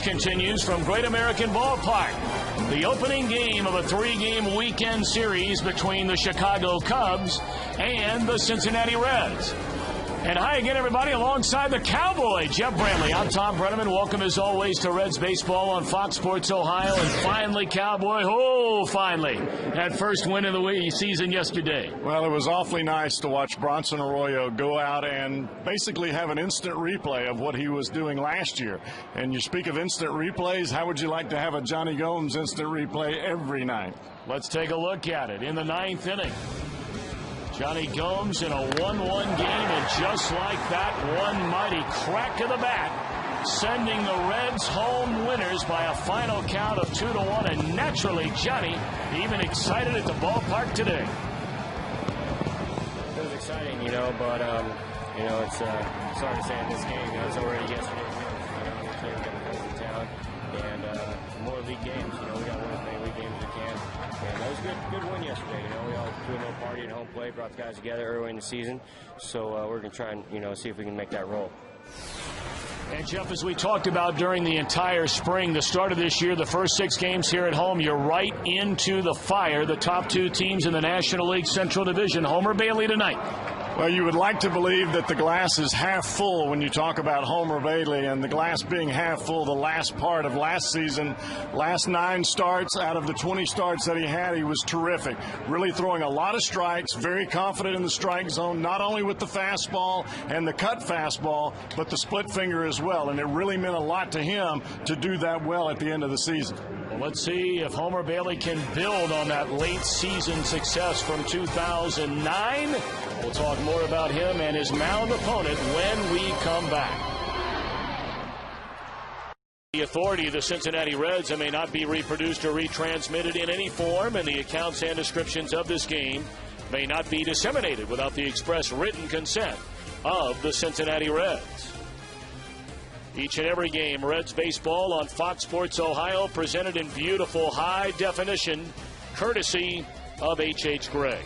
continues from Great American Ballpark. The opening game of a 3-game weekend series between the Chicago Cubs and the Cincinnati Reds. And hi again, everybody, alongside the Cowboy, Jeff Brantley. I'm Tom Brenneman. Welcome, as always, to Reds Baseball on Fox Sports Ohio. And finally, Cowboy, finally, that first win of the season yesterday. Well, it was awfully nice to watch Bronson Arroyo go out and basically have an instant replay of what he was doing last year. And you speak of instant replays, how would you like to have a Johnny Gomes instant replay every night? Let's take a look at it. In the 9th inning, Johnny Gomes in a 1-1 game, and just like that, one mighty crack of the bat, sending the Reds home winners by a final count of 2-1. And naturally, Johnny even excited at the ballpark today. It was exciting, but it's hard to say in this game. It was already yesterday. We're playing in town, and more league games. We got to win as many league games as we can. And that was a good win yesterday. We all threw a little party at home plate, brought the guys together early in the season. So we're going to try and see if we can make that roll. And, Jeff, as we talked about during the entire spring, the start of this year, the first 6 games here at home, you're right into the fire. The top 2 teams in the National League Central Division. Homer Bailey tonight. Well, you would like to believe that the glass is half full when you talk about Homer Bailey, and the glass being half full the last part of last season. Last 9 starts out of the 20 starts that he had, he was terrific. Really throwing a lot of strikes, very confident in the strike zone, not only with the fastball and the cut fastball, but the split finger as well. And it really meant a lot to him to do that well at the end of the season. Well, let's see if Homer Bailey can build on that late season success from 2009. We'll talk more about him and his mound opponent when we come back. The authority of the Cincinnati Reds may not be reproduced or retransmitted in any form, and the accounts and descriptions of this game may not be disseminated without the express written consent of the Cincinnati Reds. Each and every game, Reds baseball on Fox Sports Ohio, presented in beautiful high definition, courtesy of H.H. Gregg.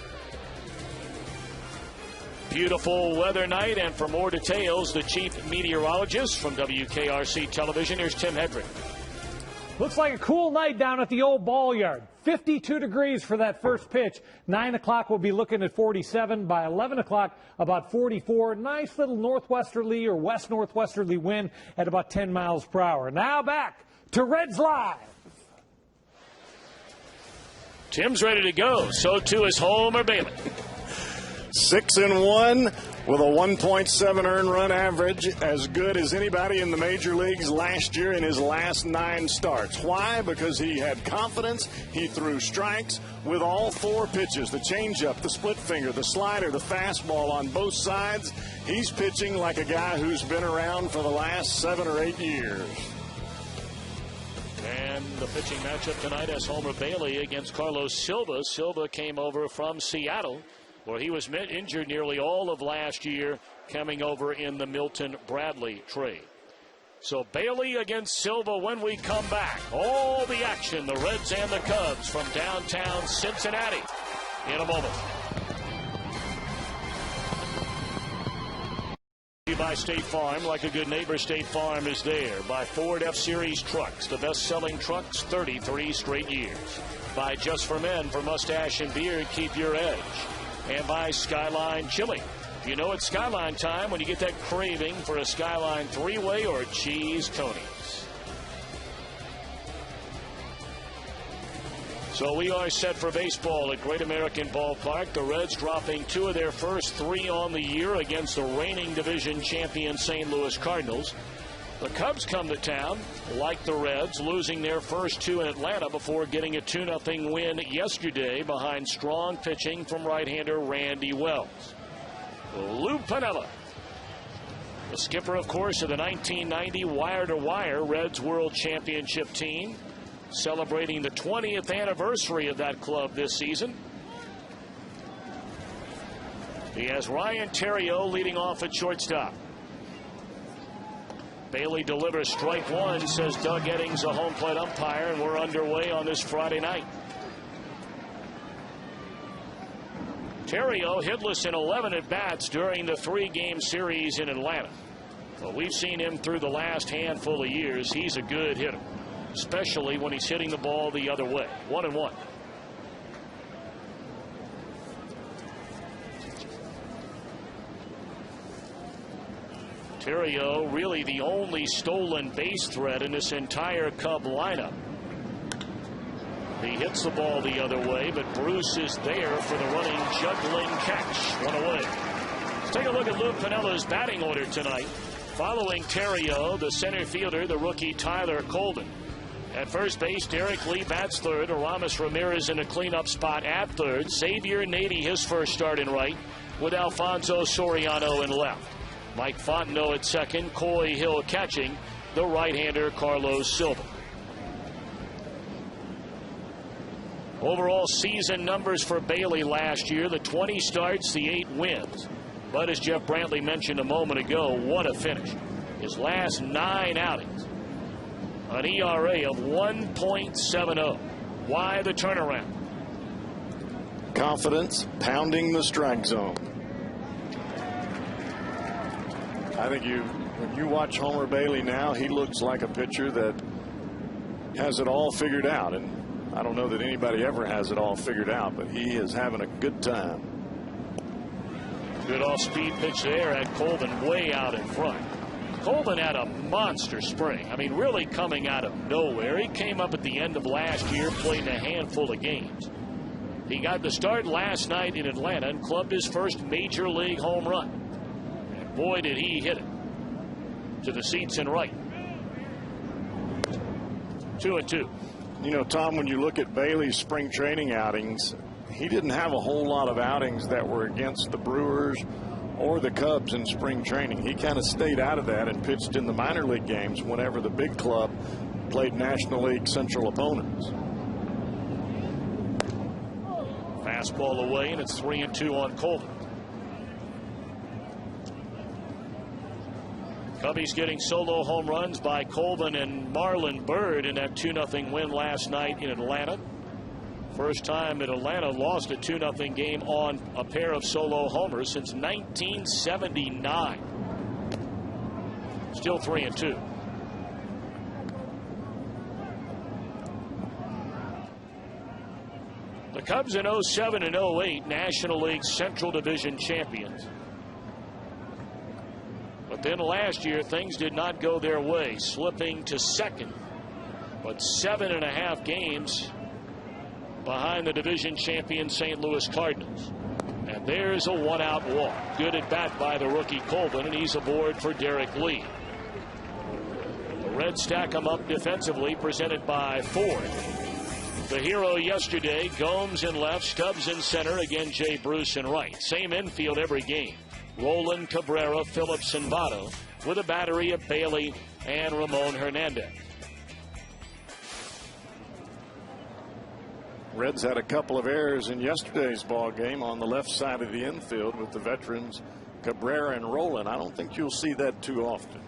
Beautiful weather night, and for more details, the chief meteorologist from WKRC Television, here's Tim Hedrick. Looks like a cool night down at the old ball yard. 52 degrees for that first pitch. 9 o'clock we'll be looking at 47. By 11 o'clock, about 44. Nice little northwesterly or west northwesterly wind at about 10 miles per hour. Now back to Reds Live. Tim's ready to go. So too is Homer Bailey. 6-1 with a 1.7 earned run average, as good as anybody in the major leagues last year in his last 9 starts. Why? Because he had confidence. He threw strikes with all 4 pitches, the changeup, the split finger, the slider, the fastball on both sides. He's pitching like a guy who's been around for the last 7 or 8 years. And the pitching matchup tonight has Homer Bailey against Carlos Silva. Silva came over from Seattle, where he was injured nearly all of last year, coming over in the Milton Bradley trade. So Bailey against Silva when we come back. All the action, the Reds and the Cubs from downtown Cincinnati in a moment. By State Farm, like a good neighbor, State Farm is there. By Ford F-Series trucks, the best-selling trucks 33 straight years. By Just for Men, for mustache and beard, keep your edge. And by Skyline Chili. You know it's Skyline time when you get that craving for a Skyline 3-way or cheese Tony's. So we are set for baseball at Great American Ballpark. The Reds dropping 2 of their first 3 on the year against the reigning division champion St. Louis Cardinals. The Cubs come to town, like the Reds, losing their first 2 in Atlanta before getting a 2-0 win yesterday behind strong pitching from right-hander Randy Wells. Lou Piniella, the skipper, of course, of the 1990 wire-to-wire Reds World Championship team, celebrating the 20th anniversary of that club this season. He has Ryan Theriot leading off at shortstop. Bailey delivers strike 1, says Doug Eddings, a home plate umpire, and we're underway on this Friday night. Theriot hitless in 11 at-bats during the 3-game series in Atlanta. Well, we've seen him through the last handful of years. He's a good hitter, especially when he's hitting the ball the other way. 1-1. Terrio really the only stolen base threat in this entire Cub lineup. He hits the ball the other way, but Bruce is there for the running, juggling catch. One away. Let's take a look at Lou Piniella's batting order tonight. Following Terrio, the center fielder, the rookie Tyler Colvin. At first base, Derek Lee bats third. Aramis Ramirez in a cleanup spot at third. Xavier Nady, his first start in right, with Alfonso Soriano in left. Mike Fontenot at second. Coy Hill catching. The right-hander Carlos Silva. Overall season numbers for Bailey last year, the 20 starts, the 8 wins. But as Jeff Brantley mentioned a moment ago, what a finish. His last 9 outings, an ERA of 1.70. Why the turnaround? Confidence, pounding the strike zone. I think when you watch Homer Bailey now, he looks like a pitcher that has it all figured out. And I don't know that anybody ever has it all figured out, but he is having a good time. Good off-speed pitch there at Colvin, way out in front. Colvin had a monster spring. I mean, really coming out of nowhere. He came up at the end of last year, played in a handful of games. He got the start last night in Atlanta and clubbed his first major league home run. And boy, did he hit it to the seats and right. 2-2. You know, Tom, when you look at Bailey's spring training outings, he didn't have a whole lot of outings that were against the Brewers or the Cubs in spring training. He kind of stayed out of that and pitched in the minor league games whenever the big club played National League Central opponents. Fastball away, and it's 3-2 on Colvin. Cubbies getting solo home runs by Colvin and Marlon Byrd in that 2-0 win last night in Atlanta. First time that Atlanta lost a 2-0 game on a pair of solo homers since 1979. Still 3-2. The Cubs in 07 and 08 National League Central Division champions. But then last year things did not go their way, slipping to second, but 7.5 games behind the division champion St. Louis Cardinals. And there's a 1-out walk. Good at bat by the rookie Colvin, and he's aboard for Derek Lee. The Reds stack him up defensively, presented by Ford. The hero yesterday, Gomes in left, Stubbs in center, again Jay Bruce in right. Same infield every game. Roland, Cabrera, Phillips, and Votto, with a battery of Bailey and Ramon Hernandez. Reds had a couple of errors in yesterday's ball game on the left side of the infield with the veterans Cabrera and Roland. I don't think you'll see that too often.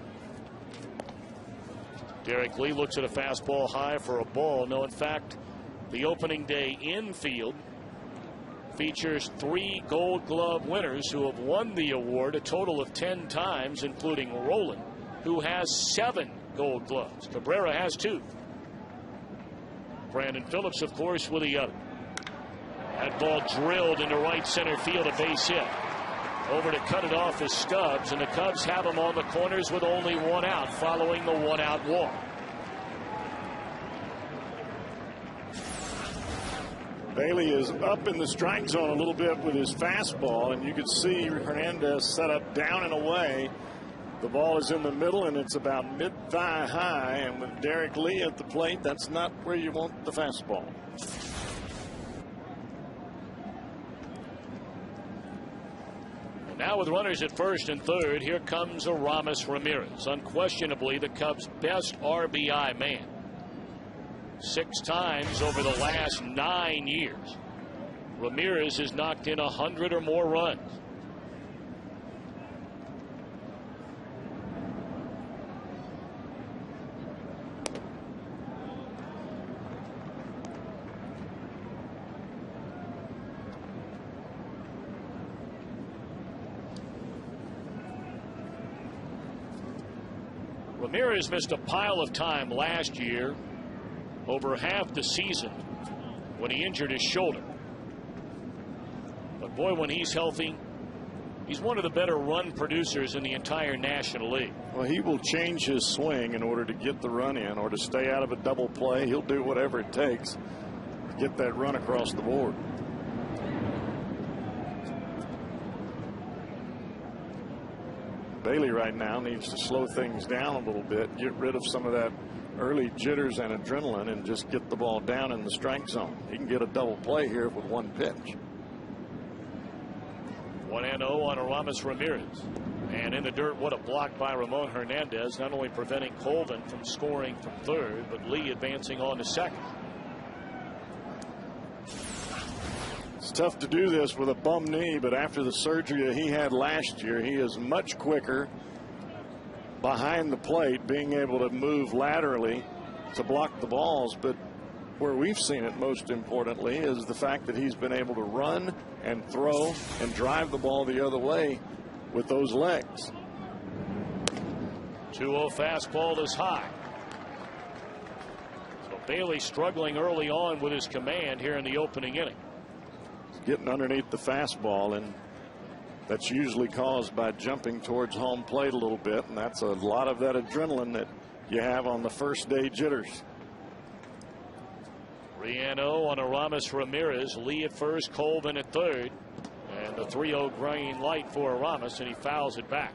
Derek Lee looks at a fastball high for a ball. No, in fact, the opening day infield features 3 Gold Glove winners who have won the award a total of 10 times, including Roland, who has 7 Gold Gloves. Cabrera has 2. Brandon Phillips, of course, with the other. That ball drilled into right center field, a base hit. Over to cut it off is Stubbs, and the Cubs have him on the corners with only 1 out following the 1-out walk. Bailey is up in the strike zone a little bit with his fastball, and you can see Hernandez set up down and away. The ball is in the middle, and it's about mid-thigh high, and with Derek Lee at the plate, that's not where you want the fastball. And now with runners at first and third, here comes Aramis Ramirez, unquestionably the Cubs' best RBI man. 6 times over the last 9 years. Ramirez has knocked in 100 or more runs. Ramirez missed a pile of time last year, over half the season, when he injured his shoulder. But boy, when he's healthy, he's one of the better run producers in the entire National League. Well, he will change his swing in order to get the run in or to stay out of a double play. He'll do whatever it takes to get that run across the board. Bailey right now needs to slow things down a little bit, get rid of some of that early jitters and adrenaline, and just get the ball down in the strike zone. He can get a double play here with one pitch. 1-0 on Aramis Ramirez. And in the dirt, what a block by Ramon Hernandez, not only preventing Colvin from scoring from third, but Lee advancing on to second. It's tough to do this with a bum knee, but after the surgery he had last year, he is much quicker behind the plate, being able to move laterally to block the balls. But where we've seen it most importantly is the fact that he's been able to run and throw and drive the ball the other way with those legs. 2-0 fastball is high. So Bailey struggling early on with his command here in the opening inning. Getting underneath the fastball, and that's usually caused by jumping towards home plate a little bit, and that's a lot of that adrenaline that you have on the first day jitters. 3-0 on Aramis Ramirez. Lee at first, Colvin at third, and the 3-0 green light for Aramis, and he fouls it back.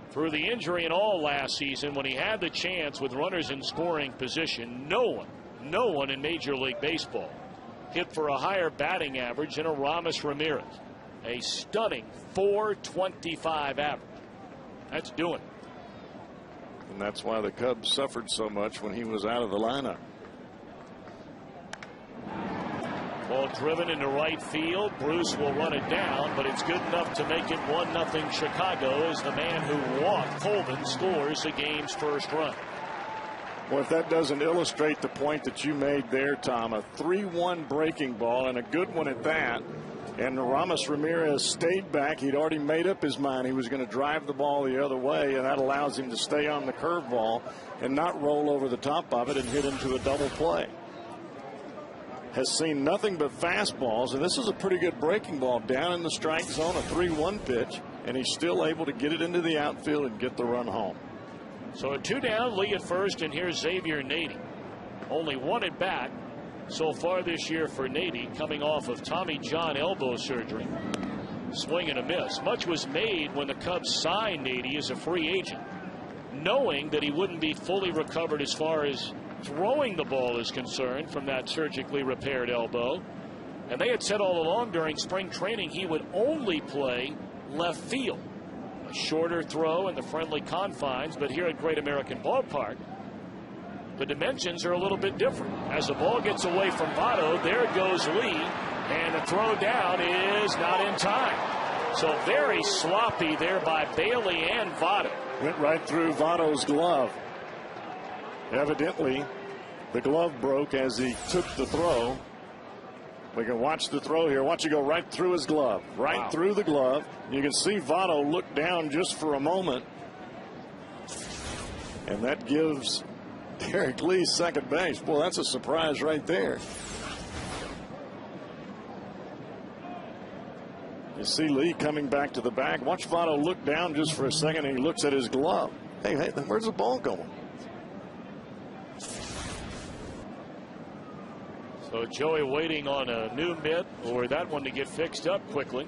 Through the injury and all last season, when he had the chance with runners in scoring position, no one in Major League Baseball hit for a higher batting average than Aramis Ramirez. A stunning .425 average. That's doing it. And that's why the Cubs suffered so much when he was out of the lineup. Ball driven into right field. Bruce will run it down, but it's good enough to make it 1-0 Chicago as the man who walked Colvin scores the game's first run. Well, if that doesn't illustrate the point that you made there, Tom, a 3-1 breaking ball, and a good one at that. And Aramis Ramirez stayed back. He'd already made up his mind he was going to drive the ball the other way, and that allows him to stay on the curveball and not roll over the top of it and hit into a double play. Has seen nothing but fastballs, and this is a pretty good breaking ball down in the strike zone, a 3-1 pitch, and he's still able to get it into the outfield and get the run home. So a 2 down, Lee at first, and here's Xavier Nady. Only one at bat so far this year for Nady, coming off of Tommy John elbow surgery. Swing and a miss. Much was made when the Cubs signed Nady as a free agent, knowing that he wouldn't be fully recovered as far as throwing the ball is concerned from that surgically repaired elbow. And they had said all along during spring training he would only play left field. A shorter throw in the friendly confines, but here at Great American Ballpark, the dimensions are a little bit different. As the ball gets away from Votto, there goes Lee, and the throw down is not in time. So very sloppy there by Bailey and Votto. Went right through Votto's glove. Evidently, the glove broke as he took the throw. We can watch the throw here. Watch it go right through his glove, right through the glove. You can see Votto look down just for a moment, and that gives Derek Lee second base. Boy, that's a surprise right there. You see Lee coming back to the bag. Watch Votto look down just for a second, and he looks at his glove. Hey, where's the ball going? So Joey waiting on a new mitt or that one to get fixed up quickly.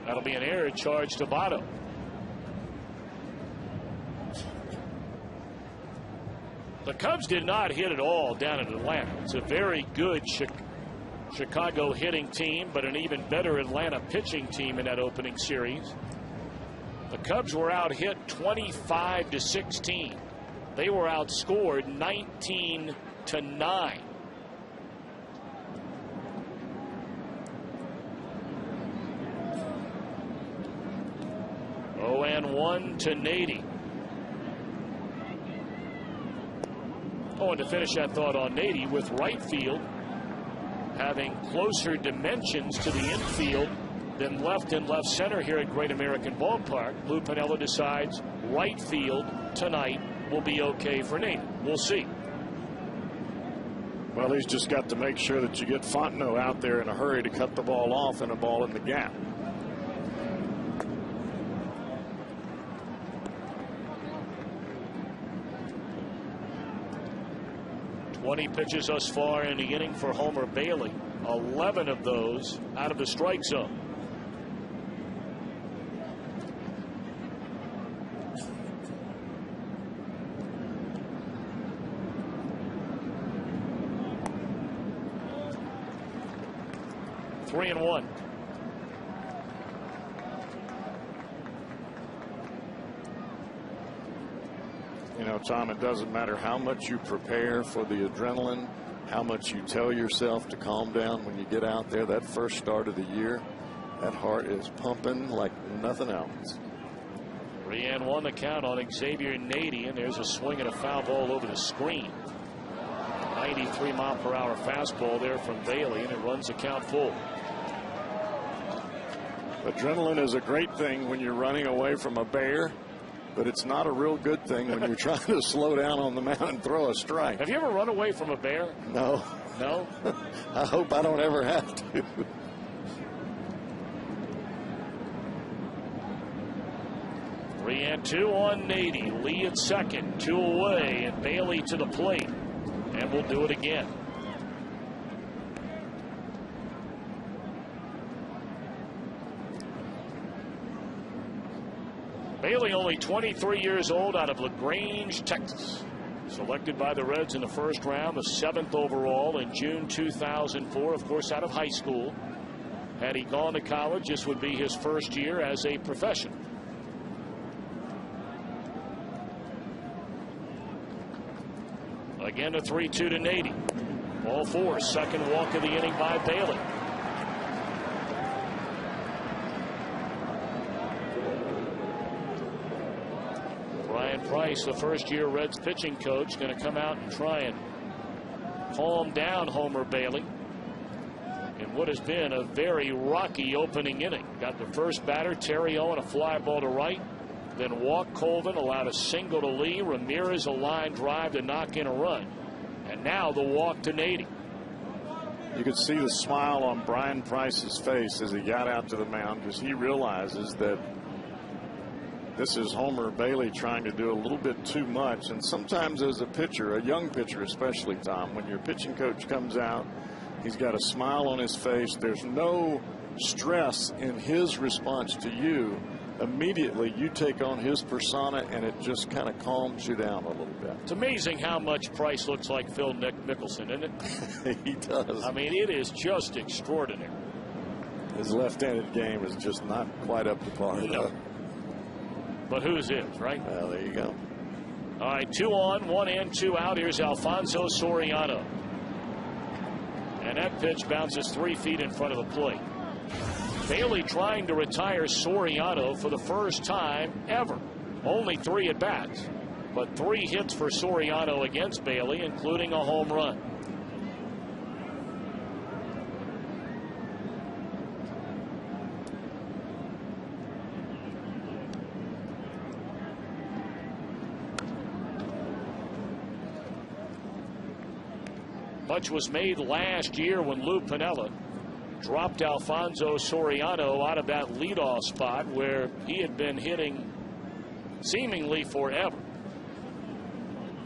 That'll be an error charge to Votto. The Cubs did not hit at all down in Atlanta. It's a very good Chicago hitting team, but an even better Atlanta pitching team in that opening series. The Cubs were out hit 25-16. They were outscored 19-9. 0-1 to Nady. Oh, and to finish that thought on Nady, with right field having closer dimensions to the infield Then left and left center here at Great American Ballpark. Lou Piniella decides right field tonight will be okay for Nate. We'll see. Well, he's just got to make sure that you get Fontenot out there in a hurry to cut the ball off and a ball in the gap. Twenty pitches thus far in the inning for Homer Bailey. 11 of those out of the strike zone. Three and one. You know, Tom, it doesn't matter how much you prepare for the adrenaline, how much you tell yourself to calm down when you get out there. That first start of the year, that heart is pumping like nothing else. 3-1 the count on Xavier Nady, and there's a swing and a foul ball over the screen. 93-mile-per-hour fastball there from Bailey, and it runs the count full. Adrenaline is a great thing when you're running away from a bear, but it's not a real good thing when you're trying to slow down on the mound and throw a strike. Have you ever run away from a bear? No. No? I hope I don't ever have to. Three and two on Nady. Lee at second, 2 away, and Bailey to the plate. And we'll do it again. Bailey, only 23 years old, out of LaGrange, Texas. Selected by the Reds in the first round, the 7th overall in June 2004, of course, out of high school. Had he gone to college, this would be his first year as a professional. Again, a 3-2 to Nady. Ball 4, second walk of the inning by Bailey. Brian Price, the first-year Reds pitching coach, going to come out and try and calm down Homer Bailey in what has been a very rocky opening inning. Got the first batter, Terry Owen, a fly ball to right. Then walked Colvin, allowed a single to Lee. Ramirez a line drive to knock in a run. And now the walk to Nady. You could see the smile on Brian Price's face as he got out to the mound, because he realizes that this is Homer Bailey trying to do a little bit too much. And sometimes as a pitcher, a young pitcher especially, Tom, when your pitching coach comes out, he's got a smile on his face. There's no stress in his response to you. Immediately you take on his persona, and it just kind of calms you down a little bit. It's amazing how much Price looks like Phil Mickelson, isn't it? He does. I mean, it is just extraordinary. His left-handed game is just not quite up to par. No. But whose is, right? Well, there you go. All right, 2 on, 1 and 2 out. Here's Alfonso Soriano. And that pitch bounces 3 feet in front of the plate. Bailey trying to retire Soriano for the first time ever. Only 3 at bats, but 3 hits for Soriano against Bailey, including a home run. Much was made last year when Lou Piniella dropped Alfonso Soriano out of that leadoff spot where he had been hitting seemingly forever.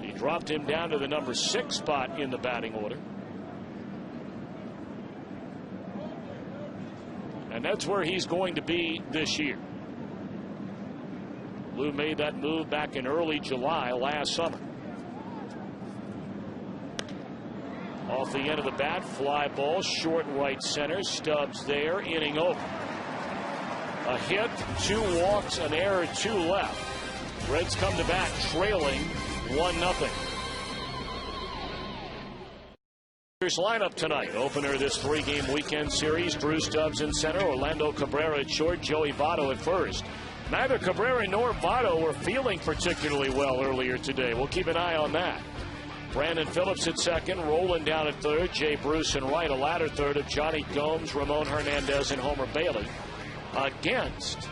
He dropped him down to the number 6 spot in the batting order. And that's where he's going to be this year. Lou made that move back in early July last summer. Off the end of the bat, fly ball, short right center. Stubbs there, inning over. A hit, 2 walks, an error, 2 left. Reds come to bat trailing 1-0. Here's lineup tonight. Opener this 3-game weekend series. Drew Stubbs in center, Orlando Cabrera at short, Joey Votto at first. Neither Cabrera nor Votto were feeling particularly well earlier today. We'll keep an eye on that. Brandon Phillips at second, Roland down at third, Jay Bruce in right, a ladder third of Johnny Gomes, Ramon Hernandez, and Homer Bailey. against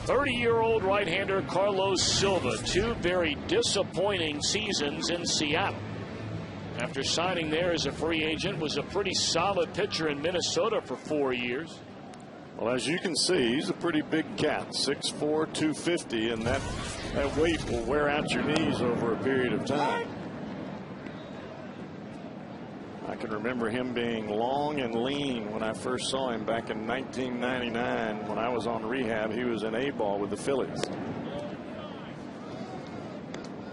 30-year-old right-hander Carlos Silva. Two very disappointing seasons in Seattle. After signing there as a free agent, was a pretty solid pitcher in Minnesota for 4 years. Well, as you can see, he's a pretty big cat, 6'4", 250, and that weight will wear out your knees over a period of time. I can remember him being long and lean when I first saw him back in 1999 when I was on rehab. He was an A-ball with the Phillies.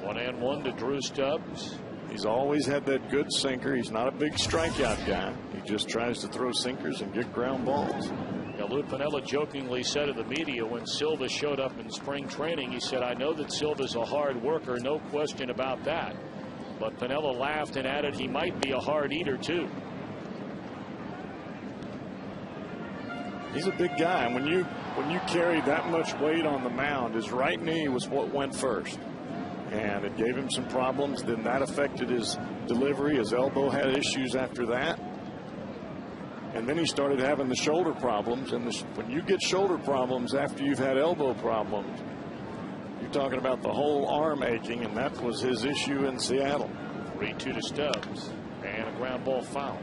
1-1 to Drew Stubbs. He's always had that good sinker. He's not a big strikeout guy. He just tries to throw sinkers and get ground balls. Yeah, Lou Piniella jokingly said to the media when Silva showed up in spring training, he said, "I know that Silva's a hard worker, no question about that." But Piniella laughed and added he might be a hard eater too. He's a big guy, and when you carry that much weight on the mound, his right knee was what went first. And it gave him some problems. Then that affected his delivery. His elbow had issues after that. And then he started having the shoulder problems. And when you get shoulder problems after you've had elbow problems, you're talking about the whole arm aching. And that was his issue in Seattle. 3-2 to Stubbs. And a ground ball foul.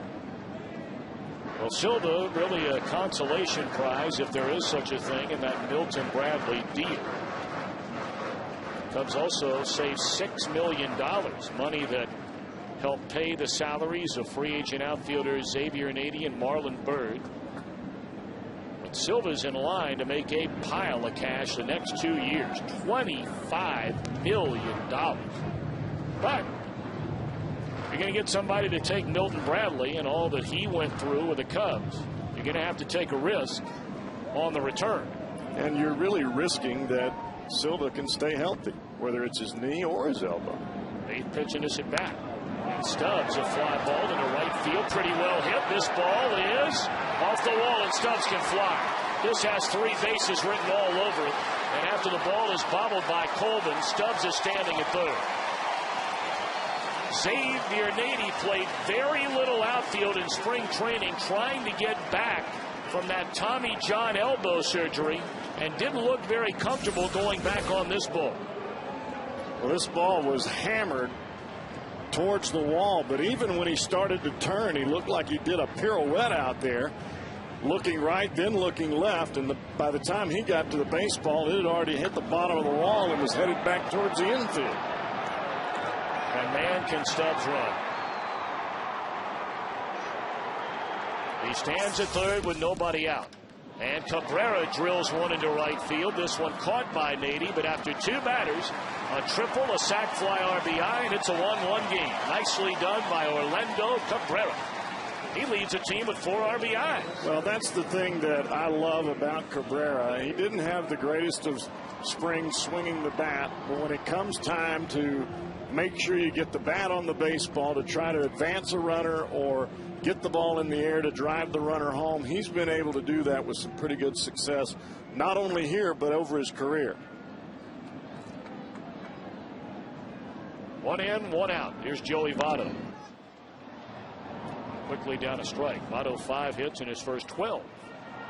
Well, Silva really a consolation prize, if there is such a thing, in that Milton Bradley deal. Cubs also saved $6 million, money that helped pay the salaries of free agent outfielders Xavier Nady and Marlon Byrd. But Silva's in line to make a pile of cash the next 2 years, $25 million. But you're going to get somebody to take Milton Bradley and all that he went through with the Cubs. You're going to have to take a risk on the return. And you're really risking that Silva can stay healthy, whether it's his knee or his elbow. 8th pitch in this at bat. And Stubbs, a fly ball into right field, pretty well hit. This ball is off the wall, and Stubbs can fly. This has 3 bases written all over it. And after the ball is bobbled by Colvin, Stubbs is standing at third. Xavier Nady played very little outfield in spring training, trying to get back from that Tommy John elbow surgery, and didn't look very comfortable going back on this ball. Well, this ball was hammered towards the wall, but even when he started to turn, he looked like he did a pirouette out there, looking right, then looking left, and by the time he got to the baseball, it had already hit the bottom of the wall and was headed back towards the infield. And man, can Stubbs run. He stands at third with nobody out. And Cabrera drills one into right field. This one caught by Nady, but after 2 batters, a triple, a sac fly RBI, and it's a 1-1 game. Nicely done by Orlando Cabrera. He leads the team with 4 RBIs. Well, that's the thing that I love about Cabrera. He didn't have the greatest of spring swinging the bat, but when it comes time to make sure you get the bat on the baseball to try to advance a runner or get the ball in the air to drive the runner home, he's been able to do that with some pretty good success, not only here but over his career. 1 in, 1 out. Here's Joey Votto. Quickly down a strike. Votto 5 hits in his first 12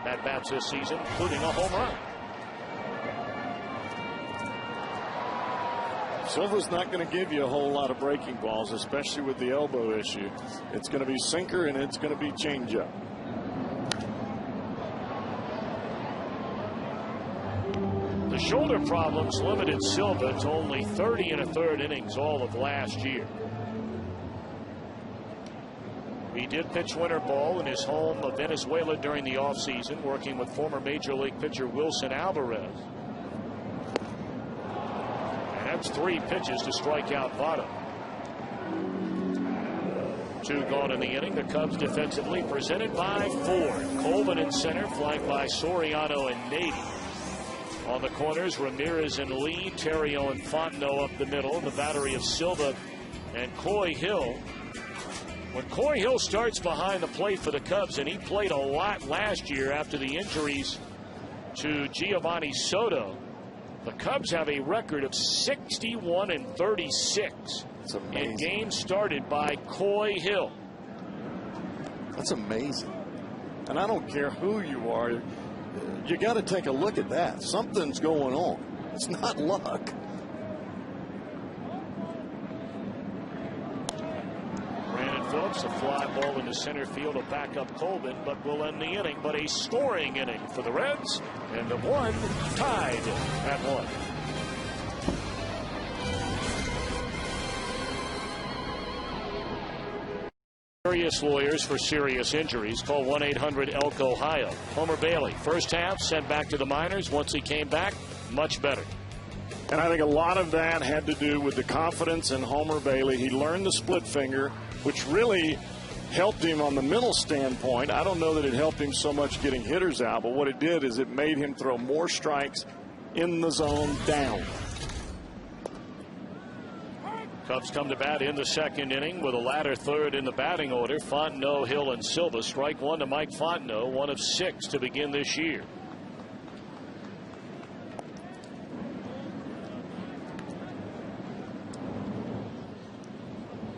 at bats this season, including a home run. Silva's not going to give you a whole lot of breaking balls, especially with the elbow issue. It's going to be sinker and it's going to be changeup. The shoulder problems limited Silva to only 30 1/3 innings all of last year. He did pitch winter ball in his home of Venezuela during the offseason, working with former Major League pitcher Wilson Alvarez. And that's 3 pitches to strike out Votto. 2 gone in the inning. The Cubs defensively presented by Ford. Colvin in center, flanked by Soriano and Nady. On the corners, Ramirez and Lee, Terrio and Fontenot up the middle. The battery of Silva and Coy Hill. When Coy Hill starts behind the plate for the Cubs, and he played a lot last year after the injuries to Giovanni Soto, the Cubs have a record of 61-36 in games started by Coy Hill. That's amazing. And I don't care who you are. you got to take a look at that. Something's going on. It's not luck. Phillips, a fly ball into center field to back up Colvin, but will end the inning. But a scoring inning for the Reds, and the one tied at 1. Serious lawyers for serious injuries. Call 1-800-ELK-OHIO. Homer Bailey, first half, sent back to the minors. Once he came back, much better. And I think a lot of that had to do with the confidence in Homer Bailey. He learned the split finger, which really helped him on the mental standpoint. I don't know that it helped him so much getting hitters out, but what it did is it made him throw more strikes in the zone down. Cubs come to bat in the second inning with a ladder third in the batting order. Fontenot, Hill, and Silva. Strike one to Mike Fontenot, 1 of 6 to begin this year.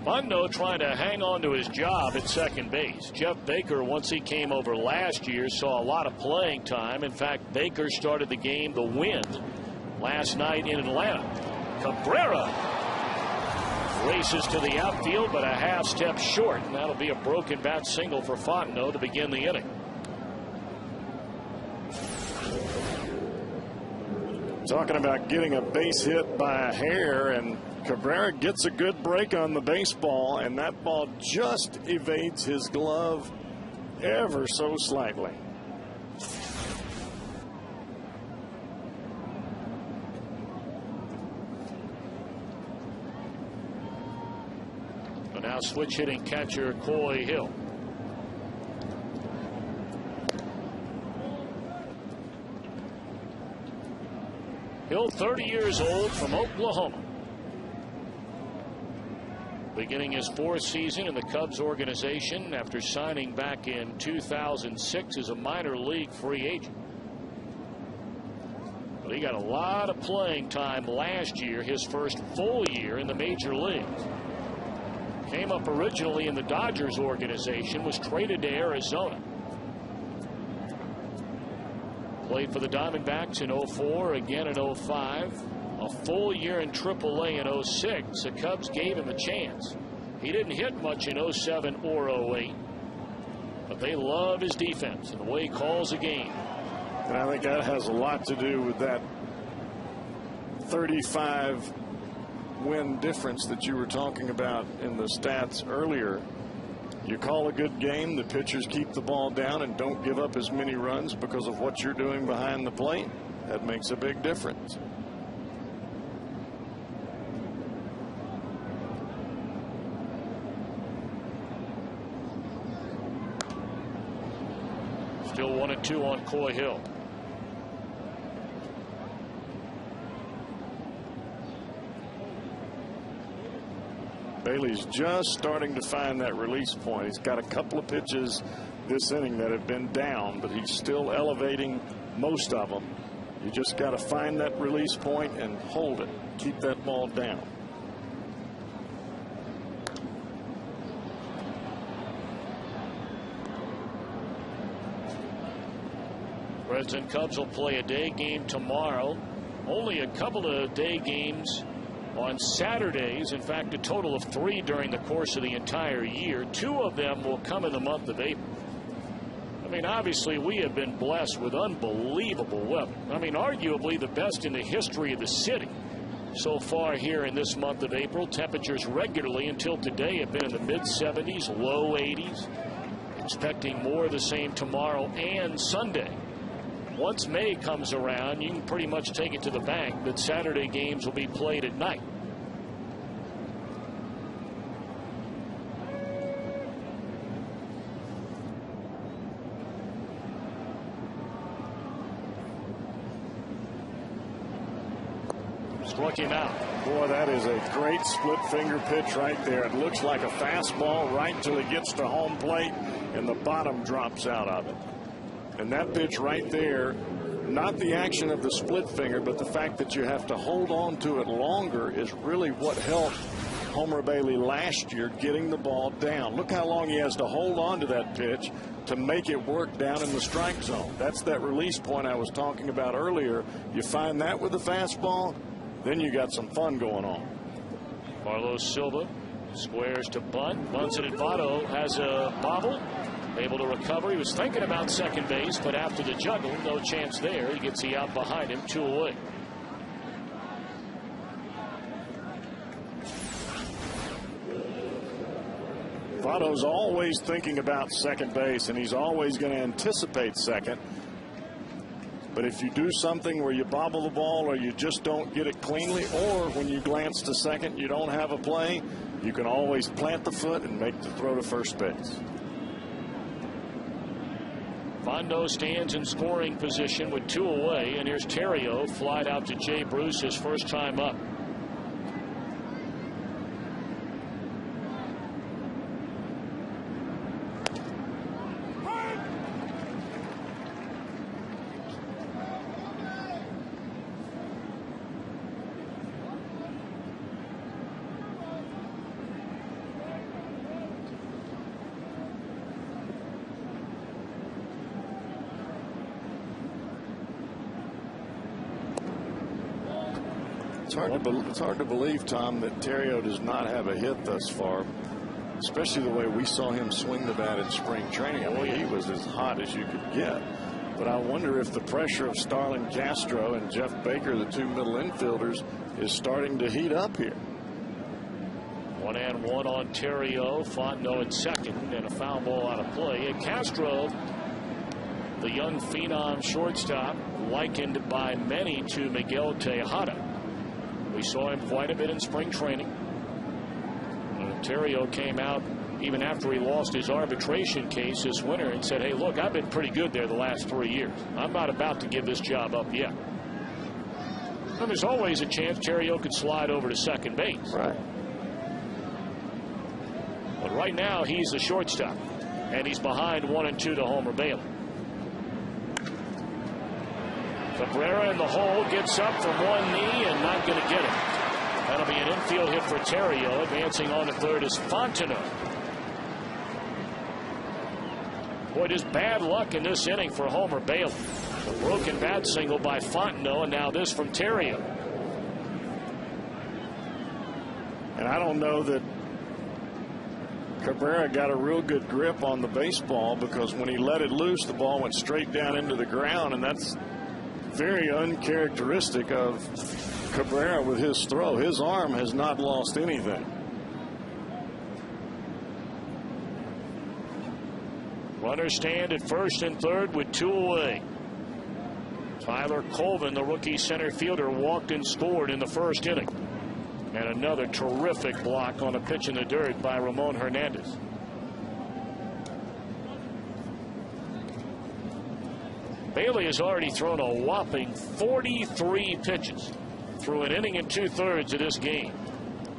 Fontenot trying to hang on to his job at second base. Jeff Baker, once he came over last year, saw a lot of playing time. In fact, Baker started the game the win last night in Atlanta. Cabrera races to the outfield, but a half step short, and that'll be a broken bat single for Fontenot to begin the inning. Talking about getting a base hit by a hair, and Cabrera gets a good break on the baseball, and that ball just evades his glove ever so slightly. But now switch hitting catcher Coy Hill. Hill, 30 years old, from Oklahoma. Beginning his 4th season in the Cubs organization after signing back in 2006 as a minor league free agent. But he got a lot of playing time last year, his first full year in the major leagues. Came up originally in the Dodgers organization, was traded to Arizona. Played for the Diamondbacks in 04, again in 05. A full year in AAA in 06. The Cubs gave him a chance. He didn't hit much in 07 or 08. But they love his defense and the way he calls a game. And I think that has a lot to do with that 35 win difference that you were talking about in the stats earlier. You call a good game, the pitchers keep the ball down and don't give up as many runs because of what you're doing behind the plate. That makes a big difference. Still 1-2 on Coy Hill. Bailey's just starting to find that release point. He's got a couple of pitches this inning that have been down, but he's still elevating most of them. You just got to find that release point and hold it. Keep that ball down. Reds and Cubs will play a day game tomorrow. Only a couple of day games on Saturdays. In fact, a total of 3 during the course of the entire year. 2 of them will come in the month of April. I mean, obviously, we have been blessed with unbelievable weather. I mean, arguably the best in the history of the city so far here in this month of April. Temperatures regularly until today have been in the mid-70s, low 80s. Expecting more of the same tomorrow and Sunday. Once May comes around, you can pretty much take it to the bank that Saturday games will be played at night. Struck him out. Boy, that is a great split finger pitch right there. It looks like a fastball right till it gets to home plate and the bottom drops out of it. And that pitch right there, not the action of the split finger, but the fact that you have to hold on to it longer is really what helped Homer Bailey last year getting the ball down. Look how long he has to hold on to that pitch to make it work down in the strike zone. That's that release point I was talking about earlier. You find that with the fastball, then you got some fun going on. Carlos Silva squares to bunt. Bunts it at Votto. Has a bobble. Able to recover. He was thinking about second base, but after the juggle, no chance there. He gets the out behind him, 2 away. Votto's always thinking about second base, and he's always going to anticipate second. But if you do something where you bobble the ball or you just don't get it cleanly, or when you glance to second you don't have a play, you can always plant the foot and make the throw to first base. Fondo stands in scoring position with 2 away, and here's Terrio flied out to Jay Bruce his first time up. It's hard to believe, Tom, that Terrio does not have a hit thus far, especially the way we saw him swing the bat in spring training. I mean, he was as hot as you could get. But I wonder if the pressure of Starlin Castro and Jeff Baker, the 2 middle infielders, is starting to heat up here. 1-1 on Terrio. Fondo at second, and a foul ball out of play. And Castro, the young phenom shortstop, likened by many to Miguel Tejada. We saw him quite a bit in spring training. Terrio came out even after he lost his arbitration case this winter and said, hey, look, I've been pretty good there the last 3 years. I'm not about to give this job up yet. And there's always a chance Terrio could slide over to second base. Right. But right now he's the shortstop, and he's behind 1-2 to Homer Bailey. Cabrera in the hole, gets up from one knee and not going to get it. That'll be an infield hit for Terrio. Advancing on to third is Fontenot. Boy, just bad luck in this inning for Homer Bailey. A broken bat single by Fontenot, and now this from Terrio. And I don't know that Cabrera got a real good grip on the baseball, because when he let it loose, the ball went straight down into the ground, and that's very uncharacteristic of Cabrera with his throw. His arm has not lost anything. Runners stand at first and third with 2 away. Tyler Colvin, the rookie center fielder, walked and scored in the first inning. And another terrific block on a pitch in the dirt by Ramon Hernandez. Bailey has already thrown a whopping 43 pitches through an inning and 2/3 of this game.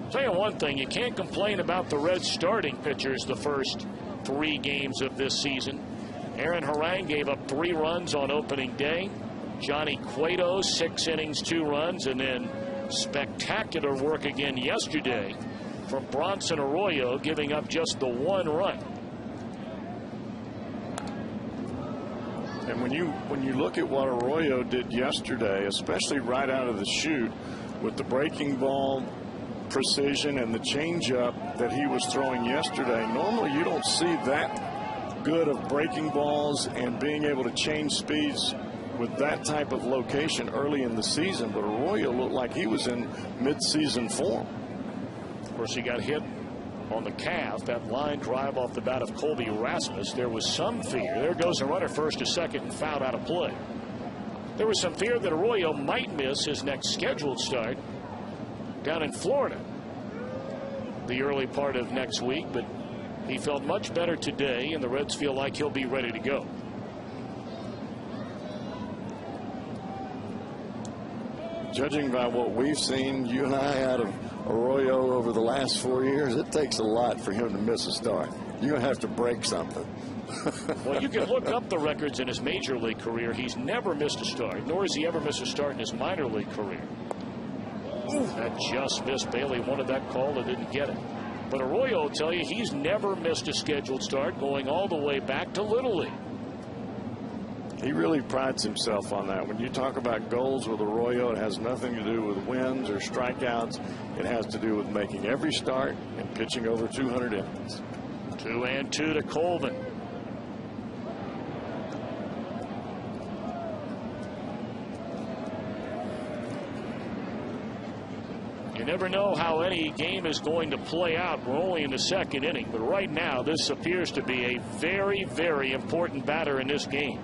I'll tell you one thing, you can't complain about the Reds starting pitchers the first 3 games of this season. Aaron Harang gave up 3 runs on opening day. Johnny Cueto, 6 innings, 2 runs, and then spectacular work again yesterday from Bronson Arroyo, giving up just the 1 run. And when you look at what Arroyo did yesterday, especially right out of the chute with the breaking ball precision and the changeup that he was throwing yesterday, normally you don't see that good of breaking balls and being able to change speeds with that type of location early in the season. But Arroyo looked like he was in mid-season form. Of course, he got hit on the calf. That line drive off the bat of Colby Rasmus. There was some fear. There goes a runner first to second and fouled out of play. There was some fear that Arroyo might miss his next scheduled start down in Florida the early part of next week, but he felt much better today, and the Reds feel like he'll be ready to go. Judging by what we've seen, you and I, out of Arroyo over the last 4 years, it takes a lot for him to miss a start. You're going to have to break something. Well, you can look up the records in his major league career. He's never missed a start, nor has he ever missed a start in his minor league career. That just missed. Bailey wanted that call and didn't get it. But Arroyo will tell you he's never missed a scheduled start going all the way back to Little League. He really prides himself on that. When you talk about goals with Arroyo, it has nothing to do with wins or strikeouts. It has to do with making every start and pitching over 200 innings. 2-2 to Colvin. You never know how any game is going to play out. We're only in the second inning, but right now this appears to be a very, very important batter in this game.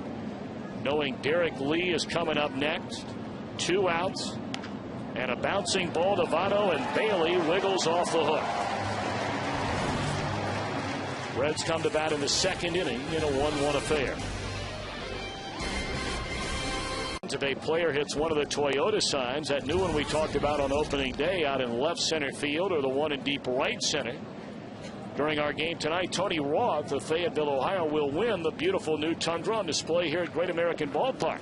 Knowing Derek Lee is coming up next, 2 outs, and a bouncing ball to Votto, and Bailey wiggles off the hook. Reds come to bat in the second inning in a 1-1 affair. Today, player hits one of the Toyota signs, that new one we talked about on opening day out in left center field, or the one in deep right center. During our game tonight, Tony Roth of Fayetteville, Ohio, will win the beautiful new Tundra on display here at Great American Ballpark.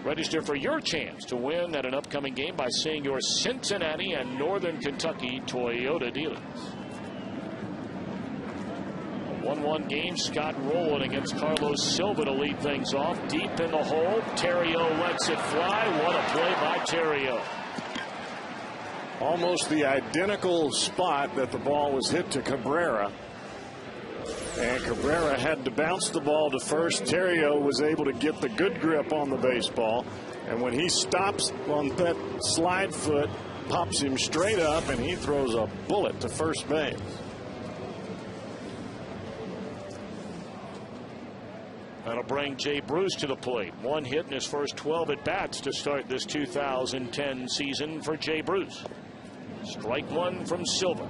Register for your chance to win at an upcoming game by seeing your Cincinnati and Northern Kentucky Toyota dealers. A 1-1 game. Scott Rowland against Carlos Silva to lead things off. Deep in the hole. Terrio lets it fly. What a play by Terrio. Almost the identical spot that the ball was hit to Cabrera. And Cabrera had to bounce the ball to first. Terrio was able to get the good grip on the baseball. And when he stops on that slide foot, pops him straight up, and he throws a bullet to first base. That'll bring Jay Bruce to the plate. 1 hit in his first 12 at-bats to start this 2010 season for Jay Bruce. Strike 1 from Silva.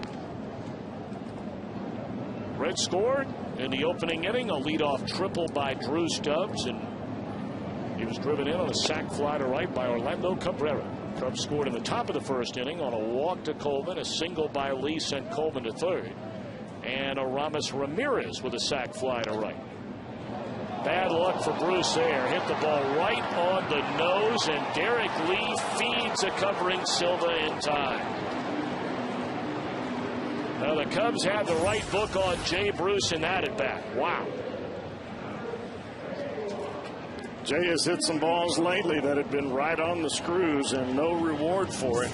Reds scored in the opening inning, a leadoff triple by Drew Stubbs, and he was driven in on a sac fly to right by Orlando Cabrera. Cubs scored in the top of the first inning on a walk to Colvin. A single by Lee sent Colvin to third, and Aramis Ramirez with a sac fly to right. Bad luck for Bruce there. Hit the ball right on the nose, and Derek Lee feeds a covering Silva in time. Now the Cubs had the right book on Jay Bruce in that at bat. Wow. Jay has hit some balls lately that had been right on the screws and no reward for it.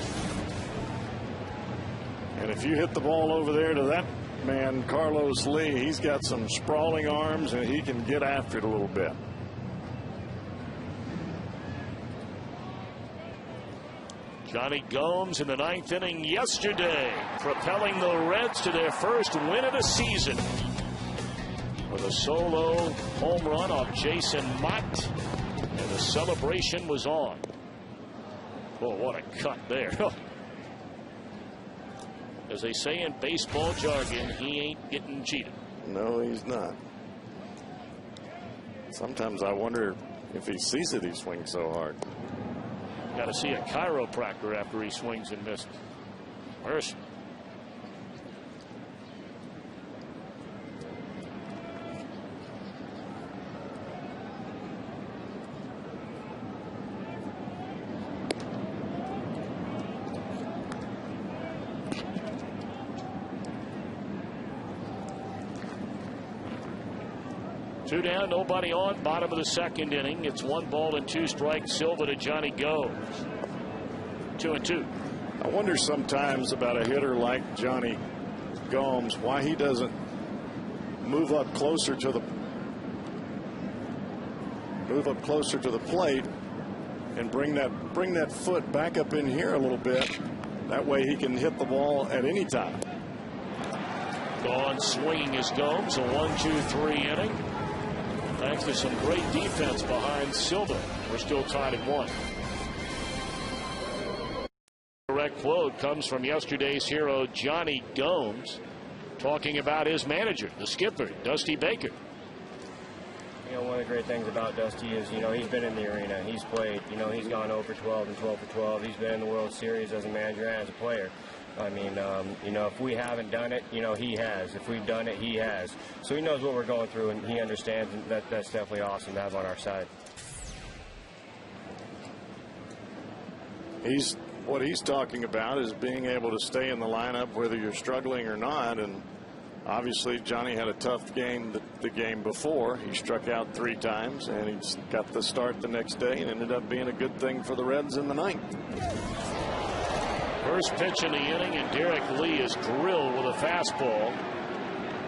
And if you hit the ball over there to that man, Carlos Lee, he's got some sprawling arms and he can get after it a little bit. Johnny Gomes in the 9th inning yesterday, propelling the Reds to their first win of the season with a solo home run off Jason Mott, and the celebration was on. Oh, what a cut there. As they say in baseball jargon, he ain't getting cheated. No, he's not. Sometimes I wonder if he sees it, he swings so hard. Got to see a chiropractor after he swings and misses. Mercy. Two down, nobody on, bottom of the second inning. It's 1 ball and 2 strikes. Silva to Johnny Gomes. 2-2. I wonder sometimes about a hitter like Johnny Gomes, why he doesn't move up closer to the plate and bring that foot back up in here a little bit. That way he can hit the ball at any time. Gone swinging is Gomes. A 1-2-3 inning. Thanks to some great defense behind Silva. We're still tied at 1. Direct quote comes from yesterday's hero Johnny Gomes, talking about his manager, the skipper, Dusty Baker. You know, one of the great things about Dusty is, you know, he's been in the arena. He's played. You know, he's gone 0 for 12 and 12 for 12. He's been in the World Series as a manager and as a player. I mean, you know, if we haven't done it, you know, he has. If we've done it, he has. So he knows what we're going through, and he understands, and that's definitely awesome to have on our side. He's what he's talking about is being able to stay in the lineup whether you're struggling or not. And obviously Johnny had a tough game the game before. He struck out 3 times, and he's got the start the next day, and ended up being a good thing for the Reds in the 9th. First pitch in the inning, and Derek Lee is drilled with a fastball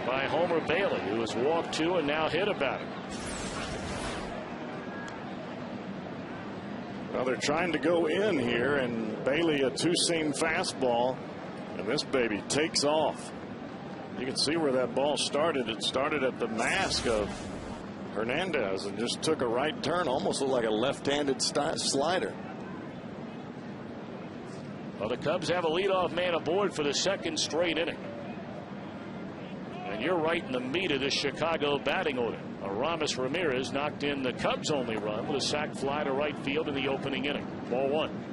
by Homer Bailey, who has walked 2 and now hit about it. Well, they're trying to go in here, and Bailey a 2-seam fastball, and this baby takes off. You can see where that ball started. It started at the mask of Hernandez and just took a right turn, almost looked like a left-handed slider. Well, the Cubs have a leadoff man aboard for the 2nd straight inning. And you're right in the meat of this Chicago batting order. Aramis Ramirez knocked in the Cubs' only run with a sac fly to right field in the opening inning. Ball 1.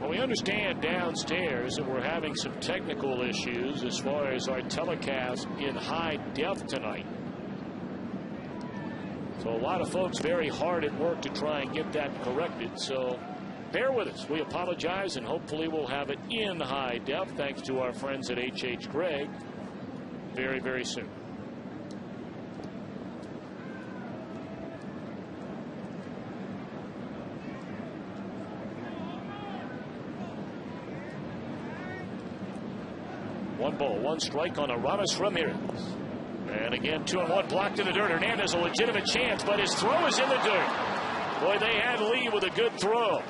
We understand downstairs that we're having some technical issues as far as our telecast in high def tonight. So a lot of folks very hard at work to try and get that corrected. So bear with us. We apologize, and hopefully we'll have it in high def thanks to our friends at H.H. Gregg very, very soon. One ball, 1 strike on Aramis Ramirez. And again, 2-1, blocked in the dirt. Hernandez a legitimate chance, but his throw is in the dirt. Boy, they had Lee with a good throw.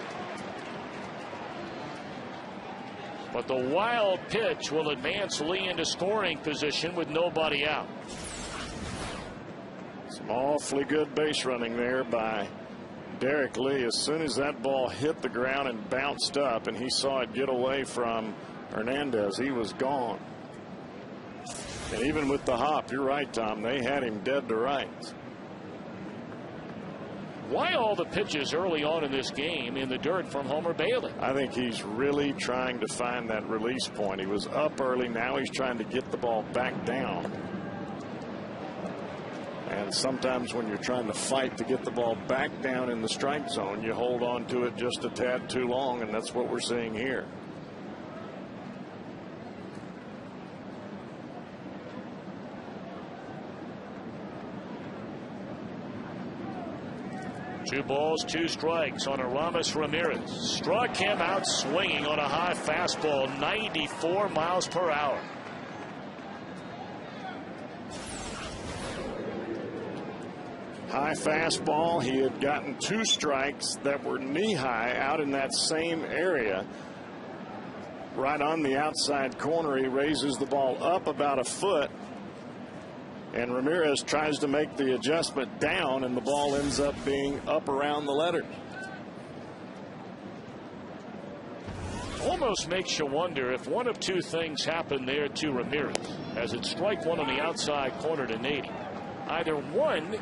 But the wild pitch will advance Lee into scoring position with nobody out. Some awfully good base running there by Derek Lee. As soon as that ball hit the ground and bounced up, and he saw it get away from Hernandez, he was gone. And even with the hop, you're right, Tom, they had him dead to rights. Why all the pitches early on in this game in the dirt from Homer Bailey? I think he's really trying to find that release point. He was up early. Now he's trying to get the ball back down. And sometimes when you're trying to fight to get the ball back down in the strike zone, you hold on to it just a tad too long, and that's what we're seeing here. Two balls, 2 strikes on Aramis Ramirez. Struck him out swinging on a high fastball, 94 miles per hour. High fastball. He had gotten 2 strikes that were knee-high out in that same area. Right on the outside corner, he raises the ball up about a foot. And Ramirez tries to make the adjustment down, and the ball ends up being up around the letters. Almost makes you wonder if one of 2 things happened there to Ramirez as it strike 1 on the outside corner to Nady. Either 1,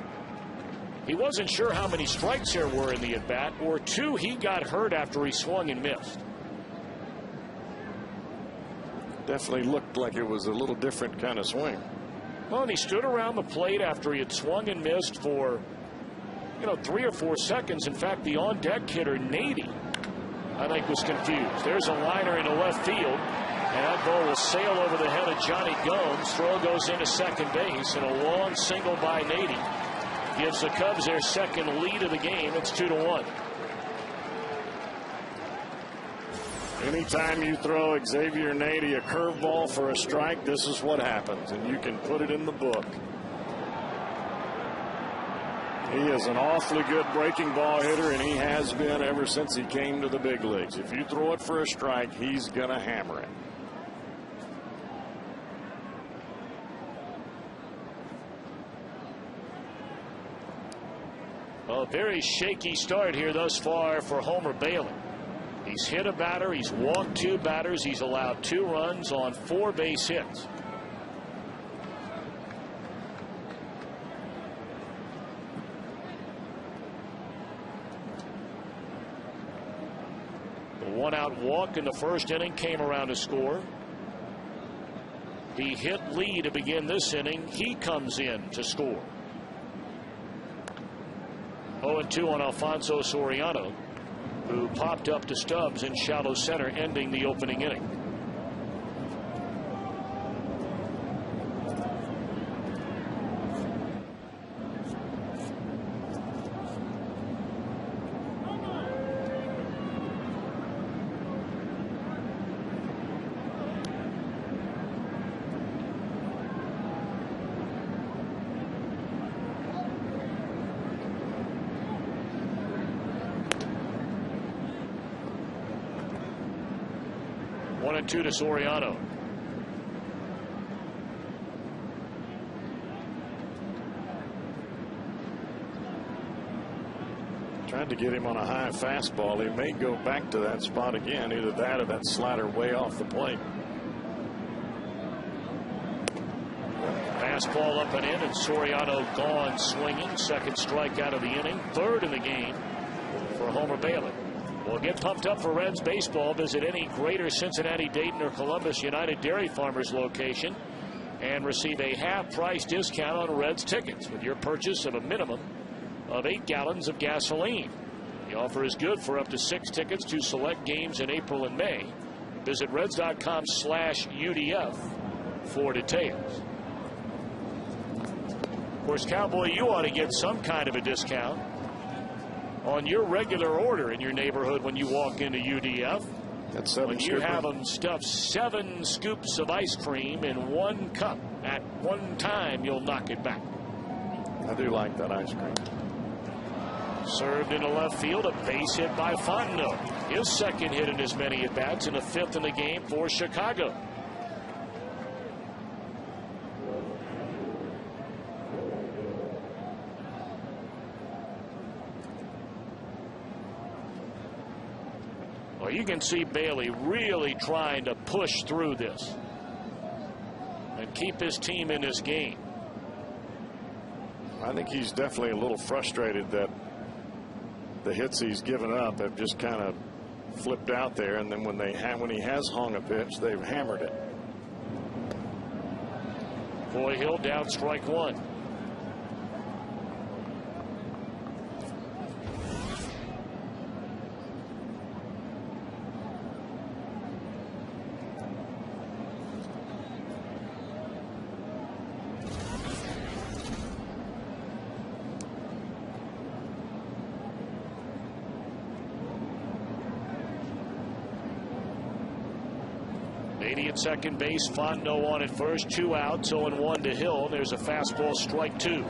he wasn't sure how many strikes there were in the at bat, or 2, he got hurt after he swung and missed. Definitely looked like it was a little different kind of swing. Well, and he stood around the plate after he had swung and missed for, 3 or 4 seconds. In fact, the on-deck hitter, Nady, I think, was confused. There's a liner into left field, and that ball will sail over the head of Johnny Gomes. Throw goes into second base, and a long single by Nady gives the Cubs their 2nd lead of the game. It's 2-1. Anytime you throw Xavier Nady a curveball for a strike, this is what happens, and you can put it in the book. He is an awfully good breaking ball hitter, and he has been ever since he came to the big leagues. If you throw it for a strike, he's going to hammer it. A very shaky start here thus far for Homer Bailey. He He's hit a batter. He's walked 2 batters. He's allowed 2 runs on 4 base hits. The 1-out walk in the first inning came around to score. He hit Lee to begin this inning. He comes in to score. 0-2 on Alfonso Soriano, who popped up to Stubbs in shallow center, ending the opening inning. One and two to Soriano. Tried to get him on a high fastball. He may go back to that spot again, either that or that slider way off the plate. Fastball up and in, and Soriano gone swinging. Second strikeout of the inning, 3rd in the game for Homer Bailey. Well, get pumped up for Reds baseball. Visit any Greater Cincinnati, Dayton, or Columbus United Dairy Farmers location and receive a half-price discount on Reds tickets with your purchase of a minimum of 8 gallons of gasoline. The offer is good for up to 6 tickets to select games in April and May. Visit Reds.com/UDF for details. Of course, Cowboy, you ought to get some kind of a discount on your regular order in your neighborhood when you walk into UDF. That's 7 when you have them stuff 7 scoops of ice cream in 1 cup at one time, you'll knock it back. I do like that ice cream. Served into left field, a base hit by Fontenot. His second hit in as many at bats, and a 5th in the game for Chicago. Well, you can see Bailey really trying to push through this and keep his team in this game. I think he's definitely a little frustrated that the hits he's given up have just kind of flipped out there, and then when he has hung a pitch, they've hammered it. Boy Hill down strike 1. At second base, Fontenot on at first, 2 outs, 0-1 to Hill. There's a fastball, strike 2.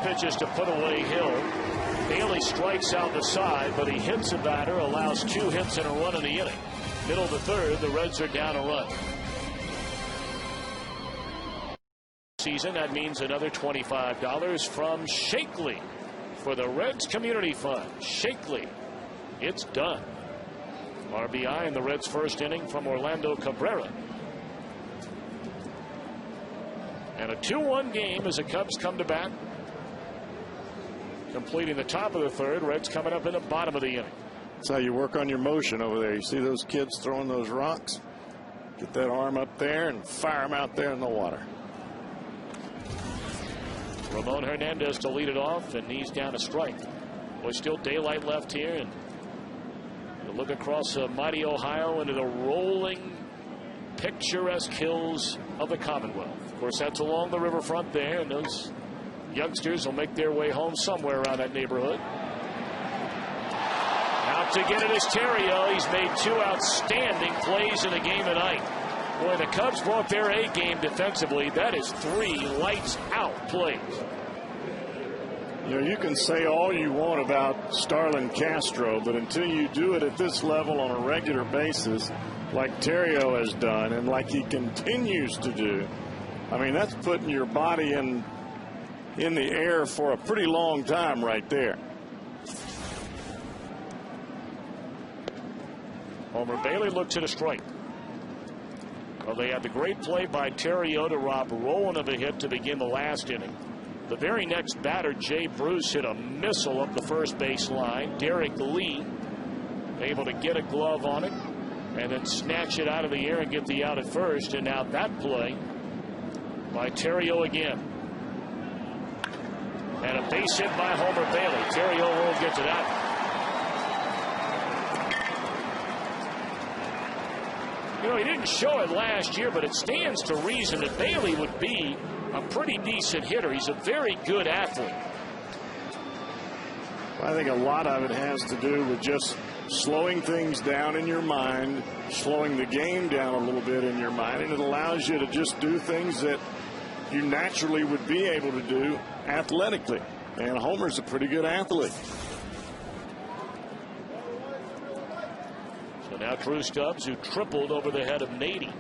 Pitches to put away Hill. Bailey strikes out the side, but he hits a batter, allows 2 hits and a run in the inning. Middle of the 3rd, the Reds are down a run. Season, that means another $25 from Shakely for the Reds Community Fund. Shakely, it's done. RBI in the Reds' first inning from Orlando Cabrera. And a 2-1 game as the Cubs come to bat. Completing the top of the 3rd. Reds coming up in the bottom of the inning. That's how you work on your motion over there. You see those kids throwing those rocks? Get that arm up there and fire them out there in the water. Ramon Hernandez to lead it off, and he's down a strike. Boy, still daylight left here, and you look across mighty Ohio into the rolling, picturesque hills of the Commonwealth. Of course, that's along the riverfront there, and those youngsters will make their way home somewhere around that neighborhood. Out to get it is Terrio. He's made 2 outstanding plays in the game tonight. Boy, the Cubs brought their A game defensively. That is 3 lights-out plays. You know, you can say all you want about Starlin Castro, but until you do it at this level on a regular basis, like Terrio has done and like he continues to do, I mean, that's putting your body in the air for a pretty long time right there. Homer Bailey looks at a strike. Well, they had the great play by Terrio to rob Rowan of a hit to begin the last inning. The very next batter, Jay Bruce, hit a missile up the first base line. Derek Lee able to get a glove on it and then snatch it out of the air and get the out at first. And now that play by Terrio again. And a base hit by Homer Bailey. Terrio won't get to that. You know, he didn't show it last year, but it stands to reason that Bailey would be a pretty decent hitter. He's a very good athlete. I think a lot of it has to do with just slowing things down in your mind, slowing the game down a little bit in your mind, and it allows you to just do things that you naturally would be able to do athletically. And Homer's a pretty good athlete. So now Drew Stubbs, who tripled over the head of Nady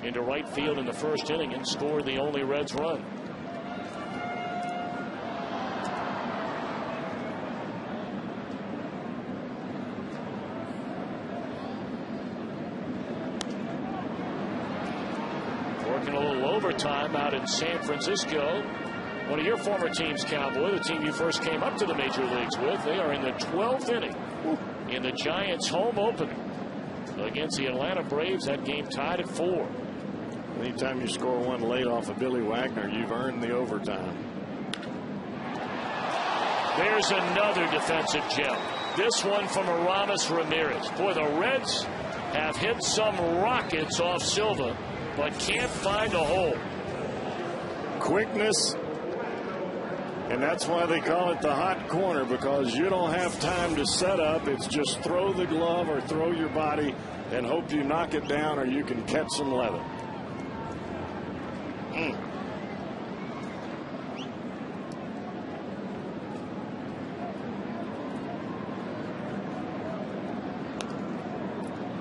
into right field in the first inning and scored the only Reds run. Working a little overtime out in San Francisco. One of your former teams, Cowboy, the team you first came up to the major leagues with, they are in the 12th inning in the Giants' home opener against the Atlanta Braves. That game tied at 4. Anytime you score one late off of Billy Wagner, you've earned the overtime. There's another defensive gem. This one from Aramis Ramirez. Boy, the Reds have hit some rockets off Silva, but can't find a hole. Quickness, and that's why they call it the hot corner, because you don't have time to set up. It's just throw the glove or throw your body and hope you knock it down or you can catch some leather.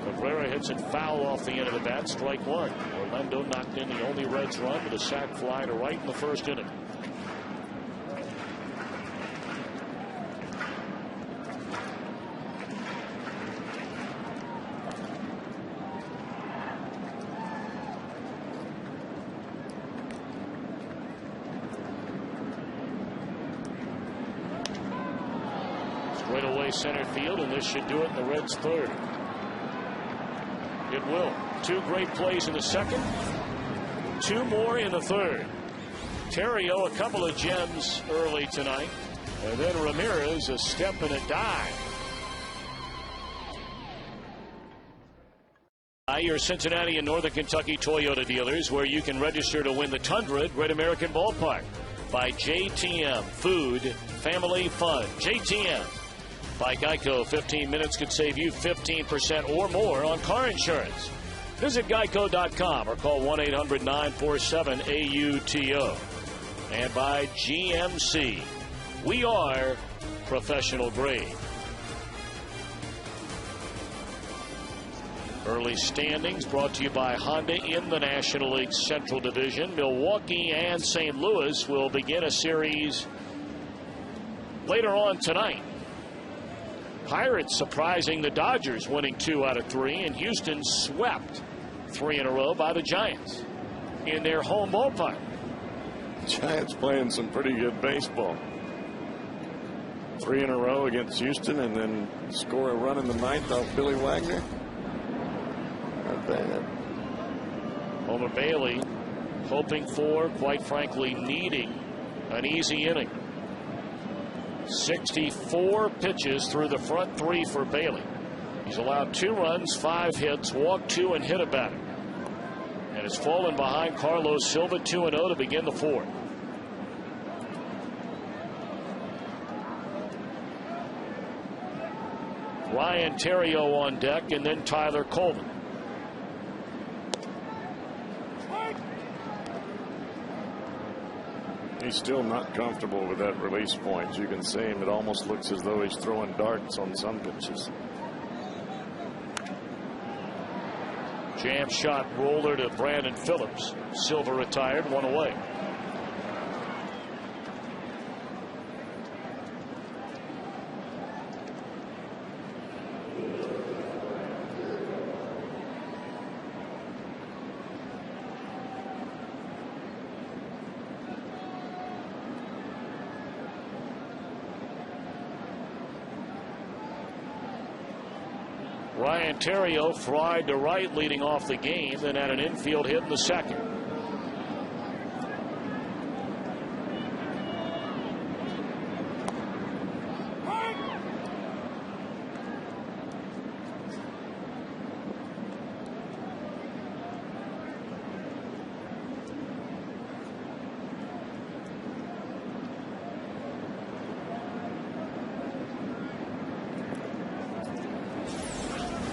Cabrera hits it foul off the end of the bat. Strike 1. Orlando knocked in the only Reds run with a sac fly to right in the first inning. Straight away center field, and this should do it in the Reds' third. It will. 2 great plays in the second, 2 more in the third. Terrio, a couple of gems early tonight, and then Ramirez a step and a dive. Your Cincinnati and Northern Kentucky Toyota dealers, where you can register to win the Tundra at Great American Ballpark. By JTM, food, family fun. JTM. By Geico, 15 minutes could save you 15% or more on car insurance. Visit geico.com or call 1-800-947-AUTO. And by GMC, we are professional grade. Early standings brought to you by Honda in the National League Central Division. Milwaukee and St. Louis will begin a series later on tonight. Pirates surprising the Dodgers, winning 2 out of 3, and Houston swept 3 in a row by the Giants in their home ballpark. Giants playing some pretty good baseball. 3 in a row against Houston and then score a run in the 9th off Billy Wagner. Not bad. Homer Bailey hoping for, quite frankly, needing an easy inning. 64 pitches through the front 3 for Bailey. He's allowed 2 runs, 5 hits, walked 2, and hit a batter. And has fallen behind Carlos Silva 2-0 to begin the 4th. Ryan Terrio on deck, and then Tyler Coleman. He's still not comfortable with that release point. As you can see him, it almost looks as though he's throwing darts on some pitches. Jam shot roller to Brandon Phillips. Silva retired, 1 away. Ryan Theriot fried to right leading off the game, then had an infield hit in the second.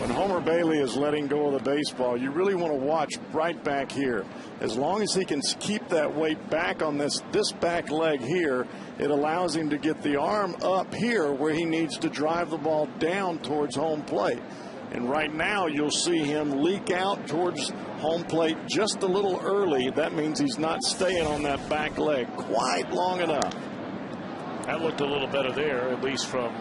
When Homer Bailey is letting go of the baseball, you really want to watch right back here. As long as he can keep that weight back on this back leg here, it allows him to get the arm up here where he needs to drive the ball down towards home plate. And right now you'll see him leak out towards home plate just a little early. That means he's not staying on that back leg quite long enough. That looked a little better there, at least from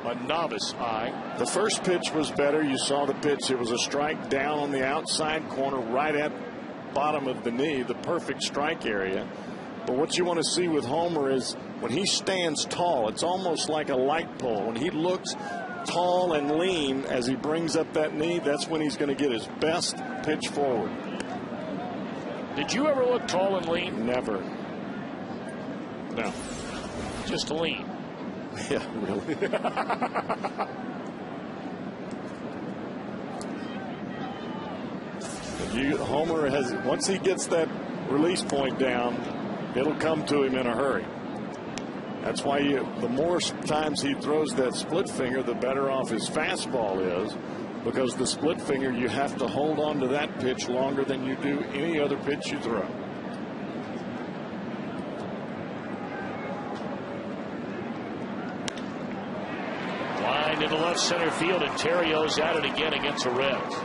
a novice eye. The first pitch was better. You saw the pitch. It was a strike down on the outside corner right at bottom of the knee, the perfect strike area. But what you want to see with Homer is when he stands tall, it's almost like a light pole. When he looks tall and lean as he brings up that knee, that's when he's going to get his best pitch forward. Did you ever look tall and lean? Never. No. Just lean. Yeah, really. Homer has, once he gets that release point down, it'll come to him in a hurry. That's why the more times he throws that split finger, the better off his fastball is, because the split finger, you have to hold on to that pitch longer than you do any other pitch you throw. Line into left center field, and Theriot's at it again against the Reds.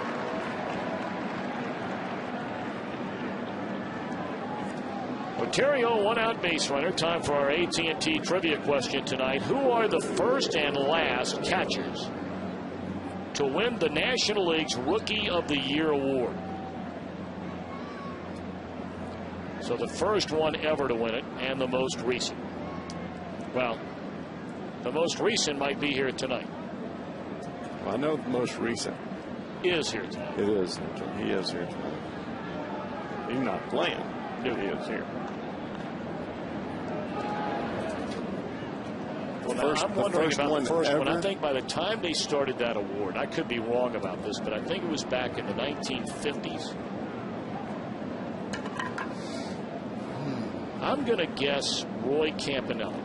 Theriot, one out base runner. Time for our AT&T trivia question tonight. Who are the first and last catchers to win the National League's Rookie of the Year award? So the first one ever to win it, and the most recent. Well, the most recent might be here tonight. Well, I know the most recent is here tonight. It is. He is here tonight. He's not playing. No, he is here. Well, I'm wondering about the first one. I think by the time they started that award, I could be wrong about this, but I think it was back in the 1950s. I'm going to guess Roy Campanella.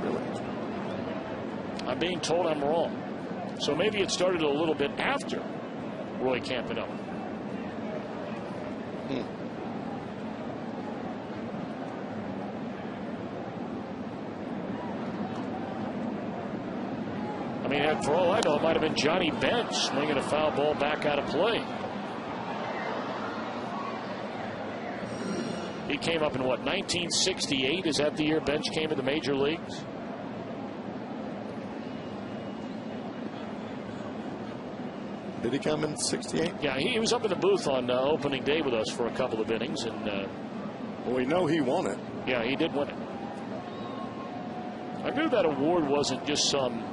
Really? I'm being told I'm wrong. So maybe it started a little bit after Roy Campanella. I mean, for all I know, it might have been Johnny Bench swinging a foul ball back out of play. He came up in what, 1968? Is that the year Bench came to the major leagues? Did he come in 68? Yeah, he was up in the booth on opening day with us for a couple of innings, and well, we know he won it. Yeah, he did win it. I knew that award wasn't just some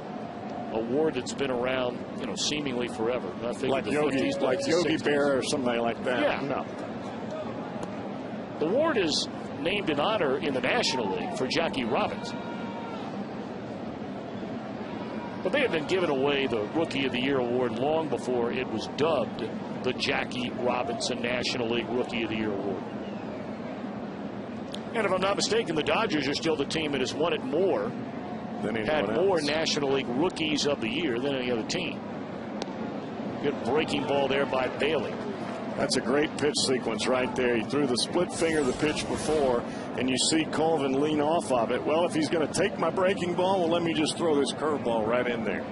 award that's been around, you know, seemingly forever. Like Yogi Berra or somebody like that. Yeah. No. The award is named in honor in the National League for Jackie Robinson. But they had been giving away the Rookie of the Year award long before it was dubbed the Jackie Robinson National League Rookie of the Year award. And if I'm not mistaken, the Dodgers are still the team that has won it more. Had more National League Rookies of the Year than any other team. Good breaking ball there by Bailey. That's a great pitch sequence right there. He threw the split finger the pitch before, and you see Colvin lean off of it. Well, if he's going to take my breaking ball, well, let me just throw this curveball right in there.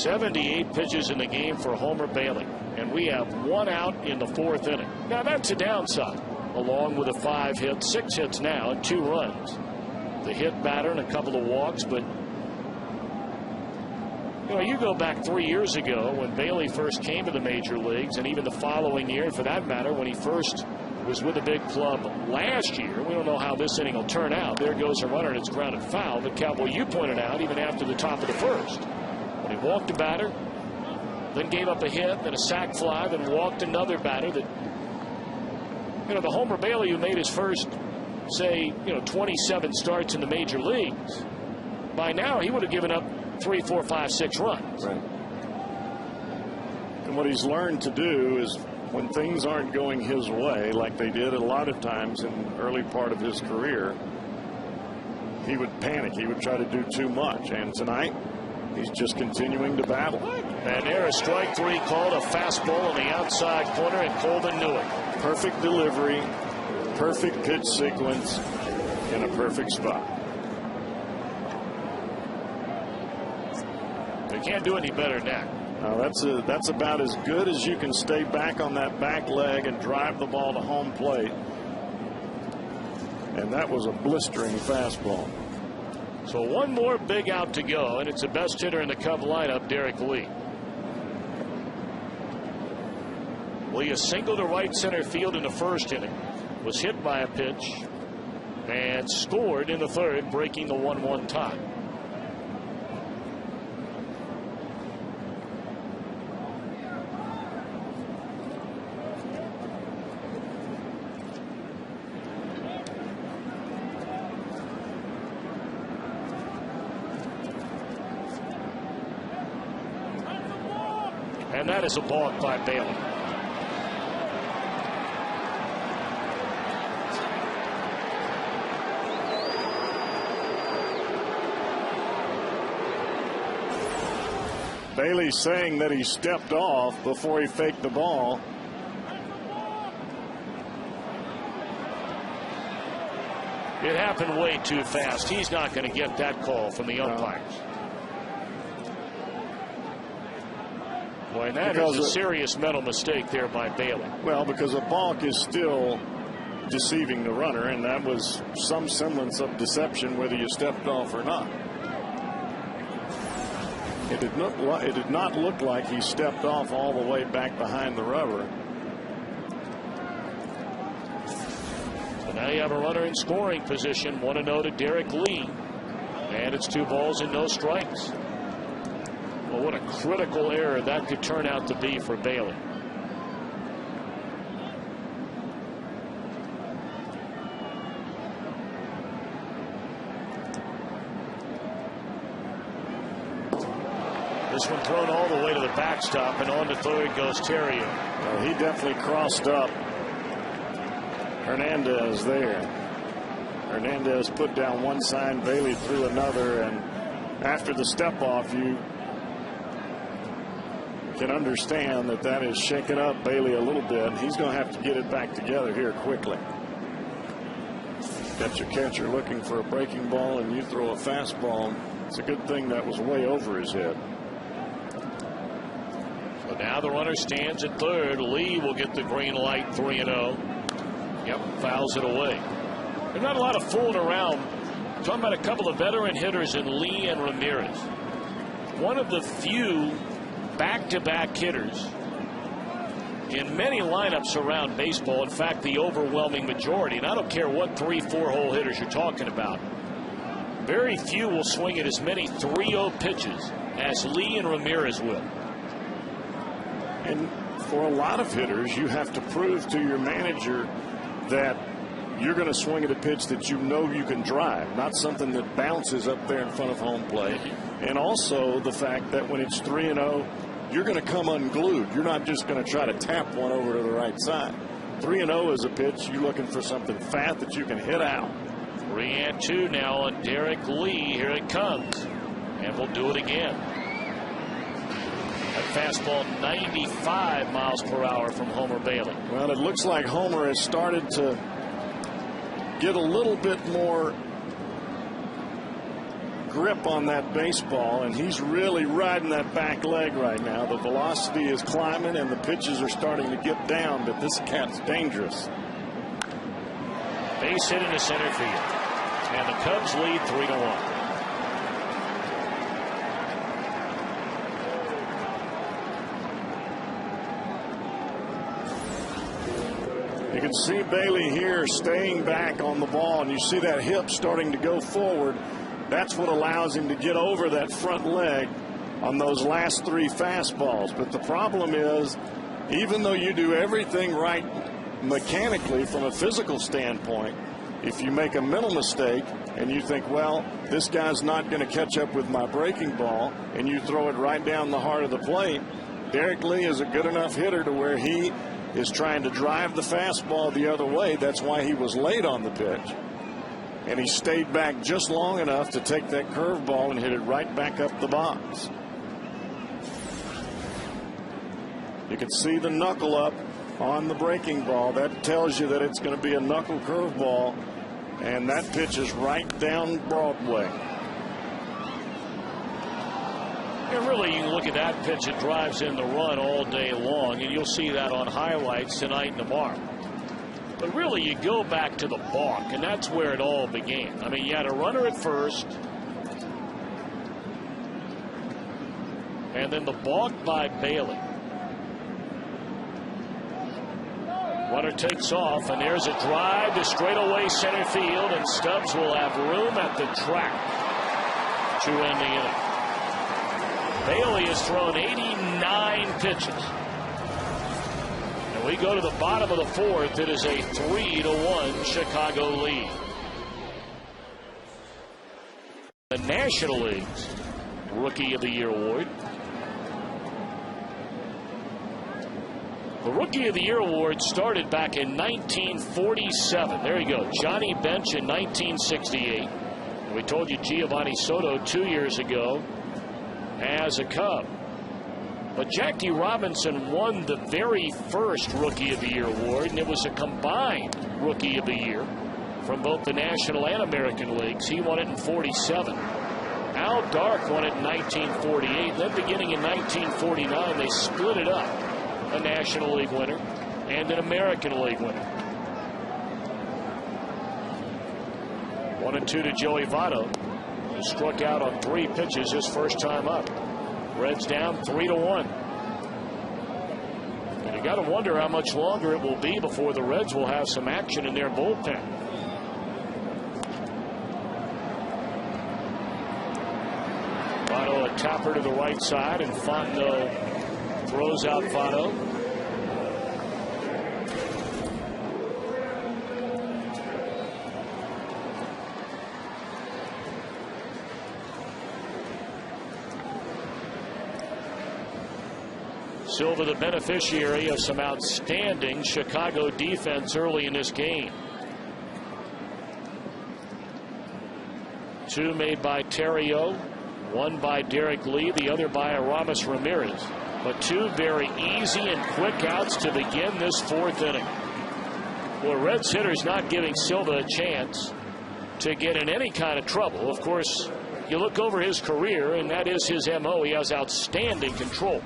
.78 pitches in the game for Homer Bailey, and we have 1 out in the 4th inning. Now that's a downside, along with a 5 hit, 6 hits now and 2 runs. The hit batter and a couple of walks, but you go back 3 years ago when Bailey first came to the major leagues, and even the following year, for that matter, when he first was with the big club last year. We don't know how this inning will turn out. There goes a runner, and it's grounded foul. But Cowboy, you pointed out, even after the top of the 1st. He walked a batter, then gave up a hit, then a sac fly, then walked another batter. That, the Homer Bailey who made his first, say, 27 starts in the major leagues, by now he would have given up 3, 4, 5, 6 runs. Right. And what he's learned to do is when things aren't going his way, like they did a lot of times in the early part of his career, he would panic. He would try to do too much. And tonight, he's just continuing to battle. And there a strike 3 called, a fastball on the outside corner, and Colvin knew it. Perfect delivery, perfect pitch sequence, in a perfect spot. They can't do any better than that. Now that's about as good as you can stay back on that back leg and drive the ball to home plate. And that was a blistering fastball. So 1 more big out to go, and it's the best hitter in the Cub lineup, Derek Lee. Lee, a single to right center field in the 1st inning, was hit by a pitch and scored in the 3rd, breaking the 1-1 tie. And that is a balk by Bailey. Bailey's saying that he stepped off before he faked the ball. It happened way too fast. He's not going to get that call from the umpires. Boy, and that is a serious mental mistake there by Bailey. Well, because a balk is still deceiving the runner, and that was some semblance of deception whether you stepped off or not. It did not look like he stepped off all the way back behind the rubber. So now you have a runner in scoring position. 1-0 to Derek Lee. And it's 2 balls and no strikes. Well, what a critical error that could turn out to be for Bailey. This one thrown all the way to the backstop, and on to 3rd goes Terrier. Well, he definitely crossed up Hernandez there. Hernandez put down one sign, Bailey threw another, and after the step off, you can understand that that is shaking up Bailey a little bit. He's going to have to get it back together here quickly. Got your catcher looking for a breaking ball, and you throw a fastball. It's a good thing that was way over his head. So now the runner stands at 3rd. Lee will get the green light, 3-0. Yep, fouls it away. There's not a lot of fooling around. Talking about a couple of veteran hitters in Lee and Ramirez. One of the few back-to-back hitters in many lineups around baseball. In fact, the overwhelming majority, and I don't care what 3-4 hole hitters you're talking about, very few will swing at as many 3-0 pitches as Lee and Ramirez will. And for a lot of hitters, you have to prove to your manager that you're going to swing at a pitch that you know you can drive, not something that bounces up there in front of home plate. And also the fact that when it's 3-0, you're going to come unglued. You're not just going to try to tap one over to the right side. 3-0 is a pitch. You're looking for something fat that you can hit out. 3-2 now on Derek Lee. Here it comes. And we'll do it again. That fastball 95 miles per hour from Homer Bailey. Well, it looks like Homer has started to get a little bit more grip on that baseball, and he's really riding that back leg right now. The velocity is climbing and the pitches are starting to get down, but this cat's dangerous. Base hit into center field, and the Cubs lead 3-1. You can see Bailey here staying back on the ball, and you see that hip starting to go forward. That's what allows him to get over that front leg on those last 3 fastballs. But the problem is, even though you do everything right mechanically from a physical standpoint, if you make a mental mistake and you think, well, this guy's not going to catch up with my breaking ball, and you throw it right down the heart of the plate, Derek Lee is a good enough hitter to where he is trying to drive the fastball the other way. That's why he was late on the pitch. And he stayed back just long enough to take that curveball and hit it right back up the box. You can see the knuckle up on the breaking ball. That tells you that it's going to be a knuckle curveball. And that pitch is right down Broadway. And really, you can look at that pitch. It drives in the run all day long, and you'll see that on highlights tonight and tomorrow. But really, you go back to the balk, and that's where it all began. I mean, you had a runner at first, and then the balk by Bailey. Runner takes off, and there's a drive to straightaway center field, and Stubbs will have room at the track to end the inning. Bailey has thrown 89 pitches. And we go to the bottom of the 4th. It is a 3-1 Chicago lead. The National League's Rookie of the Year award. The Rookie of the Year award started back in 1947. There you go. Johnny Bench in 1968. And we told you Giovanni Soto 2 years ago as a Cub. But Jackie Robinson won the very first Rookie of the Year award, and it was a combined Rookie of the Year from both the National and American Leagues. He won it in 47. Al Dark won it in 1948. Then beginning in 1949, they split it up. A National League winner and an American League winner. 1-2 to Joey Votto, who struck out on 3 pitches his first time up. Reds down 3-1. And you got to wonder how much longer it will be before the Reds will have some action in their bullpen. Votto a tapper to the right side, and Fontenot throws out Votto. Silva the beneficiary of some outstanding Chicago defense early in this game. 2 made by Terrio, 1 by Derek Lee, the other by Aramis Ramirez. But 2 very easy and quick outs to begin this 4th inning. Well, Reds hitters not giving Silva a chance to get in any kind of trouble. Of course, you look over his career, and that is his MO. He has outstanding control.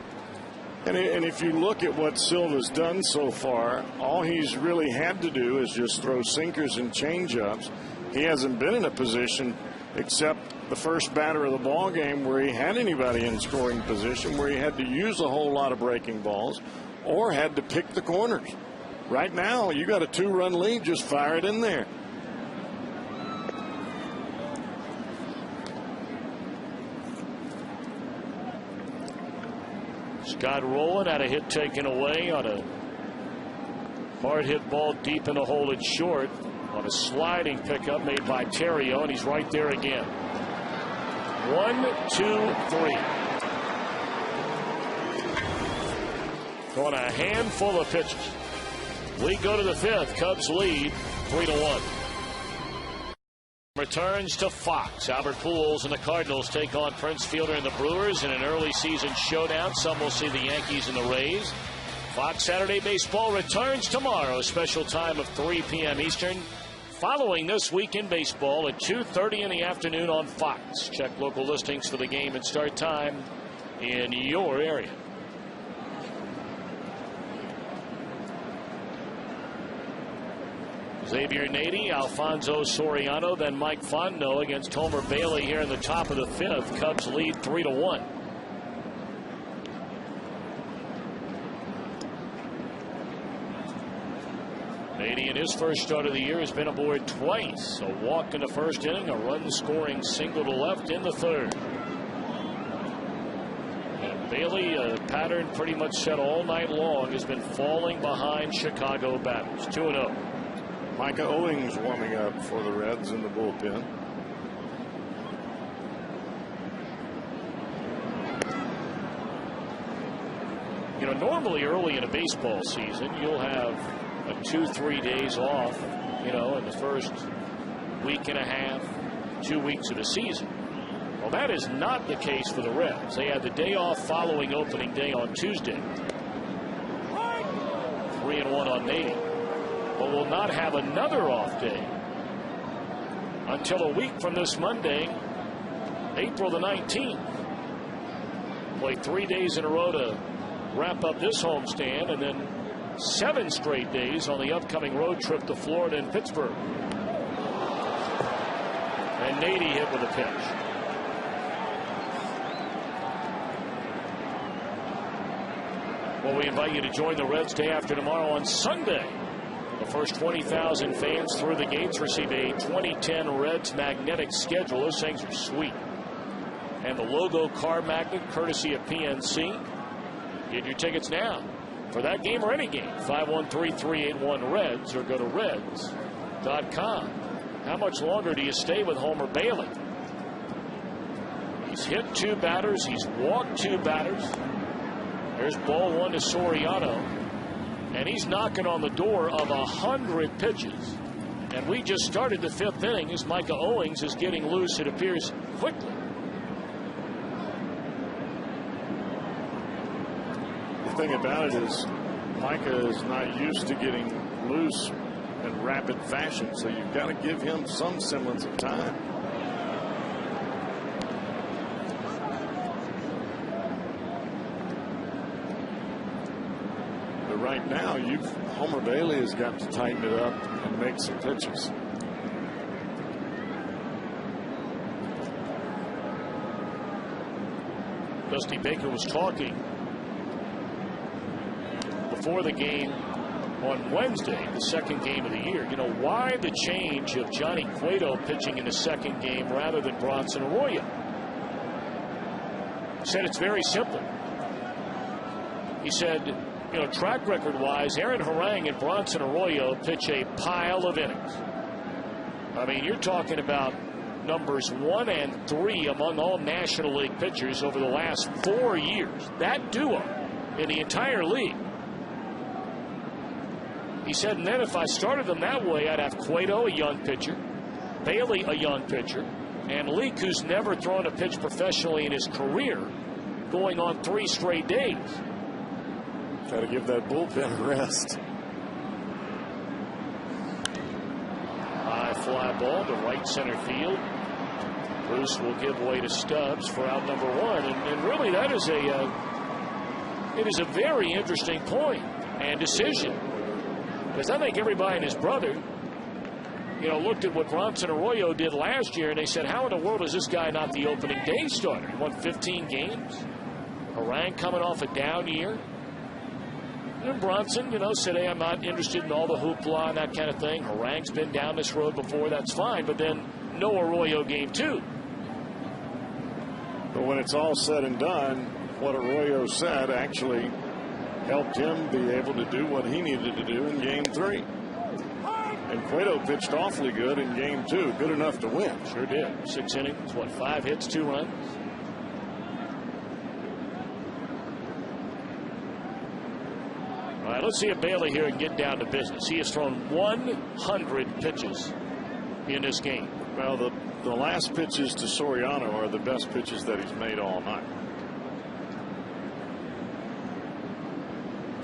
And if you look at what Silva's done so far, all he's really had to do is just throw sinkers and changeups. He hasn't been in a position, except the first batter of the ball game, where he had anybody in scoring position, where he had to use a whole lot of breaking balls or had to pick the corners. Right now, you got a 2-run lead, just fire it in there. Scott Rowland had a hit taken away on a hard hit ball deep in the hole at short on a sliding pickup made by Terrio, and he's right there again. 1, 2, 3. on a handful of pitches. We go to the fifth. Cubs lead 3-1. Returns to Fox. Albert Pujols and the Cardinals take on Prince Fielder and the Brewers in an early season showdown. Some will see the Yankees and the Rays. Fox Saturday Baseball returns tomorrow. Special time of 3 p.m. Eastern. Following this weekend baseball at 2:30 in the afternoon on Fox. Check local listings for the game and start time in your area. Xavier Nady, Alfonso Soriano, then Mike Fontenot against Homer Bailey here in the top of the fifth. Cubs lead 3-1. Nady in his first start of the year has been aboard twice. A walk in the first inning, a run-scoring single to left in the third. And Bailey, a pattern pretty much set all night long, has been falling behind Chicago batters. 2-0. Micah Owings warming up for the Reds in the bullpen. You know, normally early in a baseball season, you'll have 2-3 days off, you know, in the first week and a half, 2 weeks of the season. Well, that is not the case for the Reds. They had the day off following opening day on Tuesday. 3-1 on Nady. But will not have another off day until a week from this Monday, April the 19th. Play 3 days in a row to wrap up this homestand, and then 7 straight days on the upcoming road trip to Florida and Pittsburgh. And Nady hit with a pitch. Well, we invite you to join the Reds day after tomorrow on Sunday. The first 20,000 fans through the gates receive a 2010 Reds magnetic schedule. Those things are sweet. And the logo car magnet, courtesy of PNC. Get your tickets now for that game or any game. 513-381-REDS or go to Reds.com. How much longer do you stay with Homer Bailey? He's hit 2 batters. He's walked 2 batters. There's ball 1 to Soriano. And he's knocking on the door of 100 pitches. And we just started the 5th inning as Micah Owings is getting loose, it appears, quickly. The thing about it is Micah is not used to getting loose in rapid fashion, so you've got to give him some semblance of time. Right now, Homer Bailey has got to tighten it up and make some pitches. Dusty Baker was talking before the game on Wednesday, the second game of the year. You know, why the change of Johnny Cueto pitching in the second game rather than Bronson Arroyo? Said it's very simple. He said, you know, track record wise, Aaron Harang and Bronson Arroyo pitch a pile of innings. I mean, you're talking about numbers 1 and 3 among all National League pitchers over the last 4 years. That duo in the entire league. He said, and then if I started them that way, I'd have Cueto, a young pitcher, Bailey, a young pitcher, and Leake, who's never thrown a pitch professionally in his career, going on 3 straight days. Got to give that bullpen a rest. High fly ball to right center field. Bruce will give way to Stubbs for out number 1. And really, that is it is a very interesting point and decision. Because I think everybody and his brother, you know, looked at what Bronson Arroyo did last year, and they said, how in the world is this guy not the opening day starter? He won 15 games. Harang coming off a down year. And Bronson, you know, said, hey, I'm not interested in all the hoopla and that kind of thing. Harang's been down this road before, that's fine. But then no Arroyo game 2. But when it's all said and done, what Arroyo said actually helped him be able to do what he needed to do in game 3. And Cueto pitched awfully good in game 2, good enough to win. Sure did. 6 innings, 5 hits, 2 runs. right, let's see if Bailey here can get down to business. He has thrown 100 pitches in this game. Well, the last pitches to Soriano are the best pitches that he's made all night.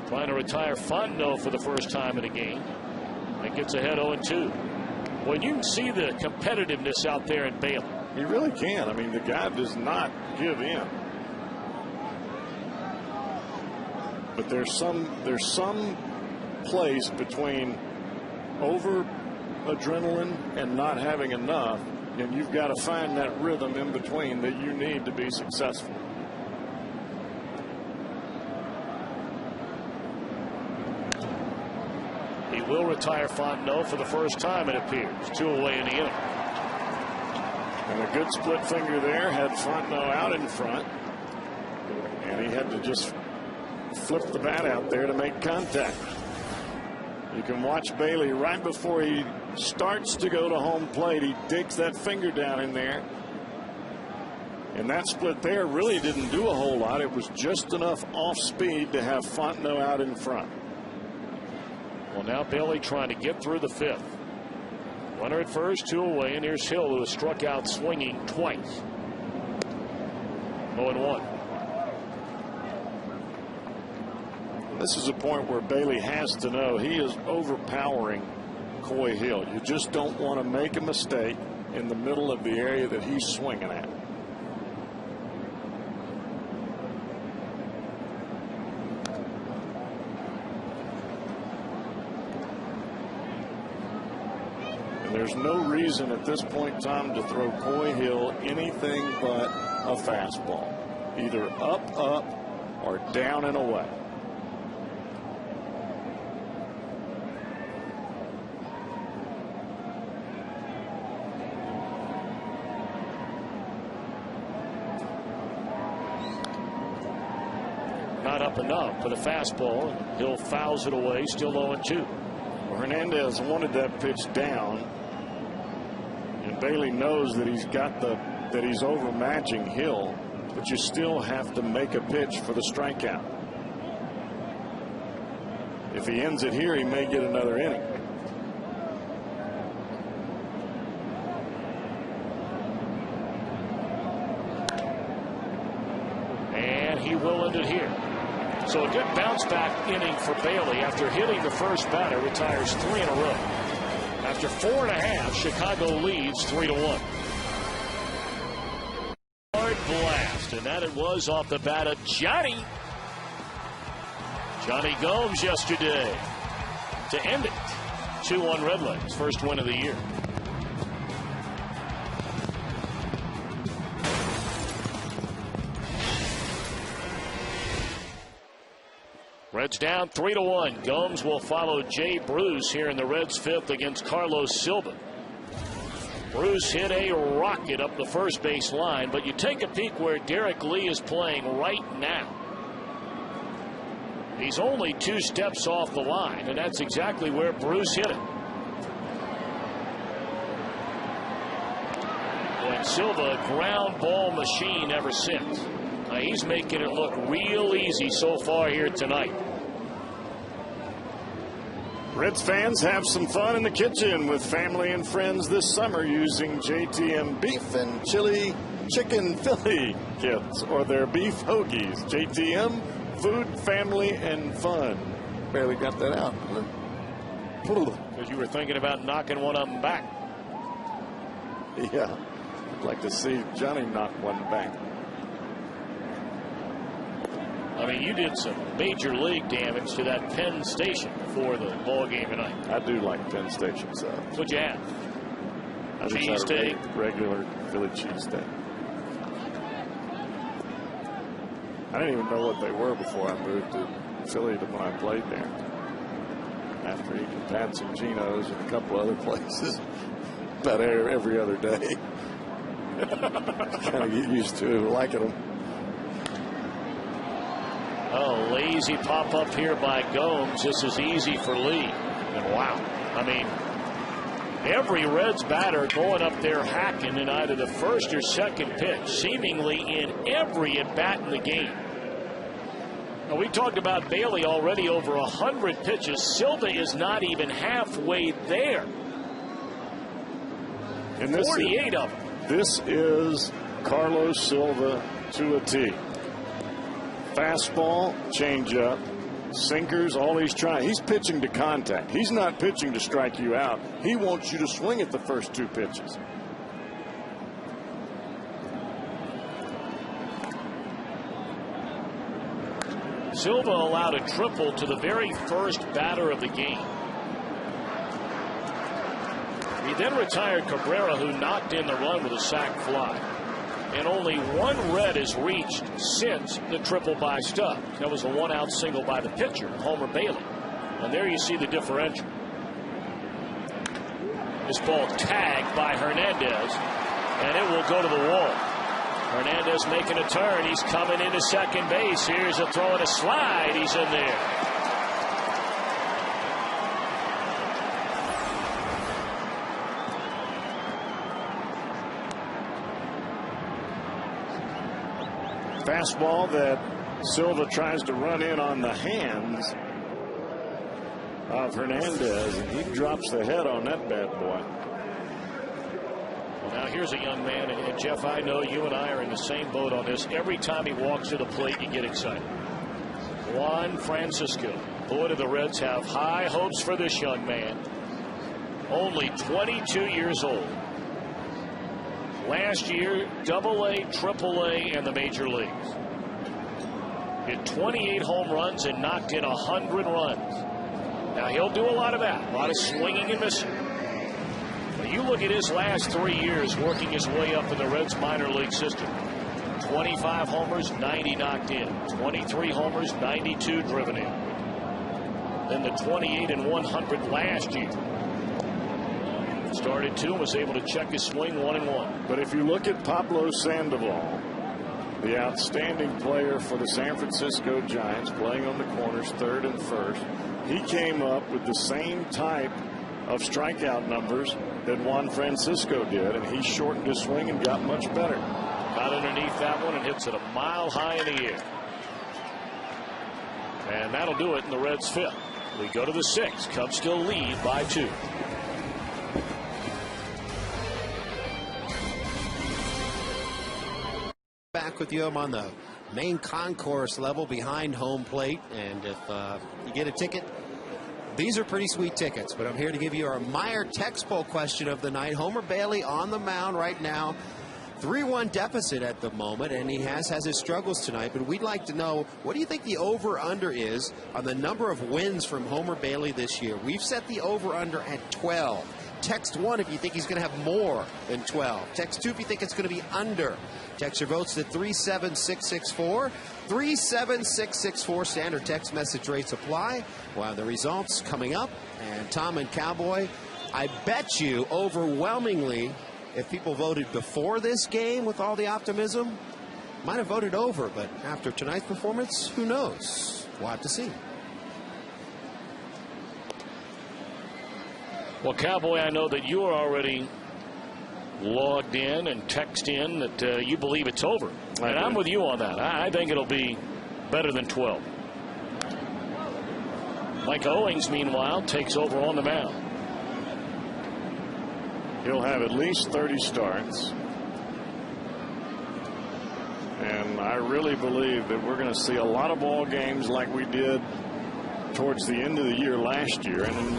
Trying to retire Fontenot for the first time in a game. And gets ahead 0-2. Well, you can see the competitiveness out there in Bailey. He really can. I mean, the guy does not give in. But there's some place between over adrenaline and not having enough, and you've got to find that rhythm in between that you need to be successful. He will retire Fontenot for the first time, it appears. 2 away in the inning. And a good split finger there had Fontenot out in front, and he had to just flip the bat out there to make contact. You can watch Bailey right before he starts to go to home plate. He digs that finger down in there. And that split there really didn't do a whole lot. It was just enough off speed to have Fontenot out in front. Well, now Bailey trying to get through the 5th. Runner at first, 2 away, and here's Hill, who has struck out swinging twice. 0-1. This is a point where Bailey has to know he is overpowering Coy Hill. You just don't want to make a mistake in the middle of the area that he's swinging at. And there's no reason at this point in time to throw Coy Hill anything but a fastball, either up, or down and away. Not up enough for the fastball. Hill fouls it away, still 0-2. Well, Hernandez wanted that pitch down, and Bailey knows that he's overmatching Hill, but you still have to make a pitch for the strikeout. If he ends it here, he may get another inning. And he will end it here. So a good bounce back inning for Bailey after hitting the first batter. Retires 3 in a row. After 4.5, Chicago leads 3-1. Hard blast, and that it was off the bat of Johnny Gomes yesterday to end it. 2-1 Redlegs, first win of the year. Reds down 3-1. Gomes will follow Jay Bruce here in the Reds' 5th against Carlos Silva. Bruce hit a rocket up the first base line, but you take a peek where Derek Lee is playing right now. He's only 2 steps off the line, and that's exactly where Bruce hit it. And Silva, a ground ball machine ever since. Now he's making it look real easy so far here tonight. Reds fans, have some fun in the kitchen with family and friends this summer using JTM beef and chili chicken Philly kits or their beef hoagies. JTM, food, family, and fun. Barely got that out. Because you were thinking about knocking one of them back. Yeah, I'd like to see Johnny knock one back. I mean, you did some major league damage to that Penn Station before the ball game tonight. I do like Penn Station subs. What'd you have? I just had a regular Philly cheesesteak. I didn't even know what they were before I moved to Philly to when I played there. After eating Pat's and Geno's and a couple other places about every other day. Kind of get used to liking them. Oh, lazy pop up here by Gomes. This is easy for Lee. And wow, I mean, every Reds batter going up there hacking in either the first or second pitch, seemingly in every at bat in the game. Now, we talked about Bailey already over 100 pitches. Silva is not even halfway there. And 48 of them. This is Carlos Silva to a T. Fastball, changeup, sinkers, all he's trying. He's pitching to contact. He's not pitching to strike you out. He wants you to swing at the first 2 pitches. Silva allowed a triple to the very first batter of the game. He then retired Cabrera, who knocked in the run with a sac fly. And only 1 Red has reached since the triple by Stubbs. That was a 1-out single by the pitcher, Homer Bailey. And there you see the differential. This ball tagged by Hernandez, and it will go to the wall. Hernandez making a turn. He's coming into second base. Here's a throw and a slide. He's in there. Fastball that Silva tries to run in on the hands of Hernandez, and he drops the head on that bad boy. Now here's a young man, and Jeff, I know you and I are in the same boat on this. Every time he walks to the plate, you get excited. Juan Francisco. Boy, do the Reds have high hopes for this young man. Only 22 years old. Last year, AA, AAA, and the major leagues. Hit 28 home runs and knocked in 100 runs. Now he'll do a lot of that, a lot of swinging and missing. But you look at his last 3 years working his way up in the Reds minor league system. 25 homers, 90 knocked in. 23 homers, 92 driven in. Then the 28 and 100 last year. Started 2 and was able to check his swing 1-1. But if you look at Pablo Sandoval, the outstanding player for the San Francisco Giants, playing on the corners, 3rd and 1st, he came up with the same type of strikeout numbers that Juan Francisco did, and he shortened his swing and got much better. Got underneath that one and hits it a mile high in the air. And that'll do it in the Reds' 5th. We go to the 6th. Cubs still lead by 2. Back with you. I'm on the main concourse level behind home plate, and if you get a ticket, these are pretty sweet tickets. But I'm here to give you our Meyer text poll question of the night. Homer Bailey on the mound right now, 3-1 deficit at the moment, and he has his struggles tonight. But we'd like to know, what do you think the over-under is on the number of wins from Homer Bailey this year? We've set the over-under at 12. Text 1 if you think he's going to have more than 12. Text 2 if you think it's going to be under. Text your votes to 37664. 37664. Standard text message rates apply. We'll have the results coming up. And Tom and Cowboy, I bet you overwhelmingly, if people voted before this game with all the optimism, might have voted over. But after tonight's performance, who knows? We'll have to see. Well, Cowboy, I know that you are already logged in and text in that you believe it's over. And I'm with you on that. I think it'll be better than 12. Mike Owings, meanwhile, takes over on the mound. He'll have at least 30 starts. And I really believe that we're going to see a lot of ball games like we did towards the end of the year last year. And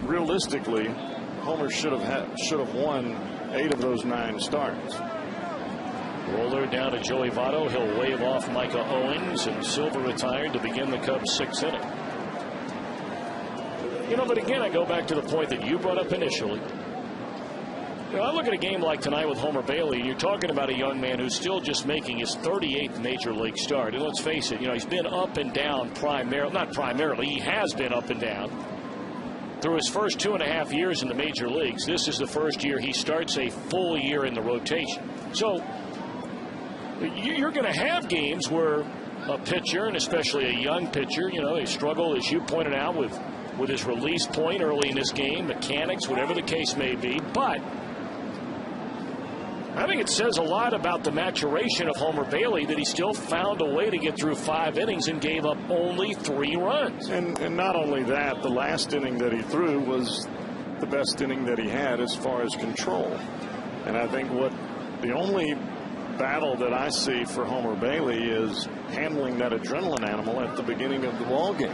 realistically, Homer should have won 8 of those 9 starts. Roller down to Joey Votto. He'll wave off Micah Owings, and Silva retired to begin the Cubs' 6th inning. You know, but again, I go back to the point that you brought up initially. You know, I look at a game like tonight with Homer Bailey, and you're talking about a young man who's still just making his 38th major league start. And let's face it, you know, he's been up and down not primarily, he has been up and down through his first 2.5 years in the major leagues. This is the first year he starts a full year in the rotation. So you're going to have games where a pitcher, and especially a young pitcher, you know, they struggle, as you pointed out, with his release point early in this game, mechanics, whatever the case may be. But I think it says a lot about the maturation of Homer Bailey that he still found a way to get through 5 innings and gave up only 3 runs. And not only that, the last inning that he threw was the best inning that he had as far as control. And I think the only battle that I see for Homer Bailey is handling that adrenaline animal at the beginning of the ball game.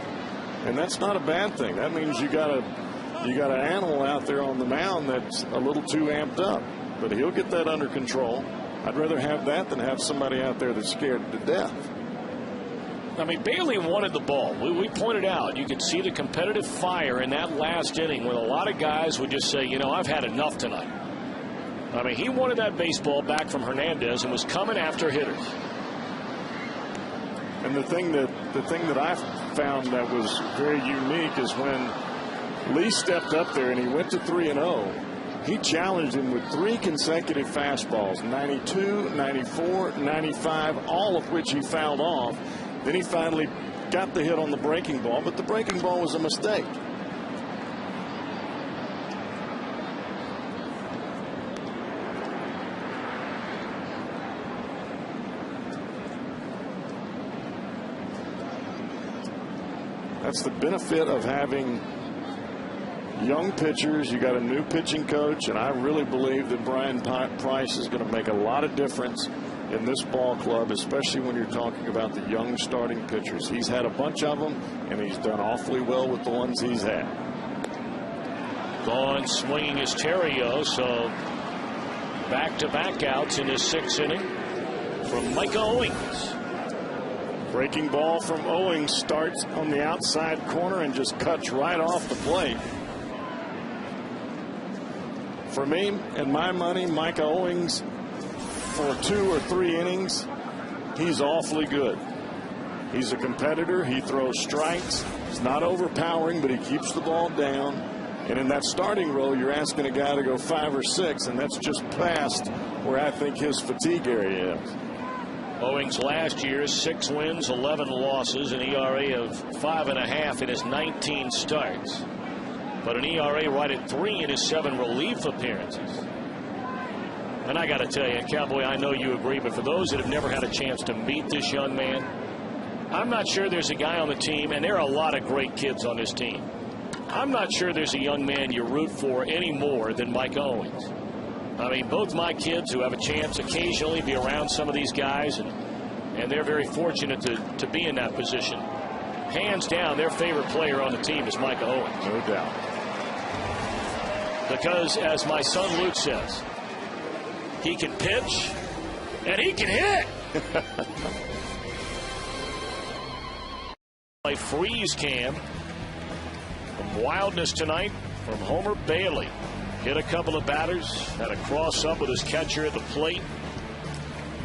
And that's not a bad thing. That means you got an animal out there on the mound that's a little too amped up. But he'll get that under control. I'd rather have that than have somebody out there that's scared to death. I mean, Bailey wanted the ball. We pointed out you could see the competitive fire in that last inning when a lot of guys would just say, you know, I've had enough tonight. I mean, he wanted that baseball back from Hernandez and was coming after hitters. And the thing that I found that was very unique is when Lee stepped up there and he went to 3-0. He challenged him with 3 consecutive fastballs, 92, 94, 95, all of which he fouled off. Then he finally got the hit on the breaking ball, but the breaking ball was a mistake. That's the benefit of having young pitchers. You got a new pitching coach, and I really believe that Brian Price is going to make a lot of difference in this ball club, especially when you're talking about the young starting pitchers. He's had a bunch of them, and he's done awfully well with the ones he's had. Gone swinging is Terrio, so back-to-back outs in his 6th inning from Micah Owings. Breaking ball from Owings starts on the outside corner and just cuts right off the plate. For me and my money, Micah Owings, for 2 or 3 innings, he's awfully good. He's a competitor. He throws strikes. He's not overpowering, but he keeps the ball down. And in that starting role, you're asking a guy to go 5 or 6, and that's just past where I think his fatigue area is. Owings last year, 6 wins, 11 losses, an ERA of 5.5 in his 19 starts. But an ERA right at 3 in his 7 relief appearances. And I got to tell you, Cowboy, I know you agree, but for those that have never had a chance to meet this young man, I'm not sure there's a guy on the team, and there are a lot of great kids on this team. I'm not sure there's a young man you root for any more than Mike Owings. I mean, both my kids who have a chance occasionally be around some of these guys, and they're very fortunate to be in that position. Hands down, their favorite player on the team is Micah Owings. No doubt. Because, as my son Luke says, he can pitch and he can hit. A freeze cam. Some wildness tonight from Homer Bailey. Hit a couple of batters, had a cross up with his catcher at the plate,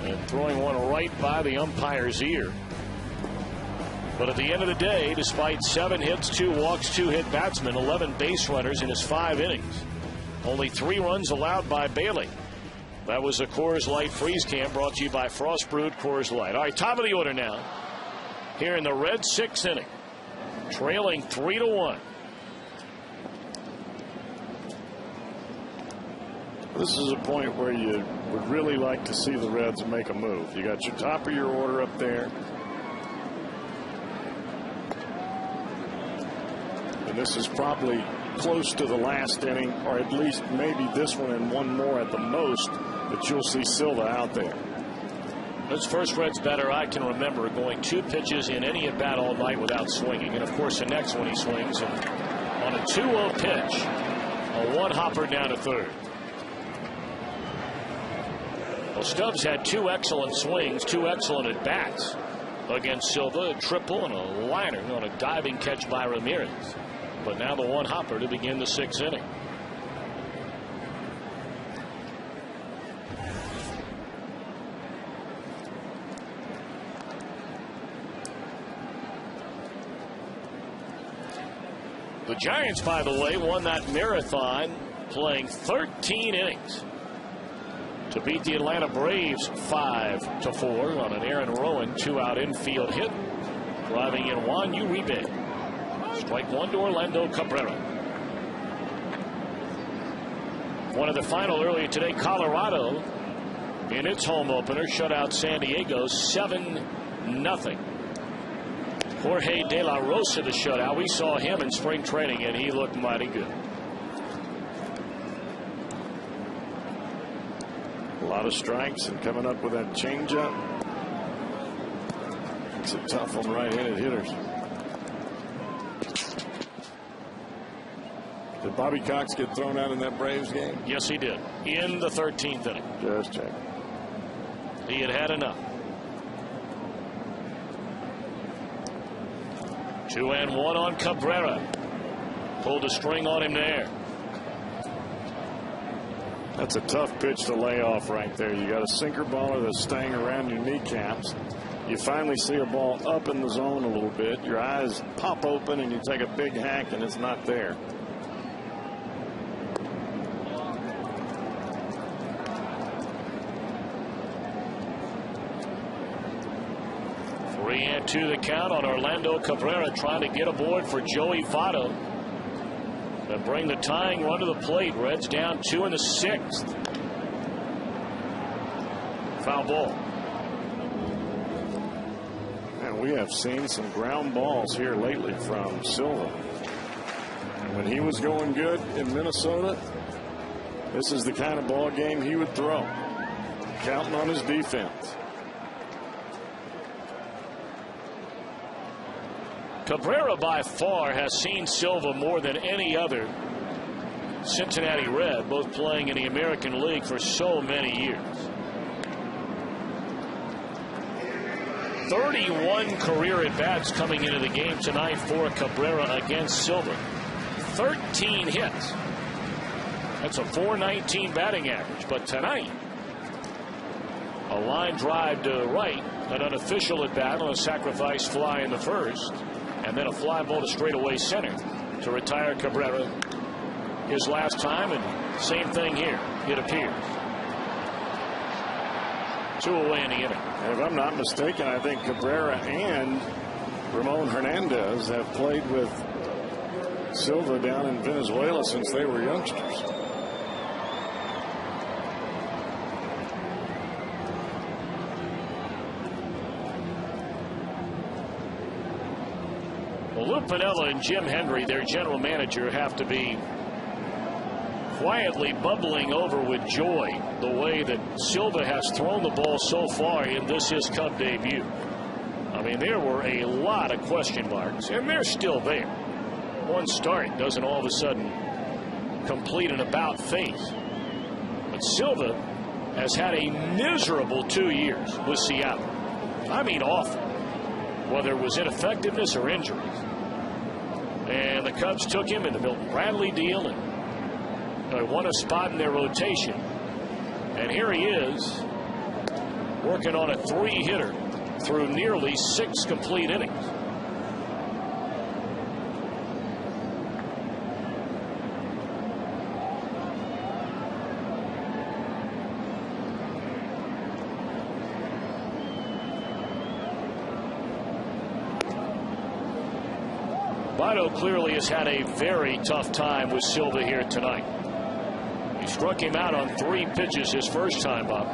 and throwing one right by the umpire's ear. But at the end of the day, despite 7 hits, 2 walks, 2 hit batsmen, 11 base runners in his 5 innings, only 3 runs allowed by Bailey. That was a Coors Light freeze cam brought to you by Frost Brewed Coors Light. All right, top of the order now. Here in the Reds' 6th inning, trailing 3-1. This is a point where you would really like to see the Reds make a move. You got your top of your order up there. And this is probably close to the last inning, or at least maybe this one and one more at the most, that you'll see Silva out there. This first Reds batter I can remember going 2 pitches in any at bat all night without swinging. And of course the next one he swings and on a 2-0 pitch, a 1-hopper down to third. Well, Stubbs had 2 excellent swings, 2 excellent at bats against Silva, a triple and a liner on a diving catch by Ramirez. But now the 1-hopper to begin the 6th inning. The Giants, by the way, won that marathon playing 13 innings to beat the Atlanta Braves 5-4 on an Aaron Rowan 2-out infield hit, driving in Juan Uribe. Strike 1 to Orlando Cabrera. One of the final earlier today, Colorado in its home opener, shut out San Diego 7-0. Jorge De La Rosa, the shutout. We saw him in spring training, and he looked mighty good. A lot of strikes and coming up with that changeup. Makes it tough on right-handed hitters. Did Bobby Cox get thrown out in that Braves game? Yes, he did. In the 13th inning. Just check. He had enough. 2-1 on Cabrera. Pulled a string on him there. That's a tough pitch to lay off right there. You got a sinker baller that's staying around your kneecaps. You finally see a ball up in the zone a little bit. Your eyes pop open and you take a big hack and it's not there. To the count on Orlando Cabrera, trying to get aboard for Joey Votto. But bring the tying run to the plate. Reds down 2 in the 6th. Foul ball. And we have seen some ground balls here lately from Silva. When he was going good in Minnesota, this is the kind of ball game he would throw. Counting on his defense. Cabrera by far has seen Silva more than any other Cincinnati Red, both playing in the American League for so many years. 31 career at-bats coming into the game tonight for Cabrera against Silva. 13 hits. That's a .419 batting average. But tonight, a line drive to right, an unofficial at-bat on a sacrifice fly in the first. And then a fly ball to straightaway center to retire Cabrera his last time, and same thing here, it appears. 2 away in the inning. And if I'm not mistaken, I think Cabrera and Ramon Hernandez have played with Silva down in Venezuela since they were youngsters. Lou Piniella and Jim Hendry, their general manager, have to be quietly bubbling over with joy the way that Silva has thrown the ball so far in this his Cub debut. I mean, there were a lot of question marks, and they're still there. One start doesn't all of a sudden complete an about face. But Silva has had a miserable 2 years with Seattle. I mean, awful, whether it was ineffectiveness or injuries. And the Cubs took him in the Milton Bradley deal and won a spot in their rotation. And here he is working on a 3-hitter through nearly 6 complete innings. Votto clearly has had a very tough time with Silva here tonight. He struck him out on 3 pitches his first time up.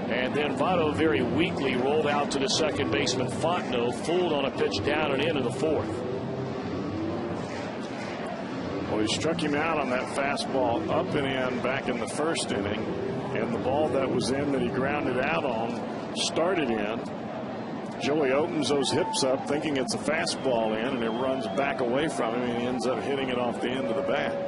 And then Votto very weakly rolled out to the second baseman Fontenot, fooled on a pitch down and into the 4th. Well, he struck him out on that fastball up and in back in the first inning. And the ball that was in that he grounded out on started in. Joey opens those hips up thinking it's a fastball in, and it runs back away from him, and he ends up hitting it off the end of the bat.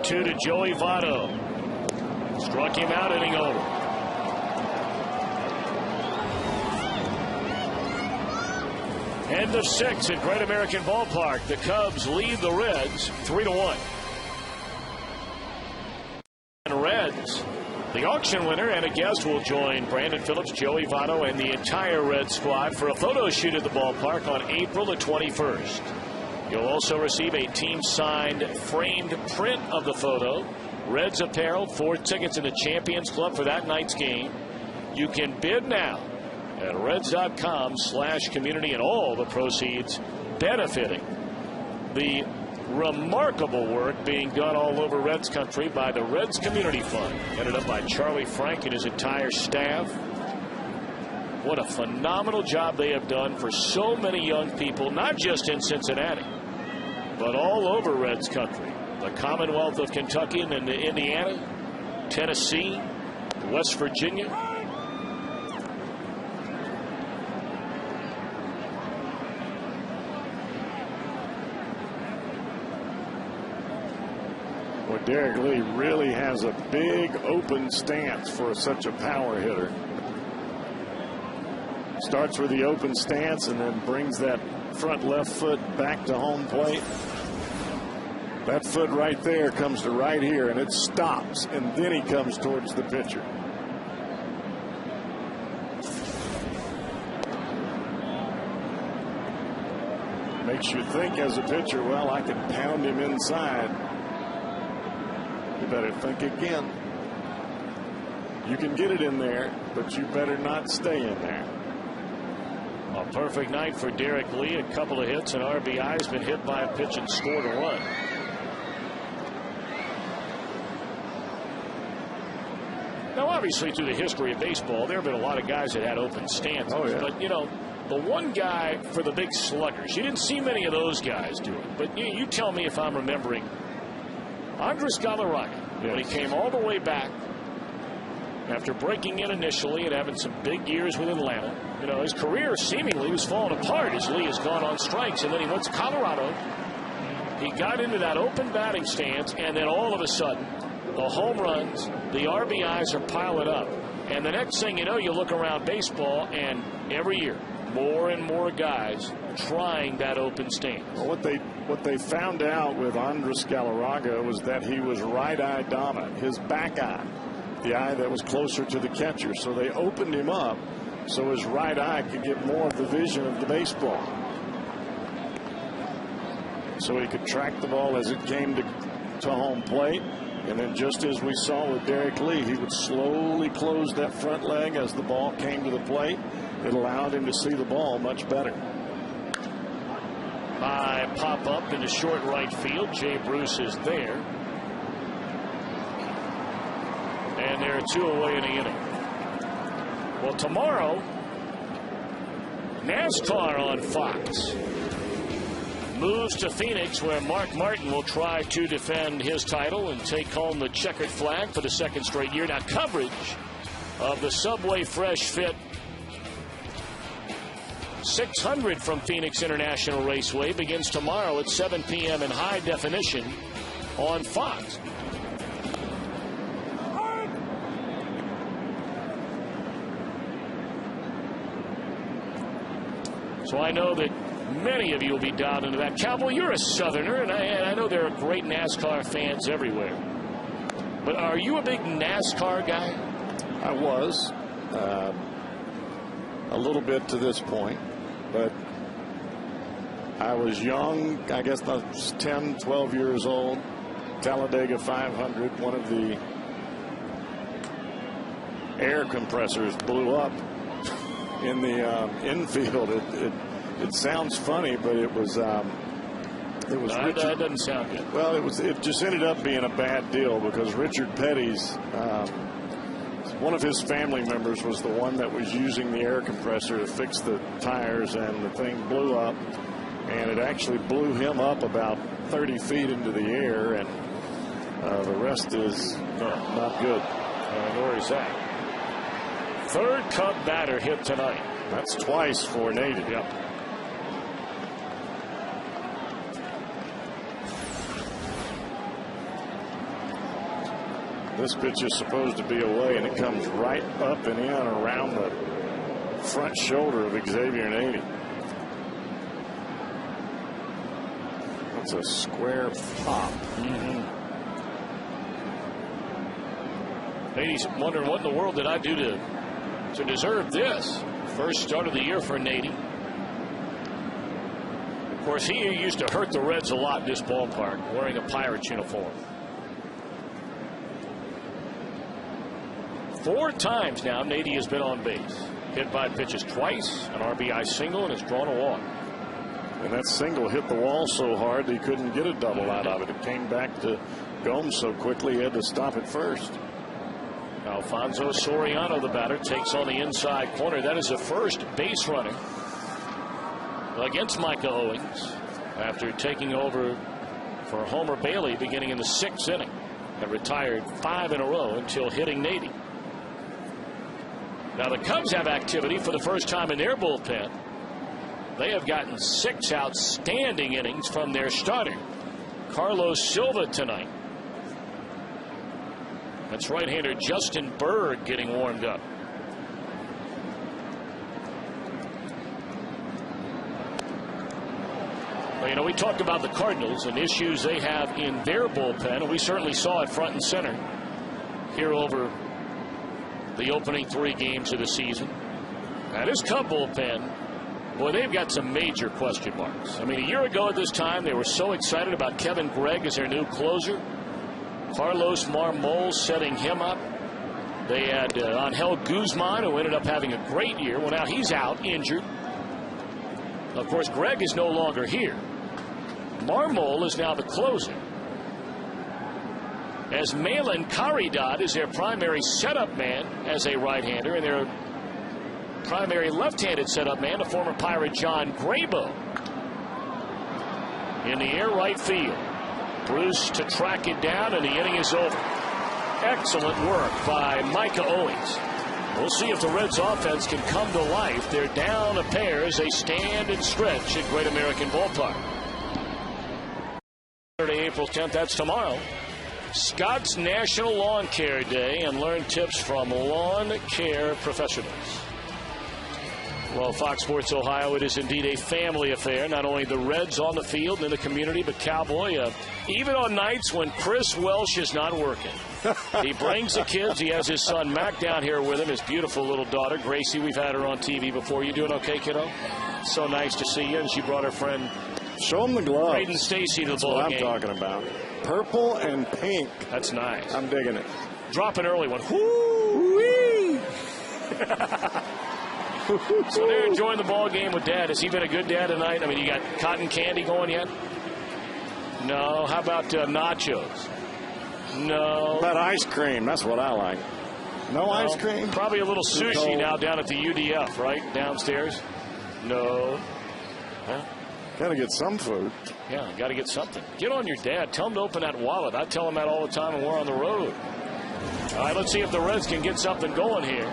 Two to Joey Votto. Struck him out, inning over. End of 6 at Great American Ballpark. The Cubs lead the Reds 3-1. And Reds The auction winner and a guest will join Brandon Phillips, Joey Votto, and the entire Red squad for a photo shoot at the ballpark on April the 21st. You'll also receive a team-signed framed print of the photo, Reds apparel, 4 tickets in the Champions Club for that night's game. You can bid now at Reds.com/community, and all the proceeds benefiting the remarkable work being done all over Reds country by the Reds Community Fund, headed up by Charlie Frank and his entire staff. What a phenomenal job they have done for so many young people, not just in Cincinnati, but all over Reds country. The Commonwealth of Kentucky and Indiana, Tennessee, West Virginia. Well, Derek Lee really has a big open stance for such a power hitter. Starts with the open stance and then brings that front left foot back to home plate. That foot right there comes to right here, and it stops, and then he comes towards the pitcher. Makes you think as a pitcher, well, I can pound him inside. You better think again. You can get it in there, but you better not stay in there. A perfect night for Derek Lee. A couple of hits and RBIs, been hit by a pitch and scored a run. Now, obviously, through the history of baseball, there have been a lot of guys that had open stances. Oh, yeah. But, you know, the one guy for the big sluggers, you didn't see many of those guys do it. But you tell me if I'm remembering. Andres Galarraga, when he came all the way back after breaking in initially and having some big years with Atlanta. You know, his career seemingly was falling apart as Lee has gone on strikes, and then he went to Colorado. He got into that open batting stance, and then all of a sudden, the home runs, the RBIs are piling up. And the next thing you know, you look around baseball, and every year, more and more guys trying that open stance. Well, what they found out with Andres Galarraga was that he was right-eye dominant, his back eye, the eye that was closer to the catcher. So they opened him up so his right eye could get more of the vision of the baseball. So he could track the ball as it came to home plate. And then just as we saw with Derek Lee, he would slowly close that front leg as the ball came to the plate. It allowed him to see the ball much better. High pop up into short right field. Jay Bruce is there. And there are 2 away in the inning. Well, tomorrow, NASCAR on Fox moves to Phoenix, where Mark Martin will try to defend his title and take home the checkered flag for the 2nd straight year. Now, coverage of the Subway Fresh Fit 600 from Phoenix International Raceway begins tomorrow at 7 p.m. in high definition on Fox. So I know that many of you will be down into that. Cowboy, you're a Southerner, and I know there are great NASCAR fans everywhere. But are you a big NASCAR guy? I was a little bit to this point, but I was young. I guess I was 10, 12 years old. Talladega 500, one of the air compressors blew up in the infield. It sounds funny, but it was That doesn't sound good. Well, it just ended up being a bad deal because Richard Petty's one of his family members was the one that was using the air compressor to fix the tires, and the thing blew up, and it actually blew him up about 30 feet into the air, and the rest is not good. Nor is that. 3rd Cub batter hit tonight. That's twice for Native. Yep. This pitch is supposed to be away, and it comes right up and in around the front shoulder of Xavier Nady. That's a square pop. Nady's wondering what in the world did I do to deserve this. First start of the year for Nady. Of course, he used to hurt the Reds a lot in this ballpark, wearing a Pirates uniform. 4 times now Nady has been on base. Hit by pitches twice, an RBI single, and has drawn a walk. And that single hit the wall so hard he couldn't get a double out of it. It came back to Gomes so quickly he had to stop it first. Alfonso Soriano, the batter, takes on the inside corner. That is the first base runner against Micah Owings after taking over for Homer Bailey beginning in the 6th inning. Had retired 5 in a row until hitting Nady. Now the Cubs have activity for the first time in their bullpen. They have gotten 6 outstanding innings from their starter, Carlos Silva, tonight. That's right-hander Justin Berg getting warmed up. Well, you know, we talked about the Cardinals and issues they have in their bullpen, and we certainly saw it front and center here over the opening 3 games of the season. Now, this Cub bullpen, boy, they've got some major question marks. I mean, a year ago at this time, they were so excited about Kevin Gregg as their new closer. Carlos Marmol setting him up. They had Angel Guzman, who ended up having a great year. Well, now he's out, injured. Of course, Gregg is no longer here. Marmol is now the closer, as Malin Caridad is their primary setup man as a right-hander, and their primary left-handed setup man, the former Pirate John Graybo. In the air, right field. Bruce to track it down, and the inning is over. Excellent work by Micah Owings. We'll see if the Reds offense can come to life. They're down a pair as they stand and stretch at Great American Ballpark. Saturday, April 10th, that's tomorrow. Scott's National Lawn Care Day, and learn tips from lawn care professionals. Well, Fox Sports Ohio, it is indeed a family affair. Not only the Reds on the field and in the community, but Cowboy, even on nights when Chris Welsh is not working. He brings the kids. He has his son Mac down here with him, his beautiful little daughter, Gracie. We've had her on TV before. You doing okay, kiddo? So nice to see you. And she brought her friend, show him the gloves. Braden Stacy, to the ball game. That's what I'm talking about. Purple and pink. That's nice. I'm digging it. Drop an early one. Whoo-wee! So they're enjoying the ball game with Dad. Has he been a good dad tonight? I mean, you got cotton candy going yet? No. How about nachos? No. How about ice cream? That's what I like. No ice cream? Probably a little sushi now down at the UDF, right? Downstairs? No. Huh? Got to get some food. Yeah, got to get something. Get on your dad. Tell him to open that wallet. I tell him that all the time when we're on the road. All right, let's see if the Reds can get something going here.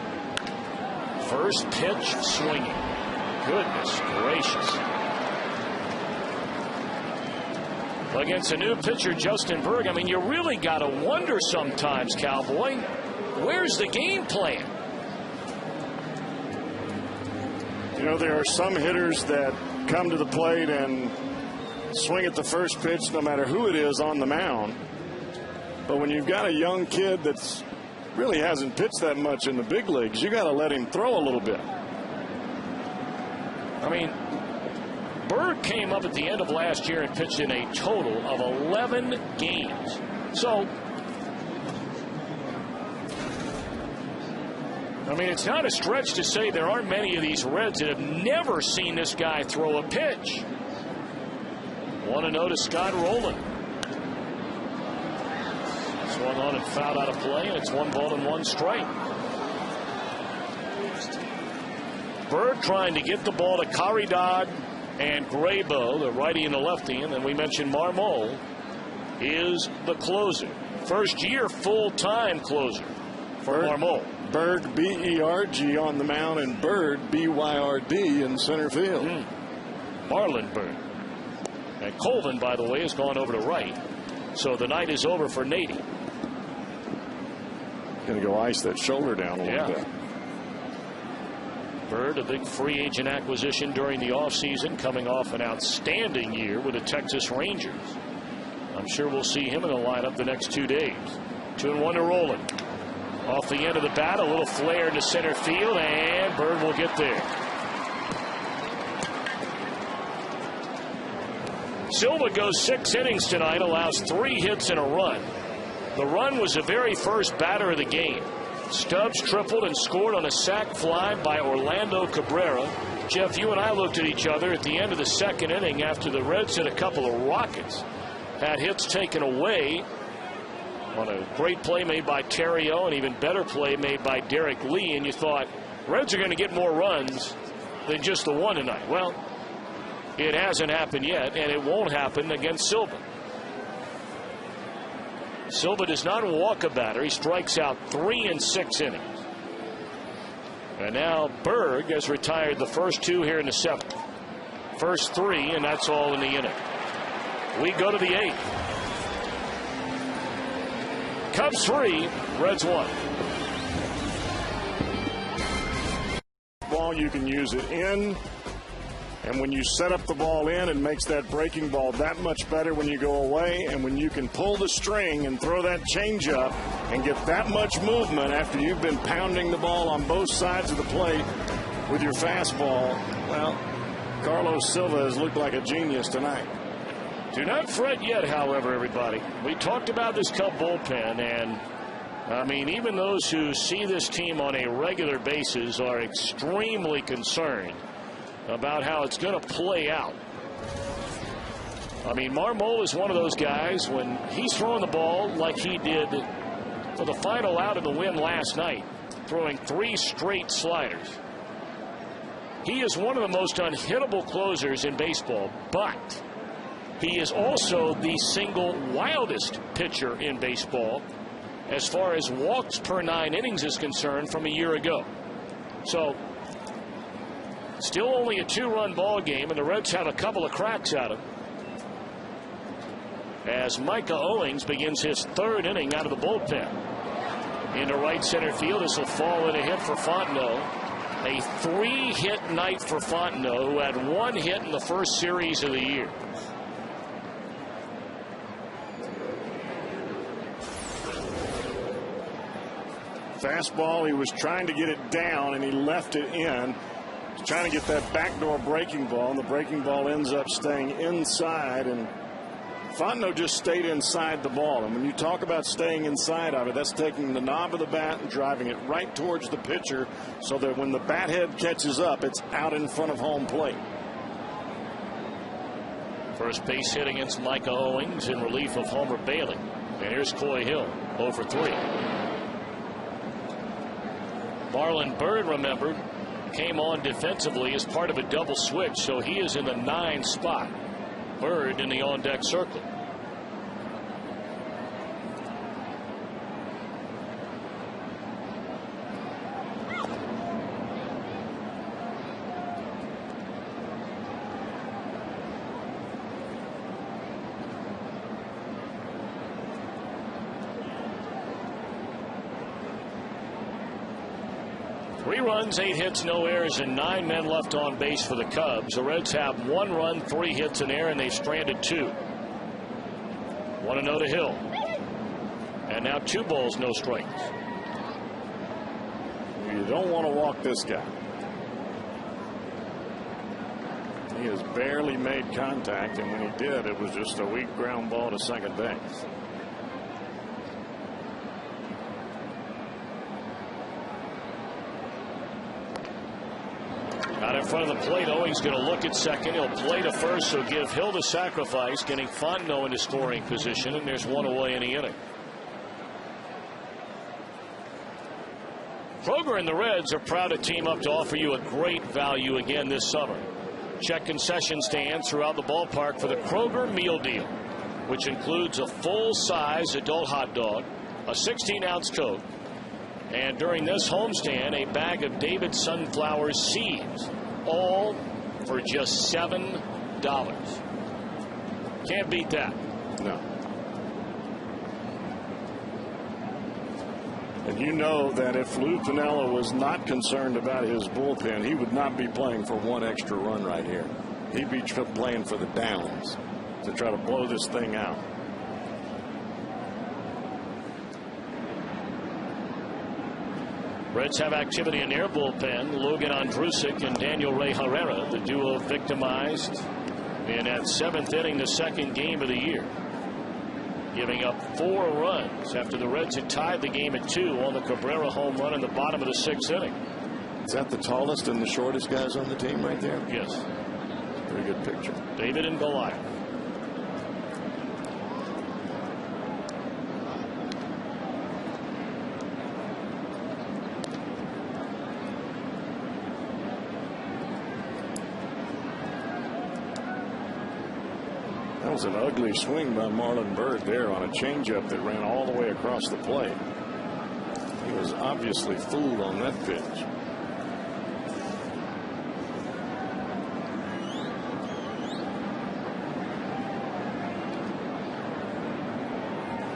First pitch swinging. Goodness gracious. Against a new pitcher, Justin Berg. I mean, you really got to wonder sometimes, Cowboy, where's the game plan? You know, there are some hitters that come to the plate and swing at the first pitch no matter who it is on the mound. But when you've got a young kid that's really hasn't pitched that much in the big leagues, you got to let him throw a little bit. I mean, Berg came up at the end of last year and pitched in a total of 11 games. So, I mean, it's not a stretch to say there aren't many of these Reds that have never seen this guy throw a pitch. 1-0 to Scott Rowland. Swung on and fouled out of play, and it's 1 ball and 1 strike. Berg trying to get the ball to Caridad and Graybo, the righty and the lefty, and then we mentioned Marmol is the closer. First year full-time closer for Marmol. Berg, B-E-R-G on the mound, and Bird, B-Y-R-D in center field. Marlon Berg. And Colvin, by the way, has gone over to right. So the night is over for Nady. Going to go ice that shoulder down a little bit. Bird, a big free agent acquisition during the offseason, coming off an outstanding year with the Texas Rangers. I'm sure we'll see him in the lineup the next 2 days. 2-1 to Rowland. Off the end of the bat, a little flare to center field, and Bird will get there. Silva goes 6 innings tonight, allows 3 hits and a run. The run was the very first batter of the game. Stubbs tripled and scored on a sac fly by Orlando Cabrera. Jeff, you and I looked at each other at the end of the 2nd inning after the Reds hit a couple of rockets. Had hits taken away on a great play made by Terrio, and even better play made by Derek Lee, and you thought Reds are going to get more runs than just the one tonight. Well, it hasn't happened yet, and it won't happen against Silva. Silva does not walk a batter. He strikes out 3 in 6 innings. And now Berg has retired the first 2 here in the 7th. First 3, and that's all in the inning. We go to the 8th. Cubs 3, Reds 1. Ball, you can use it in. And when you set up the ball in, it makes that breaking ball that much better when you go away. And when you can pull the string and throw that changeup and get that much movement after you've been pounding the ball on both sides of the plate with your fastball, well, Carlos Silva has looked like a genius tonight. Do not fret yet, however, everybody. We talked about this Cub bullpen, and I mean, even those who see this team on a regular basis are extremely concerned about how it's going to play out. I mean, Marmol is one of those guys, when he's throwing the ball like he did for the final out of the win last night, throwing 3 straight sliders. He is one of the most unhittable closers in baseball, but he is also the single wildest pitcher in baseball as far as walks per 9 innings is concerned from a year ago. So still only a 2-run ball game, and the Reds have a couple of cracks at him as Micah Owings begins his 3rd inning out of the bullpen. Into right center field. This will fall in a hit for Fontenot. A 3-hit night for Fontenot, who had 1 hit in the first series of the year. Fastball, he was trying to get it down, and he left it in. He's trying to get that backdoor breaking ball, and the breaking ball ends up staying inside, and Fontenot just stayed inside the ball. And when you talk about staying inside of it, that's taking the knob of the bat and driving it right towards the pitcher so that when the bat head catches up, it's out in front of home plate. First base hit against Micah Owings in relief of Homer Bailey. And here's Coy Hill, 0 for 3. Marlon Byrd, remember, came on defensively as part of a double switch, so he is in the 9 spot. Byrd in the on-deck circle. Three runs, 8 hits, no errors, and 9 men left on base for the Cubs. The Reds have 1 run, 3 hits, and error, and they've stranded 2. 1-0 to Hill. And now 2 balls, no strikes. You don't want to walk this guy. He has barely made contact, and when he did, it was just a weak ground ball to second base. Out in front of the plate, Owings going to look at second. He'll play to first, so give Hill the sacrifice, getting Fontenot into scoring position, and there's 1 away in the inning. Kroger and the Reds are proud to team up to offer you a great value again this summer. Check concession stands throughout the ballpark for the Kroger Meal Deal, which includes a full-size adult hot dog, a 16-ounce Coke, and during this homestand, a bag of David sunflower seeds, all for just $7. Can't beat that. No. And you know that if Lou Piniella was not concerned about his bullpen, he would not be playing for 1 extra run right here. He'd be playing for the downs to try to blow this thing out. Reds have activity in their bullpen. Logan Andrusik and Daniel Ray Herrera, the duo victimized in that 7th inning, the second game of the year, giving up 4 runs after the Reds had tied the game at 2 on the Cabrera home run in the bottom of the 6th inning. Is that the tallest and the shortest guys on the team right there? Yes. Very good picture. David and Goliath. That was an ugly swing by Marlon Byrd there on a changeup that ran all the way across the plate. He was obviously fooled on that pitch.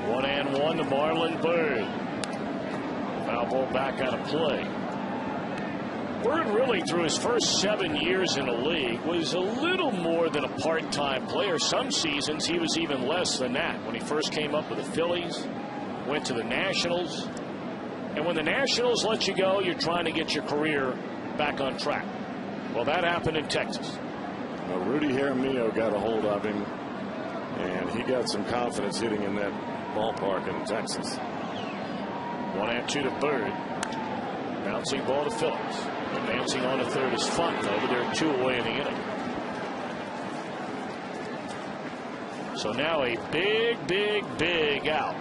One and one to Marlon Byrd. Foul ball back out of play. Byrd really, through his first 7 years in the league, was a little more than a part-time player. Some seasons he was even less than that. When he first came up with the Phillies, went to the Nationals, and when the Nationals let you go, you're trying to get your career back on track. Well, that happened in Texas. Well, Rudy Jaramillo got a hold of him, and he got some confidence hitting in that ballpark in Texas. 1-2 to Byrd. Bouncing ball to Phillips. Advancing on to third is Fontenot, but they're 2 away in the inning. So now a big out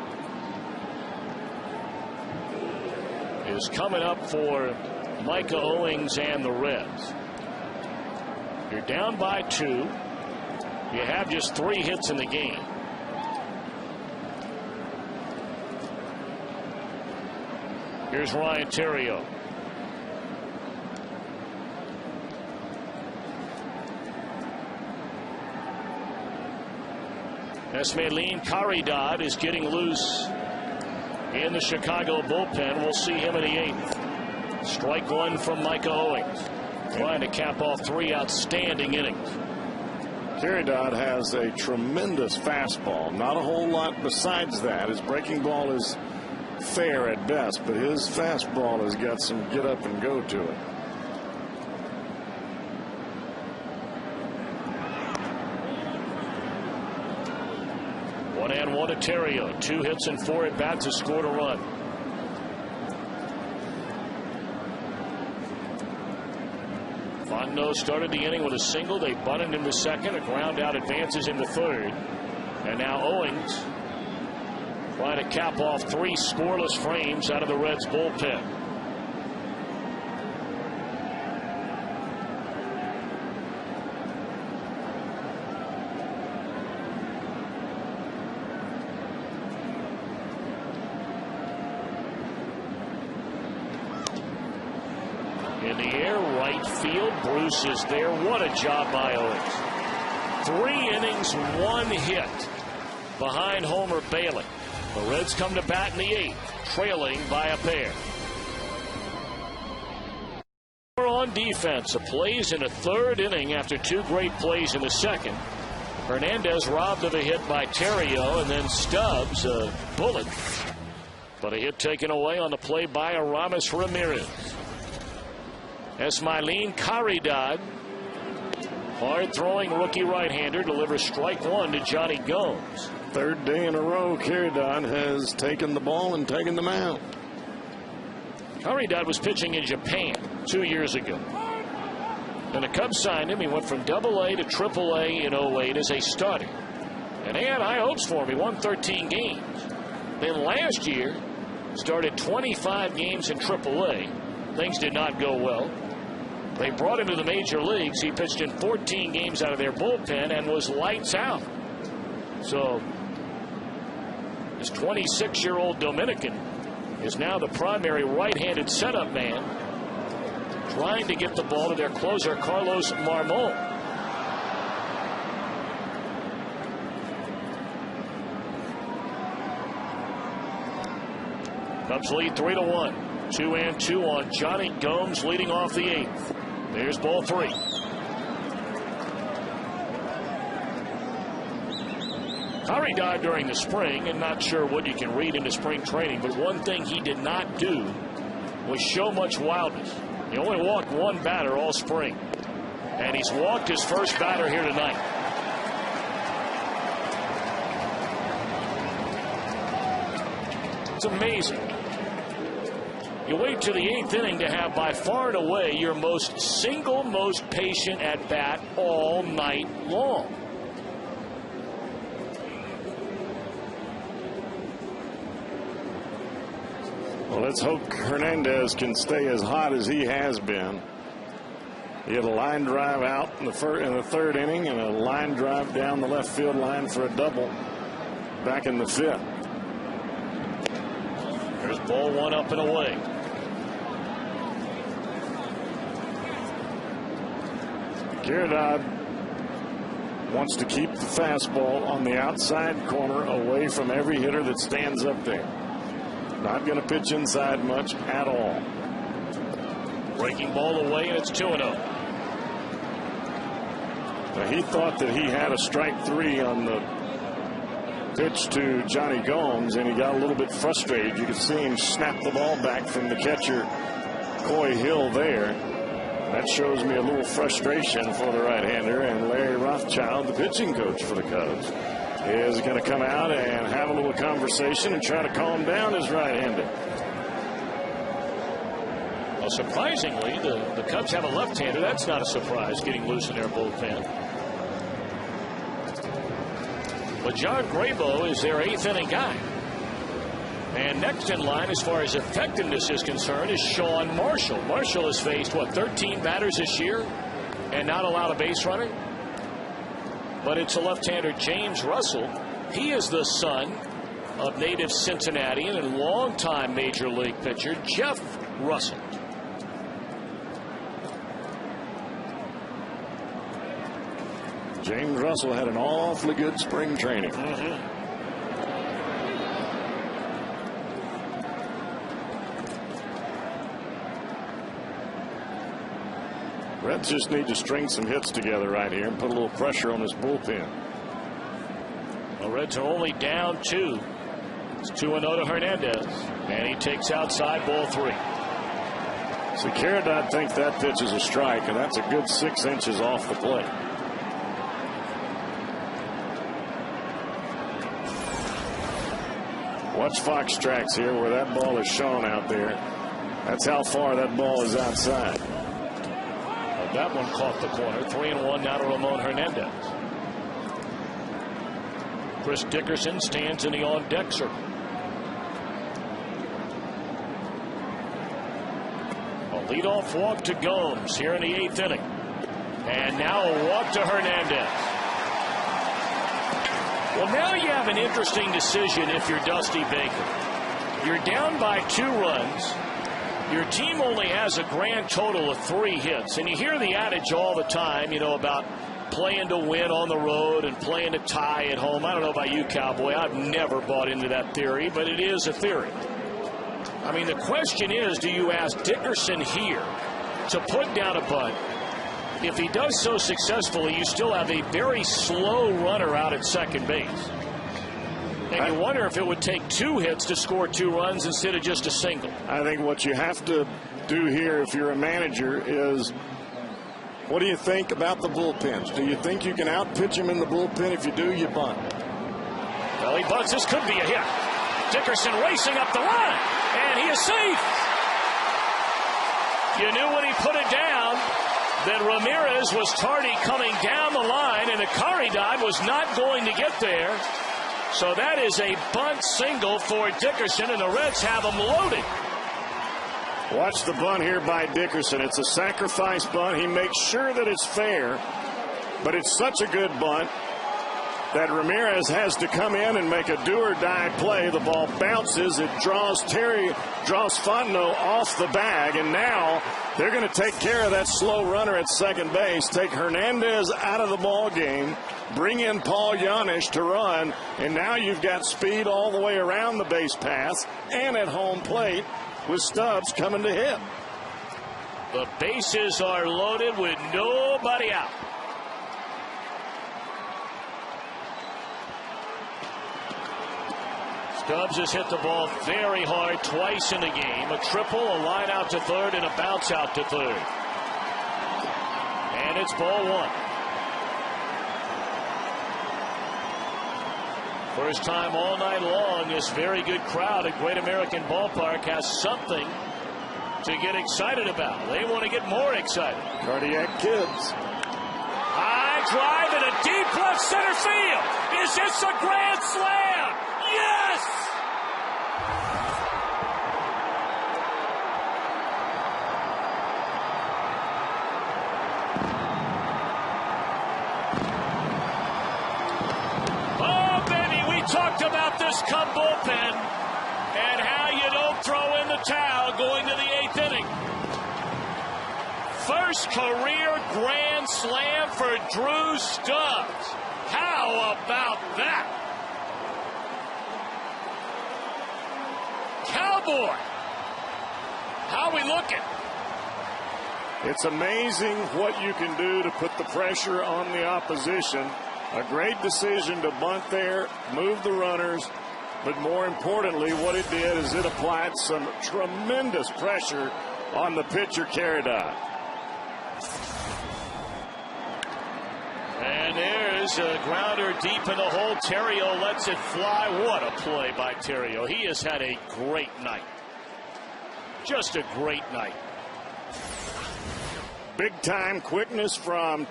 is coming up for Micah Owings and the Reds. You're down by 2. You have just 3 hits in the game. Here's Ryan Theriot. Esmailin Caridad is getting loose in the Chicago bullpen. We'll see him in the 8th. Strike 1 from Micah Owings, trying to cap off 3 outstanding innings. Caridad has a tremendous fastball. Not a whole lot besides that. His breaking ball is fair at best, but his fastball has got some get up and go to it. And 1 to Theriot. 2 hits and 4 at bats has scored a run. Fontenot started the inning with a single. They bunted him to second. A ground out advances him to third. And now Owings trying to cap off 3 scoreless frames out of the Reds bullpen. In the air, right field. Bruce is there. What a job by Owings. 3 innings, 1 hit behind Homer Bailey. The Reds come to bat in the 8th, trailing by a pair. On defense, a plays in the 3rd inning after 2 great plays in the 2nd. Hernandez robbed of a hit by Theriot, and then Stubbs, a bullet, but a hit taken away on the play by Aramis Ramirez. Esmailin Caridad, hard-throwing rookie right-hander, delivers strike 1 to Johnny Gomes. 3rd day in a row, Caridad has taken the ball and taken the mound. Caridad was pitching in Japan 2 years ago. And the Cubs signed him. He went from AA to AAA in 08 as a starter. And they had high hopes for him. He won 13 games. Then last year, started 25 games in AAA. Things did not go well. They brought him to the major leagues. He pitched in 14 games out of their bullpen and was lights out. So this 26-year-old Dominican is now the primary right-handed setup man, trying to get the ball to their closer, Carlos Marmol. Cubs lead 3-1. 2-2 on Johnny Gomes, leading off the 8th. There's ball 3. Curry died during the spring, and not sure what you can read into spring training, but one thing he did not do with so much wildness. He only walked one batter all spring, and he's walked his first batter here tonight. It's amazing. You wait to the 8th inning to have by far and away your most patient at bat all night long. Well, let's hope Hernandez can stay as hot as he has been. He had a line drive out in the 3rd inning and a line drive down the left field line for a double back in the 5th. There's ball 1 up and away. Girdod wants to keep the fastball on the outside corner away from every hitter that stands up there. Not going to pitch inside much at all. Breaking ball away, and it's 2-0. Now, he thought that he had a strike 3 on the pitch to Johnny Gomes, and he got a little bit frustrated. You could see him snap the ball back from the catcher, Coy Hill, there. That shows me a little frustration for the right-hander, and Larry Rothschild, the pitching coach for the Cubs, is going to come out and have a little conversation and try to calm down his right-hander. Well, surprisingly, the Cubs have a left-hander. That's not a surprise, getting loose in their bullpen. But John Grabo is their 8th inning guy. And next in line, as far as effectiveness is concerned, is Sean Marshall. Marshall has faced, 13 batters this year and not allowed a base runner? But it's a left-hander, James Russell. He is the son of native Cincinnatian and longtime Major League pitcher Jeff Russell. James Russell had an awfully good spring training. Reds just need to string some hits together right here and put a little pressure on this bullpen. The Reds are only down 2. It's 2-0 to Hernandez, and he takes outside, ball 3. So Girdod thinks that pitch is a strike, and that's a good 6 inches off the plate. Watch Fox tracks here where that ball is shown out there. That's how far that ball is outside. Well, that one caught the corner. 3-1 now to Ramon Hernandez. Chris Dickerson stands in the on-deck circle. A leadoff walk to Gomes here in the 8th inning. And now a walk to Hernandez. Well, now you have an interesting decision if you're Dusty Baker. You're down by 2 runs. Your team only has a grand total of 3 hits. And you hear the adage all the time, about playing to win on the road and playing to tie at home. I don't know about you, Cowboy. I've never bought into that theory, but it is a theory. I mean, the question is, do you ask Dickerson here to put down a bunt? If he does so successfully, you still have a very slow runner out at second base. And you wonder if it would take 2 hits to score 2 runs instead of just a single. I think what you have to do here if you're a manager is, what do you think about the bullpens? Do you think you can outpitch him in the bullpen? If you do, you bunt. Well, he bunts. This could be a hit. Dickerson racing up the line, and he is safe. You knew when he put it down that Ramirez was tardy coming down the line, and the Caridad was not going to get there. So that is a bunt single for Dickerson, and the Reds have him loaded. Watch the bunt here by Dickerson. It's a sacrifice bunt. He makes sure that it's fair, but it's such a good bunt that Ramirez has to come in and make a do-or-die play. The ball bounces. It draws Fontenot off the bag, and now they're going to take care of that slow runner at second base, take Hernandez out of the ball game, bring in Paul Yanish to run, and now you've got speed all the way around the base paths and at home plate with Stubbs coming to hit. The bases are loaded with nobody out. Stubbs has hit the ball very hard twice in the game. A triple, a line out to third, and a bounce out to third. And it's ball one. First time all night long, this very good crowd at Great American Ballpark has something to get excited about. They want to get more excited. Cardiac Kids. High drive and a deep left center field. Is this a grand slam? Yes! Oh, baby, we talked about this Cub bullpen and how you don't throw in the towel going to the eighth inning. First career grand slam for Drew Stubbs. How about that? Cowboy. How we looking? It's amazing what you can do to put the pressure on the opposition. A great decision to bunt there, move the runners, but more importantly, what it did is it applied some tremendous pressure on the pitcher, Caradot. And there's a grounder deep in the hole. Terrio lets it fly. What a play by Terrio. He has had a great night. Just a great night. Big time quickness from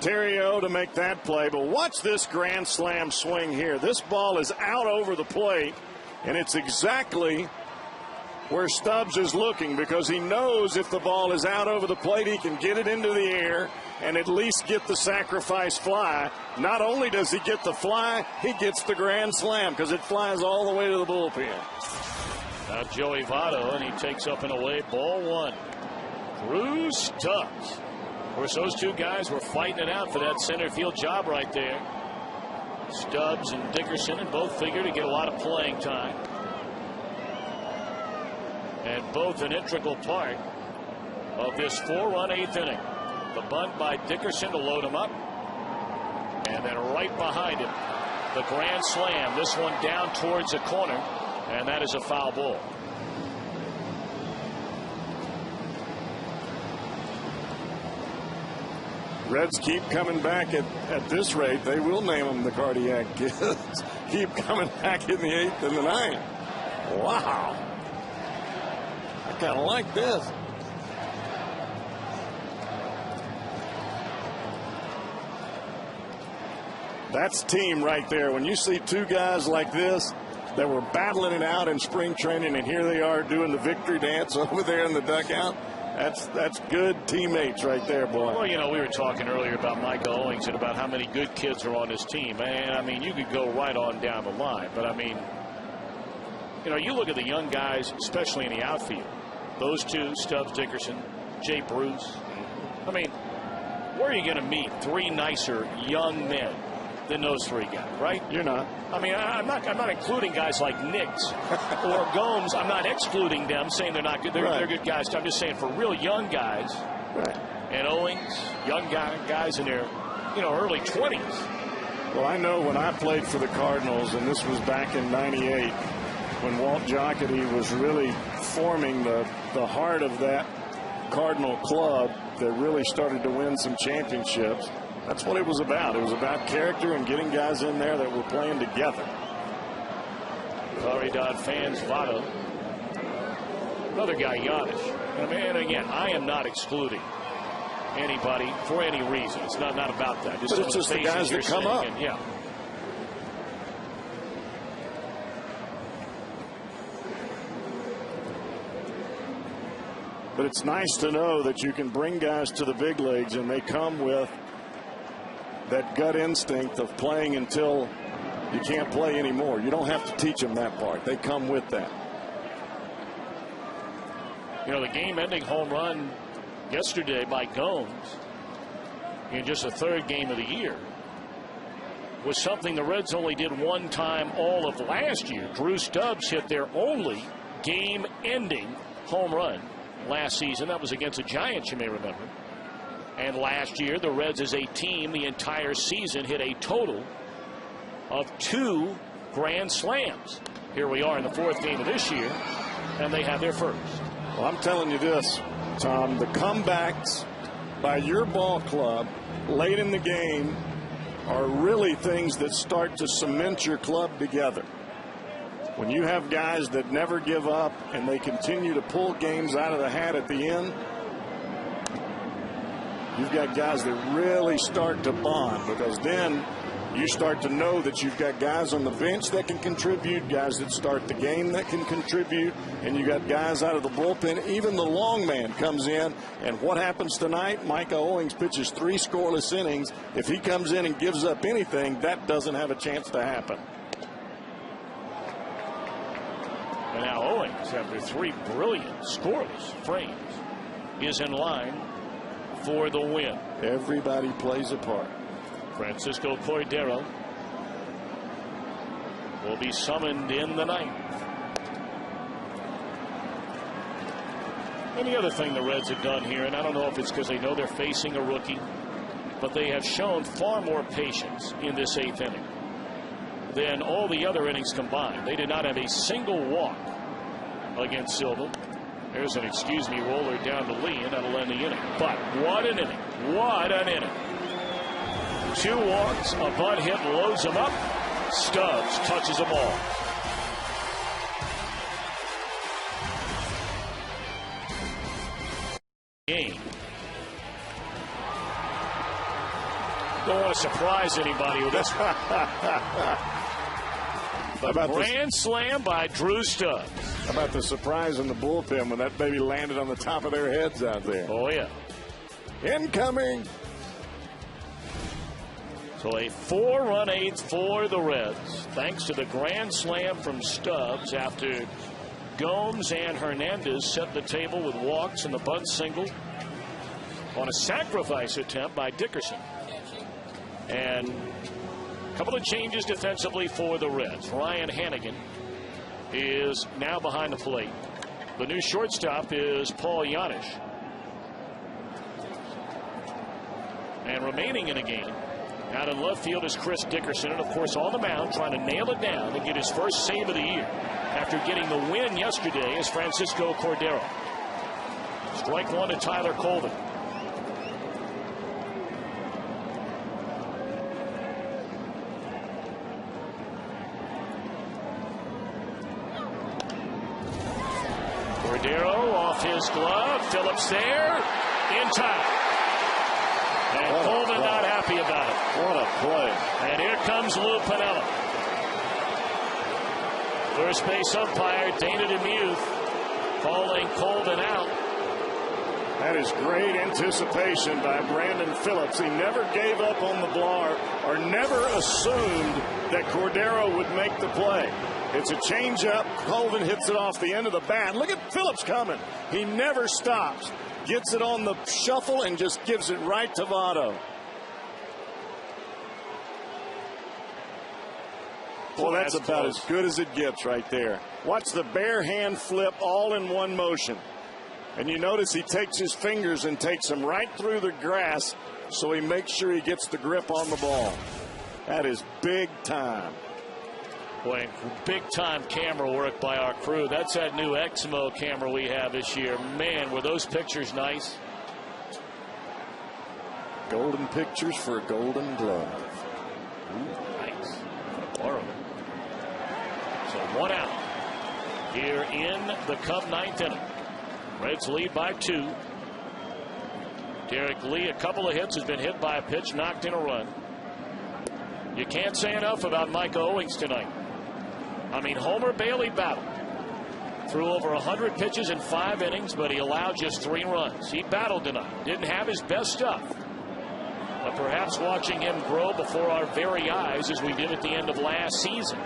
Terrio to make that play. But watch this grand slam swing here. This ball is out over the plate, and it's exactly where Stubbs is looking, because he knows if the ball is out over the plate, he can get it into the air and at least get the sacrifice fly. Not only does he get the fly, he gets the grand slam because it flies all the way to the bullpen. Now Joey Votto, and he takes up and away ball one. Drew Stubbs. Of course, those two guys were fighting it out for that center field job right there. Stubbs and Dickerson, and both figure to get a lot of playing time. And both an integral part of this 4-run eighth inning. The bunt by Dickerson to load him up. And then right behind him, the grand slam. This one down towards the corner. And that is a foul ball. Reds keep coming back at this rate. They will name them the Cardiac Kids. Keep coming back in the 8th and the 9th. Wow. I kind of like this. That's team right there. When you see two guys like this that were battling it out in spring training, and here they are doing the victory dance over there in the dugout. That's good teammates right there, boy. Well, you know, we were talking earlier about Michael Owings and about how many good kids are on his team. And, I mean, you could go right on down the line. But, I mean, you know, you look at the young guys, especially in the outfield. Those two, Stubbs, Dickerson, Jay Bruce. I mean, where are you going to meet three nicer young men than those three guys, right? You're not. I mean, I'm not including guys like Nix or Gomes. I'm not excluding them, saying they're not good. They're good guys. I'm just saying for real young guys, right. And Owings, young guys in their, you know, early 20s. Well, I know when I played for the Cardinals, and this was back in '98, when Walt Jocketty was really forming the heart of that Cardinal club that really started to win some championships. That's what it was about. It was about character and getting guys in there that were playing together. Caridad fans, Votto. Another guy, Giannis. I mean, and again, I am not excluding anybody for any reason. It's not about that. But it's just the guys that come up. And, yeah. But it's nice to know that you can bring guys to the big leagues and they come with that gut instinct of playing until you can't play anymore. You don't have to teach them that part. They come with that. You know, the game-ending home run yesterday by Gomes in just the third game of the year was something the Reds only did one time all of last year. Drew Stubbs hit their only game-ending home run last season. That was against the Giants, you may remember. And last year, the Reds as a team, the entire season, hit a total of 2 grand slams. Here we are in the fourth game of this year, and they have their first. Well, I'm telling you this, Tom, the comebacks by your ball club late in the game are really things that start to cement your club together. When you have guys that never give up and they continue to pull games out of the hat at the end, you've got guys that really start to bond, because then you start to know that you've got guys on the bench that can contribute, guys that start the game that can contribute, and you got guys out of the bullpen. Even the long man comes in, and what happens tonight? Micah Owings pitches 3 scoreless innings. If he comes in and gives up anything, that doesn't have a chance to happen. And now Owings, after 3 brilliant scoreless frames, is in line for the win. Everybody plays a part. Francisco Cordero will be summoned in the ninth. And the other thing the Reds have done here, and I don't know if it's because they know they're facing a rookie, but they have shown far more patience in this 8th inning than all the other innings combined. They did not have a single walk against Silva. There's an excuse me roller down to Lee, and that'll end the inning. But what an inning. What an inning. 2 walks, a bunt hit loads them up. Stubbs touches them all. Game. Don't want to surprise anybody with this one. But grand slam by Drew Stubbs. How about the surprise in the bullpen when that baby landed on the top of their heads out there? Oh, yeah. Incoming. So a 4-run 8th for the Reds, thanks to the grand slam from Stubbs after Gomes and Hernandez set the table with walks and the bunt single on a sacrifice attempt by Dickerson. And a couple of changes defensively for the Reds. Ryan Hannigan is now behind the plate. The new shortstop is Paul Yanish. And remaining in the game out in left field is Chris Dickerson, and of course on the mound trying to nail it down and get his first save of the year after getting the win yesterday is Francisco Cordero. Strike 1 to Tyler Colvin. Cordero off his glove. Phillips there in time. And Colvin not happy about it. What a play. And here comes Lou Piniella. First base umpire Dana DeMuth calling Colvin out. That is great anticipation by Brandon Phillips. He never gave up on the ball or never assumed that Cordero would make the play. It's a changeup. Colvin hits it off the end of the bat. Look at Phillips coming. He never stops. Gets it on the shuffle and just gives it right to Votto. Well, that's about as good as it gets right there. Watch the bare hand flip all in one motion. And you notice he takes his fingers and takes them right through the grass so he makes sure he gets the grip on the ball. That is big time. Boy, big time camera work by our crew. That's that new Exmo camera we have this year. Man, were those pictures nice. Golden pictures for a golden glove. Ooh, nice. Borrow it. So 1 out here in the Cub 9th inning. Reds lead by 2. Derek Lee, a couple of hits, has been hit by a pitch, knocked in a run. You can't say enough about Micah Owings tonight. I mean, Homer Bailey battled. Threw over 100 pitches in 5 innings, but he allowed just 3 runs. He battled tonight. Didn't have his best stuff. But perhaps watching him grow before our very eyes as we did at the end of last season.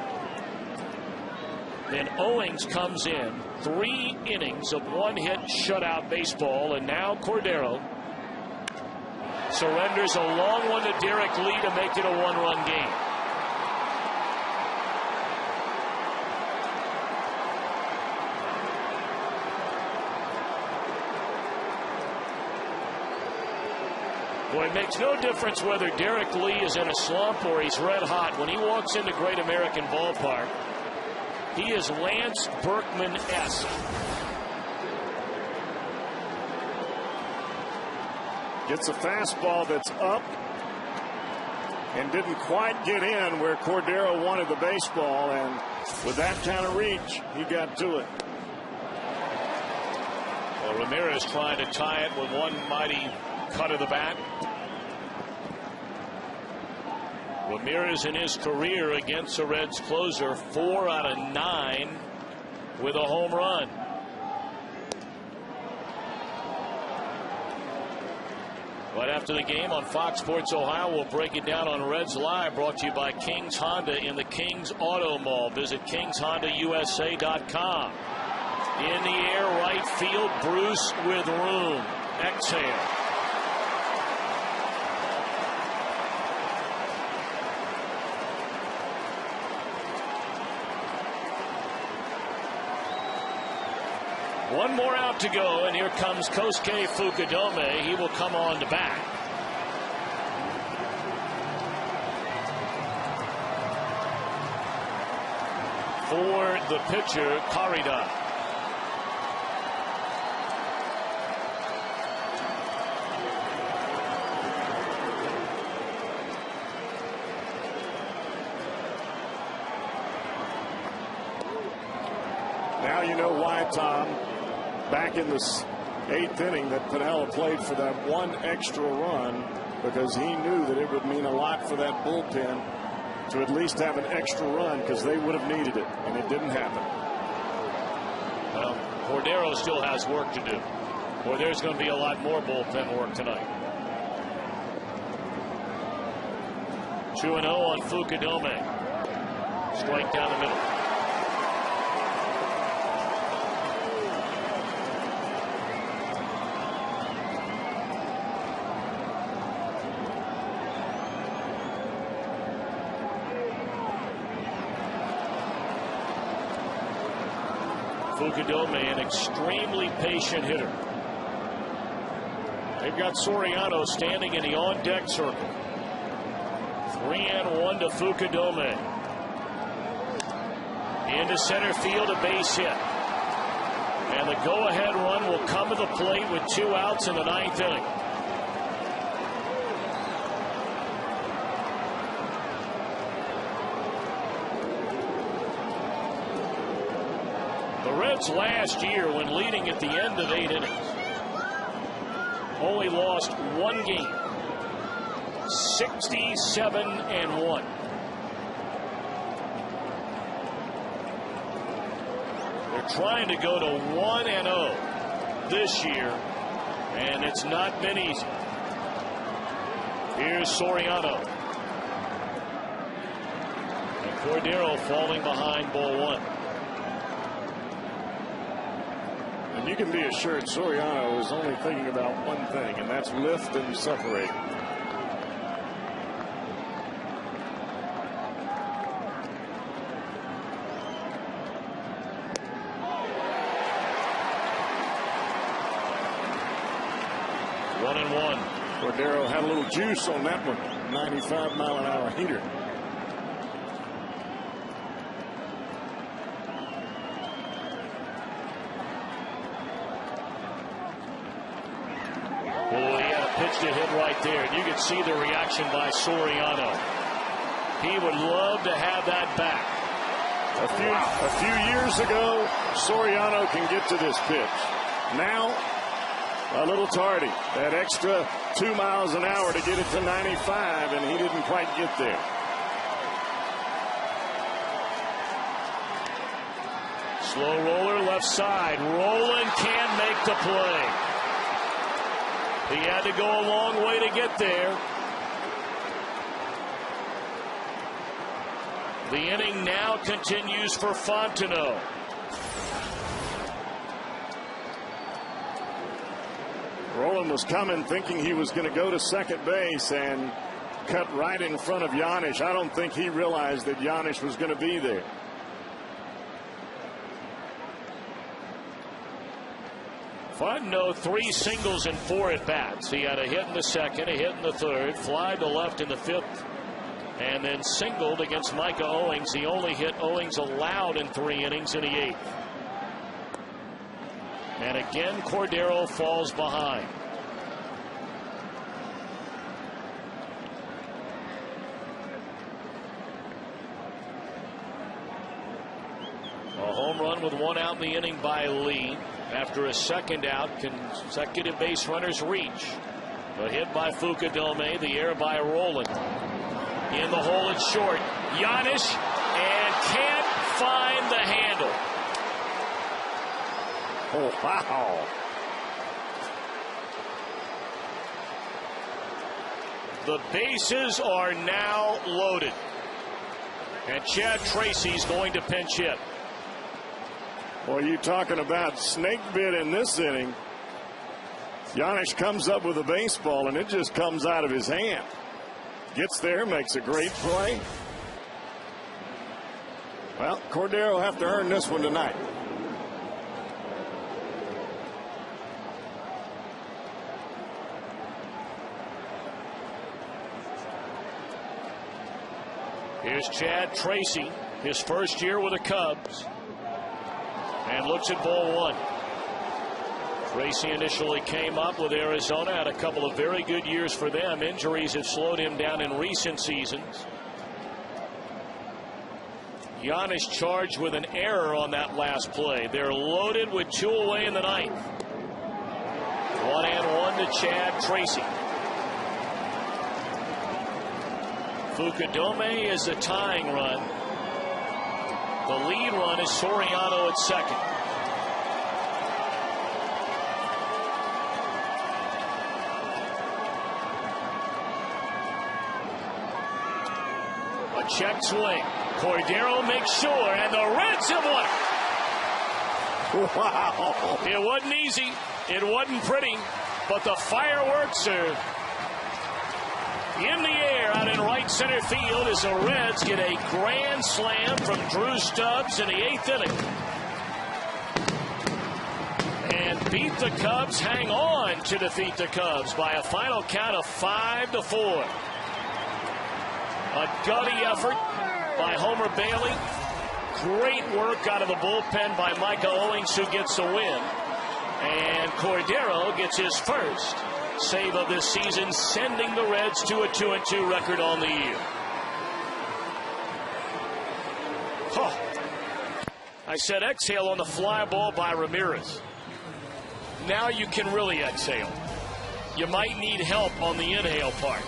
Then Owings comes in. 3 innings of 1-hit shutout baseball, and now Cordero surrenders a long one to Derek Lee to make it a 1-run game. Boy, it makes no difference whether Derek Lee is in a slump or he's red hot. When he walks into Great American Ballpark, he is Lance Berkman-esque. Gets a fastball that's up and didn't quite get in where Cordero wanted the baseball, and with that kind of reach, he got to it. Well, Ramirez trying to tie it with one mighty cut of the bat. Ramirez in his career against the Reds closer, 4 out of 9 with a home run. Right after the game on Fox Sports Ohio, we'll break it down on Reds Live, brought to you by Kings Honda in the Kings Auto Mall. Visit KingsHondaUSA.com. In the air, right field, Bruce with room. Exhale. One more out to go, and here comes Kosuke Fukudome. He will come on to bat. For the pitcher, Karida. Now you know why, Tom, back in the 8th inning, that Pinella played for that one extra run, because he knew that it would mean a lot for that bullpen to at least have an extra run, because they would have needed it, and it didn't happen. Well, Cordero still has work to do. Boy, there's going to be a lot more bullpen work tonight. 2-0 on Fukudome. Strike down the middle. Fukudome, an extremely patient hitter. They've got Soriano standing in the on-deck circle. 3-1 to Fukudome. Into center field, a base hit. And the go-ahead run will come to the plate with 2 outs in the 9th inning. The Reds last year, when leading at the end of 8 innings, only lost 1 game. 67-1. They're trying to go to 1-0 this year, and it's not been easy. Here's Soriano. And Cordero falling behind ball 1. And you can be assured Soriano is only thinking about one thing, and that's lift and separate. Cordero had a little juice on that one. 95-mile-an-hour heater. Boy, he had a pitch to hit right there, and you could see the reaction by Soriano. He would love to have that back. A few years ago, Soriano can get to this pitch. Now, a little tardy. That extra 2 miles an hour to get it to 95, and he didn't quite get there. Slow roller left side. Roland can't make the play. He had to go a long way to get there. The inning now continues for Fontenot. Roland was coming thinking he was going to go to second base and cut right in front of Giannis. I don't think he realized that Giannis was going to be there. Fun, no, 3 singles and 4 at bats. He had a hit in the second, a hit in the third, fly to left in the 5th, and then singled against Micah Owings. The only hit Owings allowed in 3 innings in the 8th. And again, Cordero falls behind. A home run with 1 out in the inning by Lee. After a second out, consecutive base runners reach. A hit by Fukudome, the air by Roland. In the hole, it's short. Giannis, and can't find the handle. Oh, wow. The bases are now loaded. And Chad Tracy's going to pinch hit. Well, you talking about snake bit in this inning. Giannis comes up with a baseball, and it just comes out of his hand. Gets there, makes a great play. Well, Cordero will have to earn this one tonight. Here's Chad Tracy, his first year with the Cubs. And looks at ball 1. Tracy initially came up with Arizona, had a couple of very good years for them. Injuries have slowed him down in recent seasons. Giannis charged with an error on that last play. They're loaded with 2 away in the 9th. 1-1 to Chad Tracy. Fukudome is the tying run. The lead run is Soriano at second. A check swing. Cordero makes sure, and the Reds have won it. Wow. It wasn't easy. It wasn't pretty. But the fireworks are in the air out in right center field as the Reds get a grand slam from Drew Stubbs in the 8th inning. And beat the Cubs, hang on to defeat the Cubs by a final count of 5-4. A gutty effort by Homer Bailey. Great work out of the bullpen by Micah Owings, who gets the win. And Cordero gets his first save of this season, sending the Reds to a 2-2 record on the year. Huh. I said exhale on the fly ball by Ramirez. Now you can really exhale. You might need help on the inhale part.